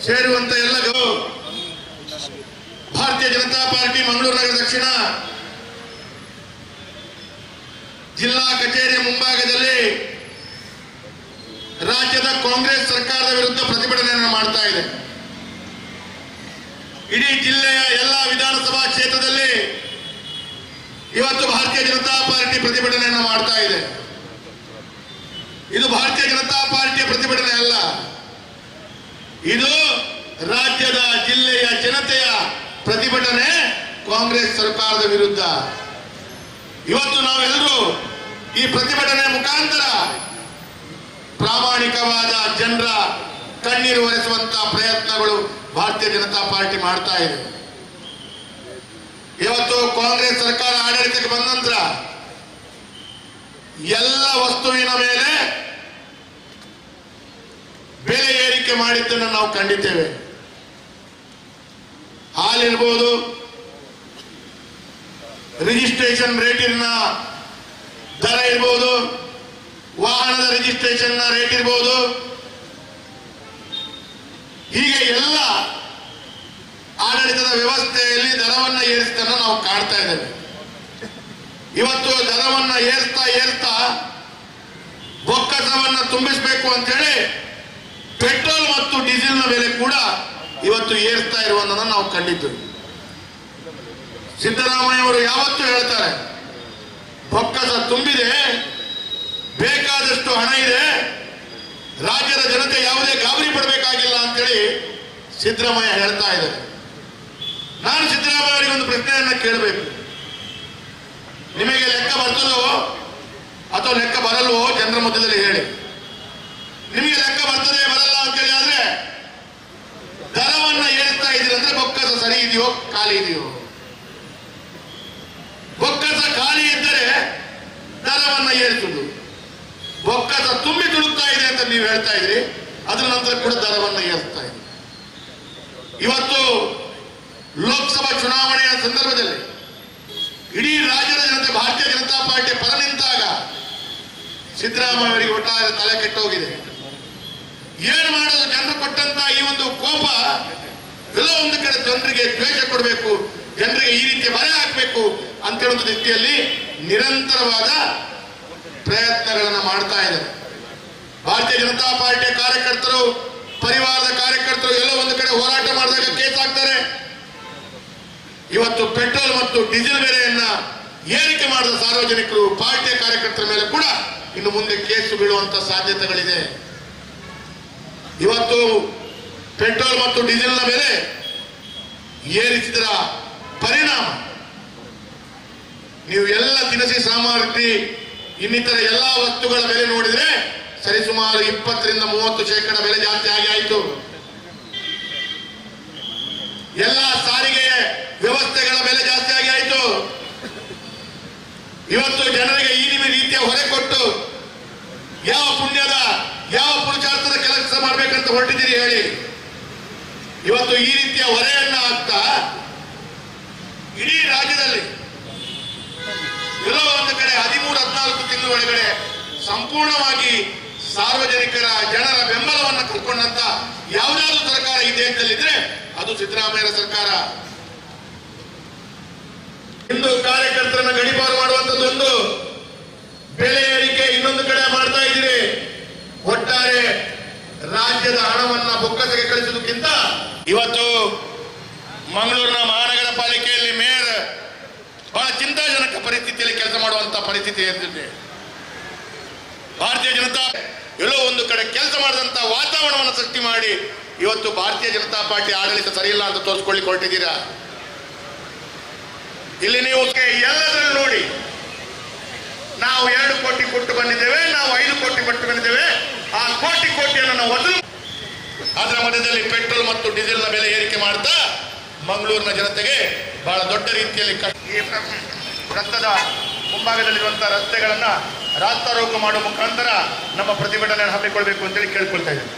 ಸೇರುವಂತಹ ಎಲ್ಲ ಭಾರತೀಯ ಜನತಾ ಪಾರ್ಟಿ ಮಂಗಳೂರು ನಗರ ದಕ್ಷಿಣ ಜಿಲ್ಲಾ ಕಚೇರಿಯ ಮುಂಭಾಗದಲ್ಲಿ ರಾಜ್ಯದ ಕಾಂಗ್ರೆಸ್ ಸರ್ಕಾರದ ವಿರುದ್ಧ ಪ್ರತಿಭಟನೆಯನ್ನು ಮಾಡ್ತಾ ಇದೆ. ಇಡೀ ಜಿಲ್ಲೆಯ ಎಲ್ಲ ವಿಧಾನಸಭಾ ಕ್ಷೇತ್ರದಲ್ಲಿ ಇವತ್ತು ಭಾರತೀಯ ಜನತಾ ಪಾರ್ಟಿ ಪ್ರತಿಭಟನೆಯನ್ನು ಮಾಡ್ತಾ ಇದೆ. ಇದು ಭಾರತೀಯ ಜನತಾ ಪಾರ್ಟಿಯ ಪ್ರತಿಭಟನೆ ಅಲ್ಲ, ಇದು ರಾಜ್ಯದ ಜಿಲ್ಲೆಯ ಜನತೆಯ ಪ್ರತಿಭಟನೆ ಕಾಂಗ್ರೆಸ್ ಸರ್ಕಾರದ ವಿರುದ್ಧ. ಇವತ್ತು ನಾವೆಲ್ಲರೂ ಈ ಪ್ರತಿಭಟನೆ ಮುಖಾಂತರ ಪ್ರಾಮಾಣಿಕವಾದ ಜನರ ಕಣ್ಣೀರು ಒರೆಸುವಂತಹ ಪ್ರಯತ್ನಗಳು ಭಾರತೀಯ ಜನತಾ ಪಾರ್ಟಿ ಮಾಡ್ತಾ ಇದೆ. ಇವತ್ತು ಕಾಂಗ್ರೆಸ್ ಸರ್ಕಾರ ಆಡಳಿತಕ್ಕೆ ಬಂದ ನಂತರ ಎಲ್ಲ ವಸ್ತುವಿನ ಮೇಲೆ ಬೆಲೆ ಏರಿಕೆ ಮಾಡಿದ್ದನ್ನು ನಾವು ಕಂಡಿದ್ದೇವೆ. ಹಾಲಿರ್ಬೋದು, ರಿಜಿಸ್ಟ್ರೇಷನ್ ರೇಟಿನ ದರ ಇರ್ಬೋದು, ವಾಹನದ ರಿಜಿಸ್ಟ್ರೇಷನ್ ರೇಟ್ ಇರ್ಬೋದು, ಹೀಗೆ ಎಲ್ಲ ಆಡಳಿತದ ವ್ಯವಸ್ಥೆಯಲ್ಲಿ ದರವನ್ನು ಏರಿಸಿದ್ದನ್ನು ನಾವು ಕಾಣ್ತಾ ಇದ್ದೇವೆ. ಇವತ್ತು ದರವನ್ನು ಏರ್ತಾ ಬೊಕ್ಕಸವನ್ನು ತುಂಬಿಸಬೇಕು ಅಂತ ಹೇಳಿ ಪೆಟ್ರೋಲ್ ಮತ್ತು ಡೀಸೆಲ್ನ ಬೆಲೆ ಕೂಡ ಇವತ್ತು ಏರ್ತಾ ಇರುವುದನ್ನು ನಾವು ಕಂಡಿದ್ದೇವೆ. ಸಿದ್ದರಾಮಯ್ಯ ಅವರು ಯಾವತ್ತೂ ಹೇಳ್ತಾರೆ, ಬೊಕ್ಕಸ ತುಂಬಿದೆ, ಬೇಕಾದಷ್ಟು ಹಣ ಇದೆ, ರಾಜ್ಯದ ಜನತೆ ಯಾವುದೇ ಗಾಬರಿ ಪಡಬೇಕಾಗಿಲ್ಲ ಅಂತೇಳಿ ಸಿದ್ದರಾಮಯ್ಯ ಹೇಳ್ತಾ ಇದ್ದಾರೆ. ನಾನು ಸಿದ್ದರಾಮಯ್ಯ ಅವರಿಗೆ ಒಂದು ಪ್ರಶ್ನೆಯನ್ನ ಕೇಳಬೇಕು. ನಿಮಗೆ ಲೆಕ್ಕ ಬರ್ತದೋ ಅಥವಾ ಲೆಕ್ಕ ಬರಲ್ವೋ ಜನರ ಮಧ್ಯದಲ್ಲಿ ಹೇಳಿ. ನಿಮಗೆ ಲೆಕ್ಕ ಬರ್ತದೆ ಬರಲ್ಲ ಅಂತೇಳಿ ಆದ್ರೆ ದರವನ್ನ ಏರಿಸ್ತಾ ಇದ್ದೀರಿ ಅಂದ್ರೆ ಬೊಕ್ಕಸ ಸರಿ ಇದೆಯೋ ಖಾಲಿ ಇದೆಯೋ? ಬೊಕ್ಕಸ ಖಾಲಿ ಇದ್ದರೆ ದರವನ್ನ ಏರಿಸುವುದು, ಬೊಕ್ಕಸ ತುಂಬಿ ತುಳುಕ್ತಾ ಇದೆ ಅಂತ ನೀವು ಹೇಳ್ತಾ ಇದ್ರಿ, ಅದರ ನಂತರ ಕೂಡ ದರವನ್ನ ಏರಿಸ್ತಾ ಇದೆ. ಇವತ್ತು ಲೋಕಸಭಾ ಚುನಾವಣೆಯ ಸಂದರ್ಭದಲ್ಲಿ ಇಡೀ ರಾಜ್ಯದ ಜನತೆ ಭಾರತೀಯ ಜನತಾ ಪಾರ್ಟಿ ಪರ ನಿಂತಾಗ ಸಿದ್ದರಾಮಯ್ಯ ಅವರಿಗೆ ಒಟ್ಟಾರೆ ತಲೆ ಕೆಟ್ಟೋಗಿದೆ. ಏನು ಮಾಡೋದು? ಜನರು ಕೊಟ್ಟಂತ ಈ ಒಂದು ಕೋಪ ಎಲ್ಲ ಒಂದು ಕಡೆ ಜನರಿಗೆ ದ್ವೇಷ ಕೊಡಬೇಕು, ಜನರಿಗೆ ಈ ರೀತಿಯ ಮನೆ ಹಾಕಬೇಕು ಅಂತ ಹೇಳುವ ರೀತಿಯಲ್ಲಿ ನಿರಂತರವಾದ ಪ್ರಯತ್ನಗಳನ್ನ ಮಾಡ್ತಾ ಇದ್ದಾರೆ. ಭಾರತೀಯ ಜನತಾ ಪಾರ್ಟಿಯ ಕಾರ್ಯಕರ್ತರು, ಪರಿವಾರದ ಕಾರ್ಯಕರ್ತರು ಎಲ್ಲೋ ಒಂದು ಕಡೆ ಹೋರಾಟ ಮಾಡಿದಾಗ ಕೇಸ್ ಹಾಕ್ತಾರೆ. ಇವತ್ತು ಪೆಟ್ರೋಲ್ ಮತ್ತು ಡೀಸೆಲ್ ಬೆಲೆಯನ್ನ ಏರಿಕೆ ಮಾಡಿದ ಸಾರ್ವಜನಿಕರು, ಪಾರ್ಟಿಯ ಕಾರ್ಯಕರ್ತರ ಮೇಲೆ ಕೂಡ ಇನ್ನು ಮುಂದೆ ಕೇಸು ಬೀಳುವಂತ ಸಾಧ್ಯತೆಗಳಿದೆ. ಇವತ್ತು ಪೆಟ್ರೋಲ್ ಮತ್ತು ಡೀಸೆಲ್ನ ಬೆಲೆ ಏರಿಸಿದರ ಪರಿಣಾಮ ನೀವು ಎಲ್ಲ ದಿನಸಿ ಸಾಮಗ್ರಿ ಇನ್ನಿತರ ಎಲ್ಲಾ ವಸ್ತುಗಳ ಬೆಲೆ ನೋಡಿದ್ರೆ ಸರಿಸುಮಾರು 20 ರಿಂದ 30% ಬೆಲೆ ಜಾಸ್ತಿ ಆಗಿ ಆಯಿತು. ಎಲ್ಲ ಸಾರಿಗೆ ವ್ಯವಸ್ಥೆಗಳ ಬೆಲೆ ಜಾಸ್ತಿ ಆಗಿ ಆಯಿತು. ಇವತ್ತು ಜನರಿಗೆ ಈ ರೀತಿಯ ಹೊರೆ ಕೊಟ್ಟು ಯಾವ ಪುಣ್ಯದ ಯಾವ ಪುರುಷಾರ್ಥದ ಕೆಲಸ ಮಾಡ್ಬೇಕಂತ ಹೊರಟಿದ್ದೀರಿ ಹೇಳಿ. ಇವತ್ತು ಈ ರೀತಿಯ ಹೊರೆಯನ್ನ ಹಾಕ್ತಾ ಇಡೀ ರಾಜ್ಯದಲ್ಲಿ ಎಲ್ಲೋ ಒಂದು ಕಡೆ 13-14 ತಿಂಗಳ ಒಳಗಡೆ ಸಂಪೂರ್ಣವಾಗಿ ಸಾರ್ವಜನಿಕರ ಜನರ ಬೆಂಬಲವನ್ನು ಕಳ್ಕೊಂಡಂತ ಯಾವುದಾದ್ರೂ ಸರ್ಕಾರ ಈ ದೇಶದಲ್ಲಿದ್ರೆ ಅದು ಸಿದ್ದರಾಮಯ್ಯ ಸರ್ಕಾರ. ಇಂದು ಕಾರ್ಯಕರ್ತರನ್ನ ಗಡಿಪಾರು ಮಾಡುವಂತದ್ದೊಂದು, ಬೆಲೆ ಏರಿಕೆ ಇನ್ನೊಂದು ಕಡೆ ಮಾಡ್ತಾ ಇದ್ದೀರಿ. ಒಟ್ಟಾರೆ ರಾಜ್ಯದ ಹಣವನ್ನ ಬೊಕ್ಕಸಕ್ಕೆ ಕಳಿಸುವುದಕ್ಕಿಂತ ಇವತ್ತು ಮಂಗಳೂರಿನ ಮಹಾನಗರ ಪಾಲಿಕೆಯಲ್ಲಿ ಮೇಯರ್ ಬಹಳ ಚಿಂತಾಜನಕ ಪರಿಸ್ಥಿತಿಯಲ್ಲಿ ಕೆಲಸ ಮಾಡುವಂತ ಪರಿಸ್ಥಿತಿ ಎದ್ದಿದೆ. ಭಾರತೀಯ ಜನತಾ ಎಲ್ಲೋ ಒಂದು ಕಡೆ ಕೆಲಸ ಮಾಡಿದಂತ ವಾತಾವರಣವನ್ನು ಸೃಷ್ಟಿ ಮಾಡಿ ಇವತ್ತು ಭಾರತೀಯ ಜನತಾ ಪಾರ್ಟಿ ಆಡಳಿತ ಸರಿಯಿಲ್ಲ ಅಂತ ತೋರಿಸ್ಕೊಳ್ಳಿ ಹೊರಟಿದ್ದೀರಾ. ಇಲ್ಲಿ ನೀವು ಎಲ್ಲದನ್ನು ನೋಡಿ, ನಾವು 2 ಕೋಟಿ ಕೊಟ್ಟು ಬಂದಿದ್ದೇವೆ, ನಾವು 5 ಕೋಟಿ ಕೊಟ್ಟು ಬಂದಿದ್ದೇವೆ, ಆ ಕೋಟಿಯನ್ನು ನಾವು ವಸೂಲು. ಅದರ ಮಧ್ಯದಲ್ಲಿ ಪೆಟ್ರೋಲ್ ಮತ್ತು ಡೀಸೆಲ್ನ ಬೆಲೆ ಏರಿಕೆ ಮಾಡ್ತಾ ಮಂಗಳೂರಿನ ಜನತೆಗೆ ಬಹಳ ದೊಡ್ಡ ರೀತಿಯಲ್ಲಿ ಈ ರಸ್ತೆದ ಮುಂಭಾಗದಲ್ಲಿರುವಂತಹ ರಸ್ತೆಗಳನ್ನ ರಾಸ್ತಾರೋಕೋ ಮಾಡುವ ಮುಖಾಂತರ ನಮ್ಮ ಪ್ರತಿಭಟನೆಯನ್ನು ಹಮ್ಮಿಕೊಳ್ಬೇಕು ಅಂತೇಳಿ ಕೇಳ್ಕೊಳ್ತಾ ಇದ್ದೇನೆ.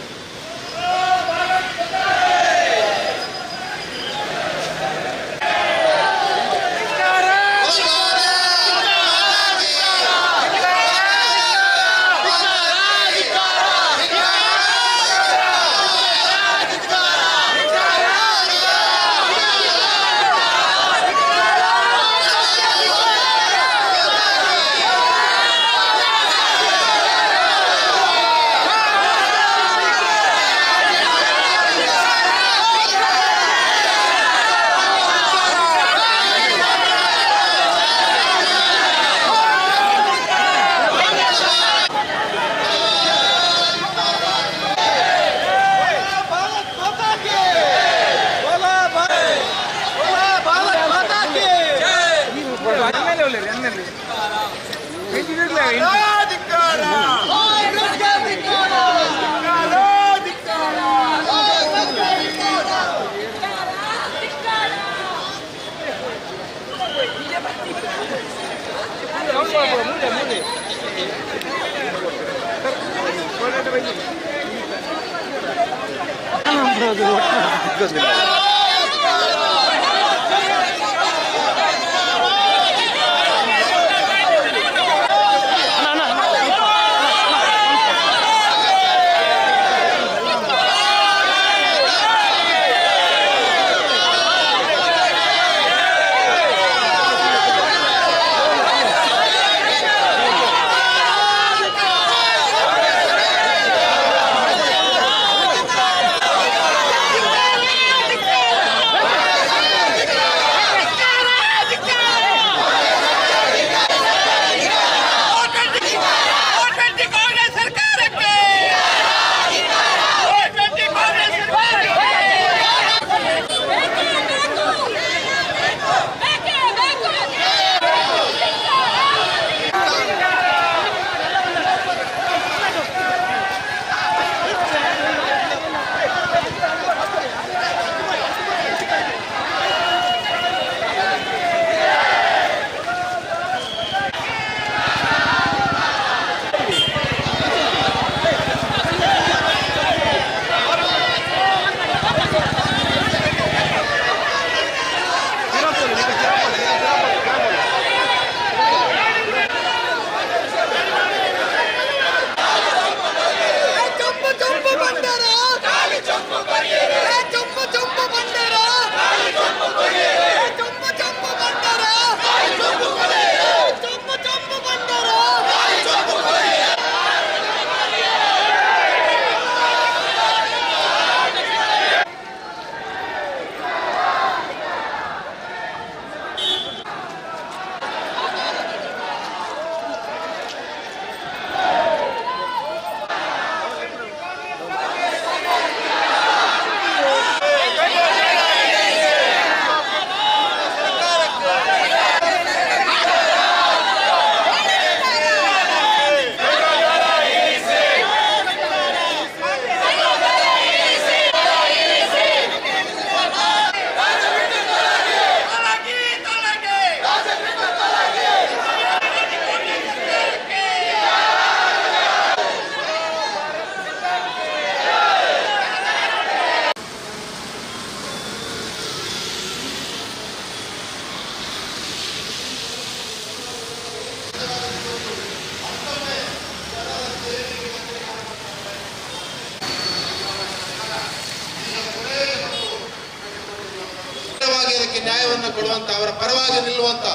ನ್ಯಾಯವನ್ನು ಕೊಡುವಂತ, ಅವರ ಪರವಾಗಿ ನಿಲ್ಲುವಂತ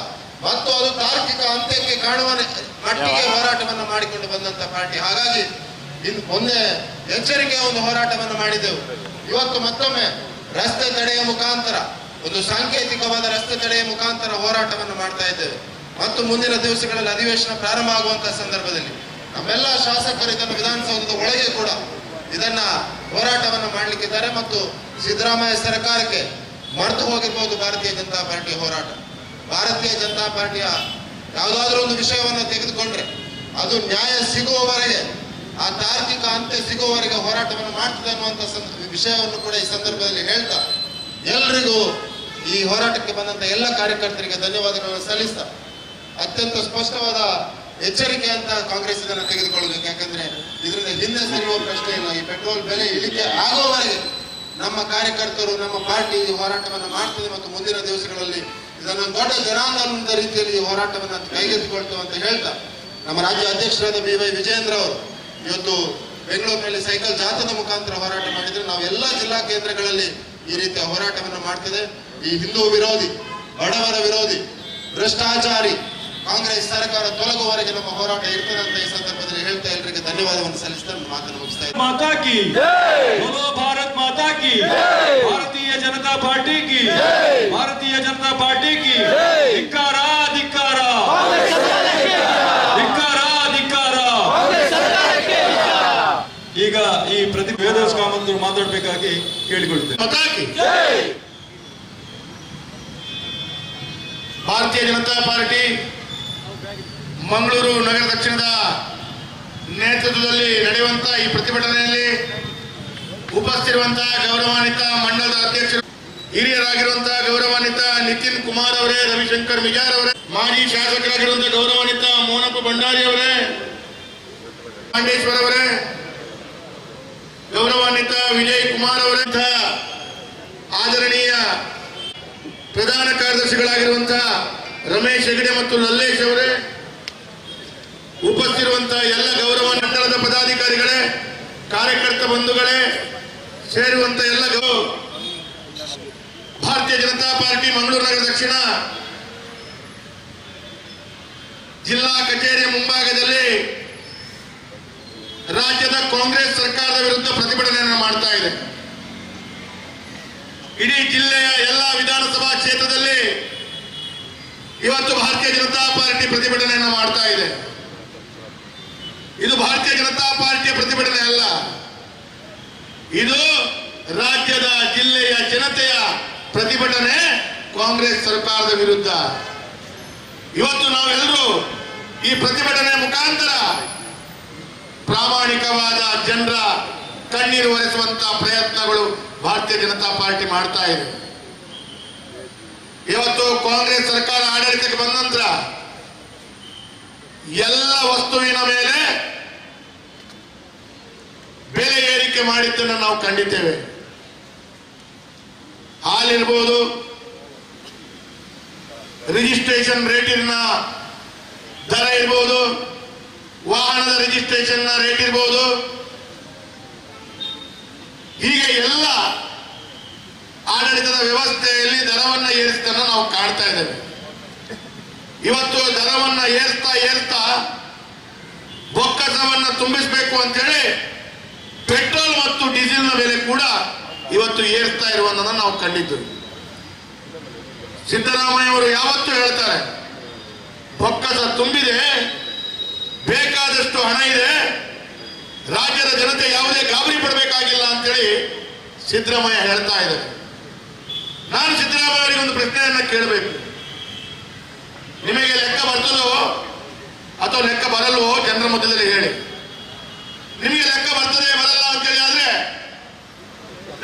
ಮತ್ತು ಅದು ತಾರ್ಕಿಕ ಅಂತ್ಯಕ್ಕೆ ಕಾಣುವ ಮಟ್ಟಿಗೆ ಹೋರಾಟವನ್ನು ಮಾಡಿಕೊಂಡು ಬಂದಂತ ಪಾರ್ಟಿ. ಹಾಗಾಗಿ ಇನ್ನು ಮೊನ್ನೆ ಎಚ್ಚರಿಕೆಯ ಒಂದು ಹೋರಾಟವನ್ನು ಮಾಡಿದೆವು. ಇವತ್ತು ಮತ್ತೊಮ್ಮೆ ರಸ್ತೆ ತಡೆಯ ಮುಖಾಂತರ, ಒಂದು ಸಾಂಕೇತಿಕವಾದ ರಸ್ತೆ ತಡೆಯ ಮುಖಾಂತರ ಹೋರಾಟವನ್ನು ಮಾಡ್ತಾ ಇದ್ದೇವೆ. ಮತ್ತು ಮುಂದಿನ ದಿವಸಗಳಲ್ಲಿ ಅಧಿವೇಶನ ಪ್ರಾರಂಭ ಆಗುವಂತಹ ಸಂದರ್ಭದಲ್ಲಿ ನಮ್ಮೆಲ್ಲ ಶಾಸಕರು ಇದನ್ನು ವಿಧಾನಸೌಧದ ಒಳಗೆ ಕೂಡ ಇದನ್ನ ಹೋರಾಟವನ್ನು ಮಾಡಲಿಕ್ಕಿದ್ದಾರೆ. ಮತ್ತು ಸಿದ್ದರಾಮಯ್ಯ ಸರ್ಕಾರಕ್ಕೆ ಮರೆತು ಹೋಗಿರ್ಬೋದು ಭಾರತೀಯ ಜನತಾ ಪಾರ್ಟಿ ಹೋರಾಟ. ಭಾರತೀಯ ಜನತಾ ಪಾರ್ಟಿಯ ಯಾವುದಾದ್ರೂ ಒಂದು ವಿಷಯವನ್ನು ತೆಗೆದುಕೊಂಡ್ರೆ ಅದು ನ್ಯಾಯ ಸಿಗುವವರೆಗೆ, ಆ ತಾರ್ಕಿಕ ಅಂತ್ಯ ಸಿಗುವವರೆಗೆ ಹೋರಾಟವನ್ನು ಮಾಡ್ತದೆ ಅನ್ನುವಂಥ ವಿಷಯವನ್ನು ಕೂಡ ಈ ಸಂದರ್ಭದಲ್ಲಿ ಹೇಳ್ತಾ, ಎಲ್ರಿಗೂ ಈ ಹೋರಾಟಕ್ಕೆ ಬಂದಂತ ಎಲ್ಲ ಕಾರ್ಯಕರ್ತರಿಗೆ ಧನ್ಯವಾದಗಳನ್ನು ಸಲ್ಲಿಸ್ತಾ, ಅತ್ಯಂತ ಸ್ಪಷ್ಟವಾದ ಎಚ್ಚರಿಕೆ ಅಂತ ಕಾಂಗ್ರೆಸ್ ಇದನ್ನು ತೆಗೆದುಕೊಳ್ಳಬೇಕು. ಯಾಕಂದ್ರೆ ಇದರಿಂದ ಹಿಂದೆ ಸರಿಯುವ ಪ್ರಶ್ನೆ ಇಲ್ಲ. ಈ ಪೆಟ್ರೋಲ್ ಬೆಲೆ ಇಳಿಕೆ ಆಗುವವರೆಗೆ ನಮ್ಮ ಕಾರ್ಯಕರ್ತರು, ನಮ್ಮ ಪಾರ್ಟಿ ಈ ಹೋರಾಟವನ್ನು ಮಾಡ್ತದೆ. ಮತ್ತು ಮುಂದಿನ ದಿವಸಗಳಲ್ಲಿ ಇದನ್ನು ದೊಡ್ಡ ಜನಾಂದೋಲನದ ರೀತಿಯಲ್ಲಿ ಈ ಹೋರಾಟವನ್ನು ಕೈಗೆತ್ತಿಕೊಳ್ತೇವೆ ಅಂತ ಹೇಳ್ತಾ, ನಮ್ಮ ರಾಜ್ಯ ಅಧ್ಯಕ್ಷರಾದ BY ವಿಜಯೇಂದ್ರ ಅವರು ಇವತ್ತು ಬೆಂಗಳೂರಿನಲ್ಲಿ ಸೈಕಲ್ ಜಾಥಾದ ಮುಖಾಂತರ ಹೋರಾಟ ಮಾಡಿದ್ರೆ, ನಾವು ಎಲ್ಲ ಜಿಲ್ಲಾ ಕೇಂದ್ರಗಳಲ್ಲಿ ಈ ರೀತಿಯ ಹೋರಾಟವನ್ನು ಮಾಡ್ತದೆ. ಈ ಹಿಂದೂ ವಿರೋಧಿ, ಬಡವರ ವಿರೋಧಿ, ಭ್ರಷ್ಟಾಚಾರಿ ಕಾಂಗ್ರೆಸ್ ಸರ್ಕಾರ ತೊಲಗುವವರೆಗೆ ನಮ್ಮ ಹೋರಾಟ ಇರ್ತದೆ ಅಂತ ಈ ಸಂದರ್ಭದಲ್ಲಿ ಹೇಳ್ತಾ ಎಲ್ಲರಿಗೆ ಧನ್ಯವಾದವನ್ನು ಸಲ್ಲಿಸ್ತಾ ಮಾತನ್ನು ಮುಗಿಸ್ತಾ ಇದ್ದೀನಿ. माता की बोलो, भारत माता की, भारतीय जनता पार्टी की, भारतीय जनता पार्टी की ಧಿಕ್ಕಾರ ಧಿಕ್ಕಾರ ಧಿಕ್ಕಾರ ಧಿಕ್ಕಾರ. ಈಗ ಈ ಪ್ರತಿ ವೇದವ್ಯಾಸ ಕಾಮಂತರು ಮಾತಾಡಬೇಕಾಗಿ ಕೇಳಿಕೊಳ್ತೇನೆ. ಭಾರತೀಯ ಜನತಾ ಪಾರ್ಟಿ ಮಂಗಳೂರು ನಗರ ದಕ್ಷಿಣದ ನೇತೃತ್ವದಲ್ಲಿ ನಡೆಯುವಂತ ಈ ಪ್ರತಿಭಟನೆಯಲ್ಲಿ ಉಪಸ್ಥಿತಿರುವಂತಹ ಗೌರವಾನ್ವಿತ ಮಂಡಲದ ಅಧ್ಯಕ್ಷರು, ಹಿರಿಯರಾಗಿರುವಂತಹ ಗೌರವಾನ್ವಿತ ನಿತಿನ್ ಕುಮಾರ್ ಅವರೇ, ರವಿಶಂಕರ್ ಮಿಜಾರ್ ಅವರೇ, ಮಾಜಿ ಶಾಸಕರಾಗಿರುವಂತಹ ಗೌರವಾನ್ವಿತ ಮೋನಪ್ಪ ಭಂಡಾರಿ ಅವರೇ, ಪಾಂಡೇಶ್ವರ್ ಅವರೇ, ಗೌರವಾನ್ವಿತ ವಿಜಯ್ ಕುಮಾರ್ ಅವರೇ, ಆದರಣೀಯ ಪ್ರಧಾನ ಕಾರ್ಯದರ್ಶಿಗಳಾಗಿರುವಂತಹ ರಮೇಶ್ ಹೆಗಡೆ ಮತ್ತು ಲಲ್ಲೇಶ್ ಅವರೇ, ಉಪಸ್ಥಿತಿರುವಂತಹ ಎಲ್ಲ ಗೌರವ ಮಂಡಲದ ಪದಾಧಿಕಾರಿಗಳೇ, ಕಾರ್ಯಕರ್ತ ಬಂಧುಗಳೇ, ಸೇರುವಂತ ಎಲ್ಲ ಭಾರತೀಯ ಜನತಾ ಪಾರ್ಟಿ ಮಂಗಳೂರು ನಗರ ದಕ್ಷಿಣ ಜಿಲ್ಲಾ ಕಚೇರಿಯ ಮುಂಭಾಗದಲ್ಲಿ ರಾಜ್ಯದ ಕಾಂಗ್ರೆಸ್ ಸರ್ಕಾರದ ವಿರುದ್ಧ ಪ್ರತಿಭಟನೆಯನ್ನು ಮಾಡ್ತಾ ಇದೆ. ಇಡೀ ಜಿಲ್ಲೆಯ ಎಲ್ಲ ವಿಧಾನಸಭಾ ಕ್ಷೇತ್ರದಲ್ಲಿ ಇವತ್ತು ಭಾರತೀಯ ಜನತಾ ಪಾರ್ಟಿ ಪ್ರತಿಭಟನೆಯನ್ನು ಮಾಡ್ತಾ ಇದೆ. ಇದು ಭಾರತೀಯ ಜನತಾ ಪಾರ್ಟಿಯ ಪ್ರತಿಭಟನೆ ಅಲ್ಲ, ಇದು ರಾಜ್ಯದ ಜಿಲ್ಲೆಯ ಜನತೆಯ ಪ್ರತಿಭಟನೆ ಕಾಂಗ್ರೆಸ್ ಸರ್ಕಾರದ ವಿರುದ್ಧ. ಇವತ್ತು ನಾವೆಲ್ಲರೂ ಈ ಪ್ರತಿಭಟನೆ ಮುಖಾಂತರ ಪ್ರಾಮಾಣಿಕವಾದ ಜನರ ಕಣ್ಣೀರು ಒರೆಸುವಂತಹ ಪ್ರಯತ್ನಗಳು ಭಾರತೀಯ ಜನತಾ ಪಾರ್ಟಿ ಮಾಡ್ತಾ ಇದೆ. ಇವತ್ತು ಕಾಂಗ್ರೆಸ್ ಸರ್ಕಾರ ಆಡಳಿತಕ್ಕೆ ಬಂದ ನಂತರ ಎಲ್ಲ ವಸ್ತುವಿನ ಮೇಲೆ ಬೆಲೆ ಏರಿಕೆ ಮಾಡಿದ್ದನ್ನು ನಾವು ಕಂಡಿದ್ದೇವೆ. ಹಾಲಿರ್ಬೋದು, ರಿಜಿಸ್ಟ್ರೇಷನ್ ರೇಟಿನ ದರ ಇರ್ಬೋದು, ವಾಹನದ ರಿಜಿಸ್ಟ್ರೇಷನ್ ರೇಟ್ ಇರ್ಬೋದು, ಹೀಗೆ ಎಲ್ಲ ಆಡಳಿತದ ವ್ಯವಸ್ಥೆಯಲ್ಲಿ ದರವನ್ನು ಏರಿಸಿದ್ದನ್ನು ನಾವು ಕಾಣ್ತಾ ಇದ್ದೇವೆ. ಇವತ್ತು ದರವನ್ನು ಏರ್ತಾ ಬೊಕ್ಕಸವನ್ನು ತುಂಬಿಸಬೇಕು ಅಂತೇಳಿ ಪೆಟ್ರೋಲ್ ಮತ್ತು ಡೀಸೆಲ್ನ ಬೆಲೆ ಕೂಡ ಇವತ್ತು ಏರ್ತಾ ಇರುವುದನ್ನು ನಾವು ಕಂಡಿದ್ದೇವೆ. ಸಿದ್ದರಾಮಯ್ಯ ಅವರು ಯಾವತ್ತೂ ಹೇಳ್ತಾರೆ, ಬೊಕ್ಕಸ ತುಂಬಿದೆ, ಬೇಕಾದಷ್ಟು ಹಣ ಇದೆ, ರಾಜ್ಯದ ಜನತೆ ಯಾವುದೇ ಗಾಬರಿ ಪಡಬೇಕಾಗಿಲ್ಲ ಅಂತೇಳಿ ಸಿದ್ದರಾಮಯ್ಯ ಹೇಳ್ತಾ ಇದ್ದಾರೆ. ನಾನು ಸಿದ್ದರಾಮಯ್ಯ ಅವರಿಗೆ ಒಂದು ಪ್ರಶ್ನೆಯನ್ನ ಕೇಳಬೇಕು. ನಿಮಗೆ ಲೆಕ್ಕ ಬರ್ತದೋ ಅಥವಾ ಲೆಕ್ಕ ಬರಲ್ವೋ ಜನರ ಮಧ್ಯದಲ್ಲಿ ಹೇಳಿ. ನಿಮಗೆ ಲೆಕ್ಕ ಬರ್ತದೆ ಬರಲ್ಲ ಅಂತೇಳಿ ಆದ್ರೆ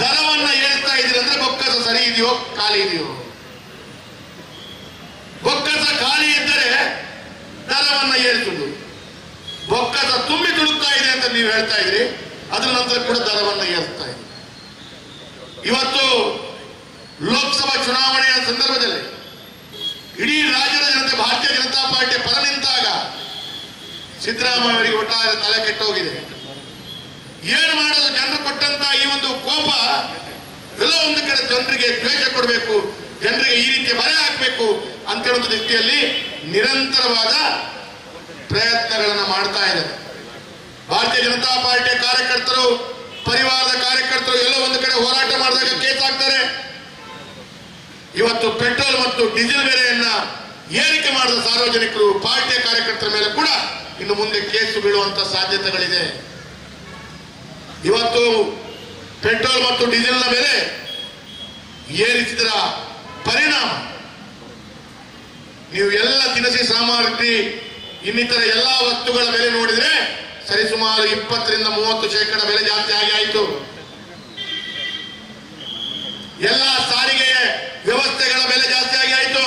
ದರವನ್ನ ಏರಿಸ್ತಾ ಇದ್ದೀರಿ ಅಂದ್ರೆ ಬೊಕ್ಕಸ ಸರಿ ಇದೆಯೋ ಖಾಲಿ ಇದೆಯೋ? ಬೊಕ್ಕಸ ಖಾಲಿ ಇದ್ದರೆ ದರವನ್ನ ಏರಿಸುವುದು, ಬೊಕ್ಕಸ ತುಂಬಿ ತುಳುಕ್ತಾ ಇದೆ ಅಂತ ನೀವು ಹೇಳ್ತಾ ಇದ್ರಿ, ಅದರ ನಂತರ ಕೂಡ ದರವನ್ನ ಏರಿಸ್ತಾ ಇದೆ. ಇವತ್ತು ಲೋಕಸಭಾ ಚುನಾವಣೆಯ ಸಂದರ್ಭದಲ್ಲಿ ಇಡೀ ರಾಜ್ಯದ ಜನತೆ ಭಾರತೀಯ ಜನತಾ ಪಾರ್ಟಿಯ ಪರ ನಿಂತಾಗ ಸಿದ್ದರಾಮಯ್ಯ ಅವರಿಗೆ ಒಟ್ಟಾರೆ ತಲೆ ಕೆಟ್ಟೋಗಿದೆ. ಏನು ಮಾಡೋದು? ಜನರು ಕೊಟ್ಟಂತ ಈ ಒಂದು ಕೋಪ ಎಲ್ಲ ಒಂದು ಕಡೆ ಜನರಿಗೆ ದ್ವೇಷ ಕೊಡಬೇಕು, ಜನರಿಗೆ ಈ ರೀತಿಯ ಬರೆ ಹಾಕಬೇಕು ಅಂತ ಹೇಳುವಂತ ದೃಷ್ಟಿಯಲ್ಲಿ ನಿರಂತರವಾದ ಪ್ರಯತ್ನಗಳನ್ನ ಮಾಡ್ತಾ ಇದ್ದಾರೆ. ಭಾರತೀಯ ಜನತಾ ಪಾರ್ಟಿಯ ಕಾರ್ಯಕರ್ತರು, ಪರಿವಾರದ ಕಾರ್ಯಕರ್ತರು ಎಲ್ಲೋ ಒಂದು ಕಡೆ ಹೋರಾಟ ಮಾಡಿದಾಗ ಕೇಸ್ ಹಾಕ್ತಾರೆ. ಇವತ್ತು ಪೆಟ್ರೋಲ್ ಮತ್ತು ಡೀಸೆಲ್ ಬೆಲೆಯನ್ನ ಏರಿಕೆ ಮಾಡಿದ ಸಾರ್ವಜನಿಕರು, ಪಾರ್ಟಿಯ ಕಾರ್ಯಕರ್ತರ ಮೇಲೆ ಕೂಡ ಇನ್ನು ಮುಂದೆ ಕೇಸು ಬೀಳುವಂತ ಸಾಧ್ಯತೆಗಳಿದೆ. ಇವತ್ತು ಪೆಟ್ರೋಲ್ ಮತ್ತು ಡೀಸೆಲ್ನ ಬೆಲೆ ಏರಿಸಿದರ ಪರಿಣಾಮ ನೀವು ಎಲ್ಲ ದಿನಸಿ ಸಾಮಗ್ರಿ ಇನ್ನಿತರ ಎಲ್ಲಾ ವಸ್ತುಗಳ ಬೆಲೆ ನೋಡಿದ್ರೆ ಸರಿಸುಮಾರು 20ರಿಂದ 30% ಬೆಲೆ ಜಾಸ್ತಿ ಆಗಿ ಆಯಿತು. ಎಲ್ಲ ಸಾರಿಗೆ ವ್ಯವಸ್ಥೆಗಳ ಬೆಲೆ ಜಾಸ್ತಿ ಆಗಿ ಆಯಿತು.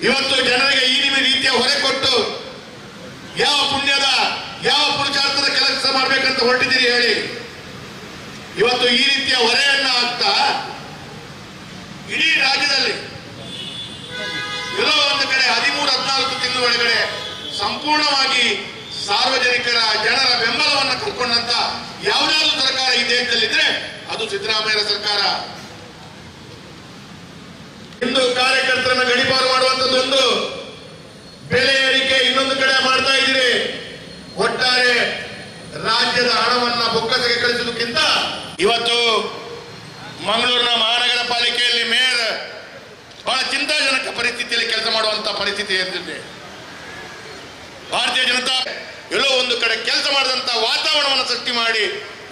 ಇವತ್ತು ಜನರಿಗೆ ಈ ರೀತಿಯ ಹೊರೆ ಕೊಟ್ಟು ಯಾವ ಪುಣ್ಯದ ಯಾವ ಪುರುಷಾರ್ಥದ ಕೆಲಸ ಮಾಡ್ಬೇಕಂತ ಹೊರಟಿದ್ದೀರಿ ಹೇಳಿ. ಇವತ್ತು ಈ ರೀತಿಯ ಹೊರೆಯನ್ನ ಹಾಕ್ತಾ ಇಡೀ ರಾಜ್ಯದಲ್ಲಿ ಎಲ್ಲೋ ಒಂದು ಕಡೆ 13-14 ತಿಂಗಳ ಒಳಗಡೆ ಸಂಪೂರ್ಣವಾಗಿ ಸಾರ್ವಜನಿಕರ ಜನರ ಬೆಂಬಲವನ್ನು ಕಳ್ಕೊಂಡಂತ ಯಾವುದಾದ್ರೂ ಸರ್ಕಾರ ಈ ದೇಶದಲ್ಲಿದ್ರೆ ಅದು ಸಿದ್ದರಾಮಯ್ಯ ಸರ್ಕಾರ. ಇಂದು ಕಾರ್ಯಕರ್ತರನ್ನ ಗಡಿಪಾರು ಮಾಡುವಂತದ್ದೊಂದು, ಬೆಲೆ ಏರಿಕೆ ಇನ್ನೊಂದು ಕಡೆ ಮಾಡ್ತಾ ಇದ್ದೀರಿ. ಒಟ್ಟಾರೆ ರಾಜ್ಯದ ಹಣವನ್ನ ಬೊಕ್ಕಸಕ್ಕೆ ಕಳಿಸುವುದಕ್ಕಿಂತ ಇವತ್ತು ಮಂಗಳೂರಿನ ಮಹಾನಗರ ಪಾಲಿಕೆಯಲ್ಲಿ ಮೇಯರ್ ಬಹಳ ಚಿಂತಾಜನಕ ಪರಿಸ್ಥಿತಿಯಲ್ಲಿ ಕೆಲಸ ಮಾಡುವಂತ ಪರಿಸ್ಥಿತಿ ಎದ್ದಿದೆ. ಭಾರತೀಯ ಜನತಾ ಎಲ್ಲೋ ಒಂದು ಕಡೆ ಕೆಲಸ ಮಾಡಿದಂತ ವಾತಾವರಣವನ್ನು ಸೃಷ್ಟಿ ಮಾಡಿ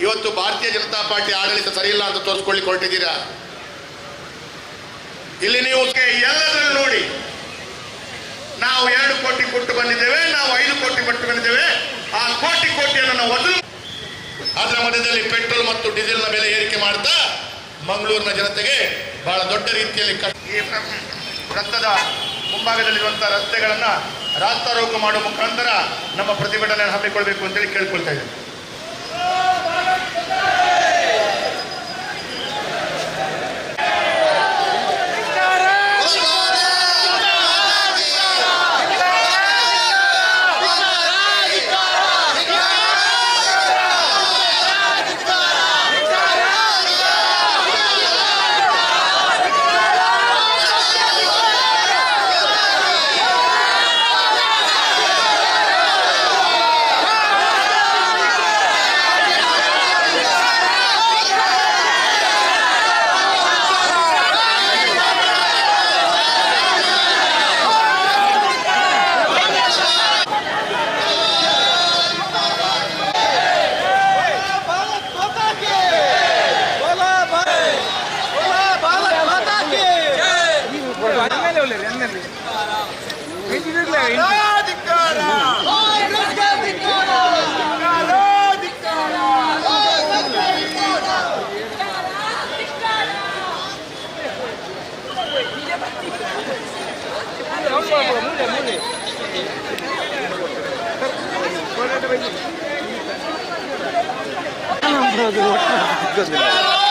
ಇವತ್ತು ಭಾರತೀಯ ಜನತಾ ಪಾರ್ಟಿ ಆಡಳಿತ ಸರಿಯಿಲ್ಲ ಅಂತ ತೋರಿಸ್ಕೊಳ್ಳಿಕ್ಕೆ ಹೊರಟಿದ್ದೀರಾ. ಇಲ್ಲಿ ನೀವು ಎಲ್ಲದರಲ್ಲಿ ನೋಡಿ, ನಾವು 2 ಕೋಟಿ ಕೊಟ್ಟು ಬಂದಿದ್ದೇವೆ, ನಾವು 5 ಕೋಟಿ ಕೊಟ್ಟು ಬಂದಿದ್ದೇವೆ, ಆ ಕೋಟಿಯನ್ನು ನಾವು ವಸೂಲು. ಅದರ ಮಧ್ಯದಲ್ಲಿ ಪೆಟ್ರೋಲ್ ಮತ್ತು ಡೀಸೆಲ್ನ ಬೆಲೆ ಏರಿಕೆ ಮಾಡ್ತಾ ಮಂಗಳೂರಿನ ಜನತೆಗೆ ಬಹಳ ದೊಡ್ಡ ರೀತಿಯಲ್ಲಿ ಈ ವೃತ್ತದ ಮುಂಭಾಗದಲ್ಲಿರುವಂತಹ ರಸ್ತೆಗಳನ್ನ ರಾಸ್ತಾರೋಕೋ ಮಾಡುವ ಮುಖಾಂತರ ನಮ್ಮ ಪ್ರತಿಭಟನೆಯನ್ನು ಹಮ್ಮಿಕೊಳ್ಬೇಕು ಅಂತೇಳಿ ಕೇಳ್ಕೊಳ್ತಾ ಇದ್ದೇನೆ. Brother,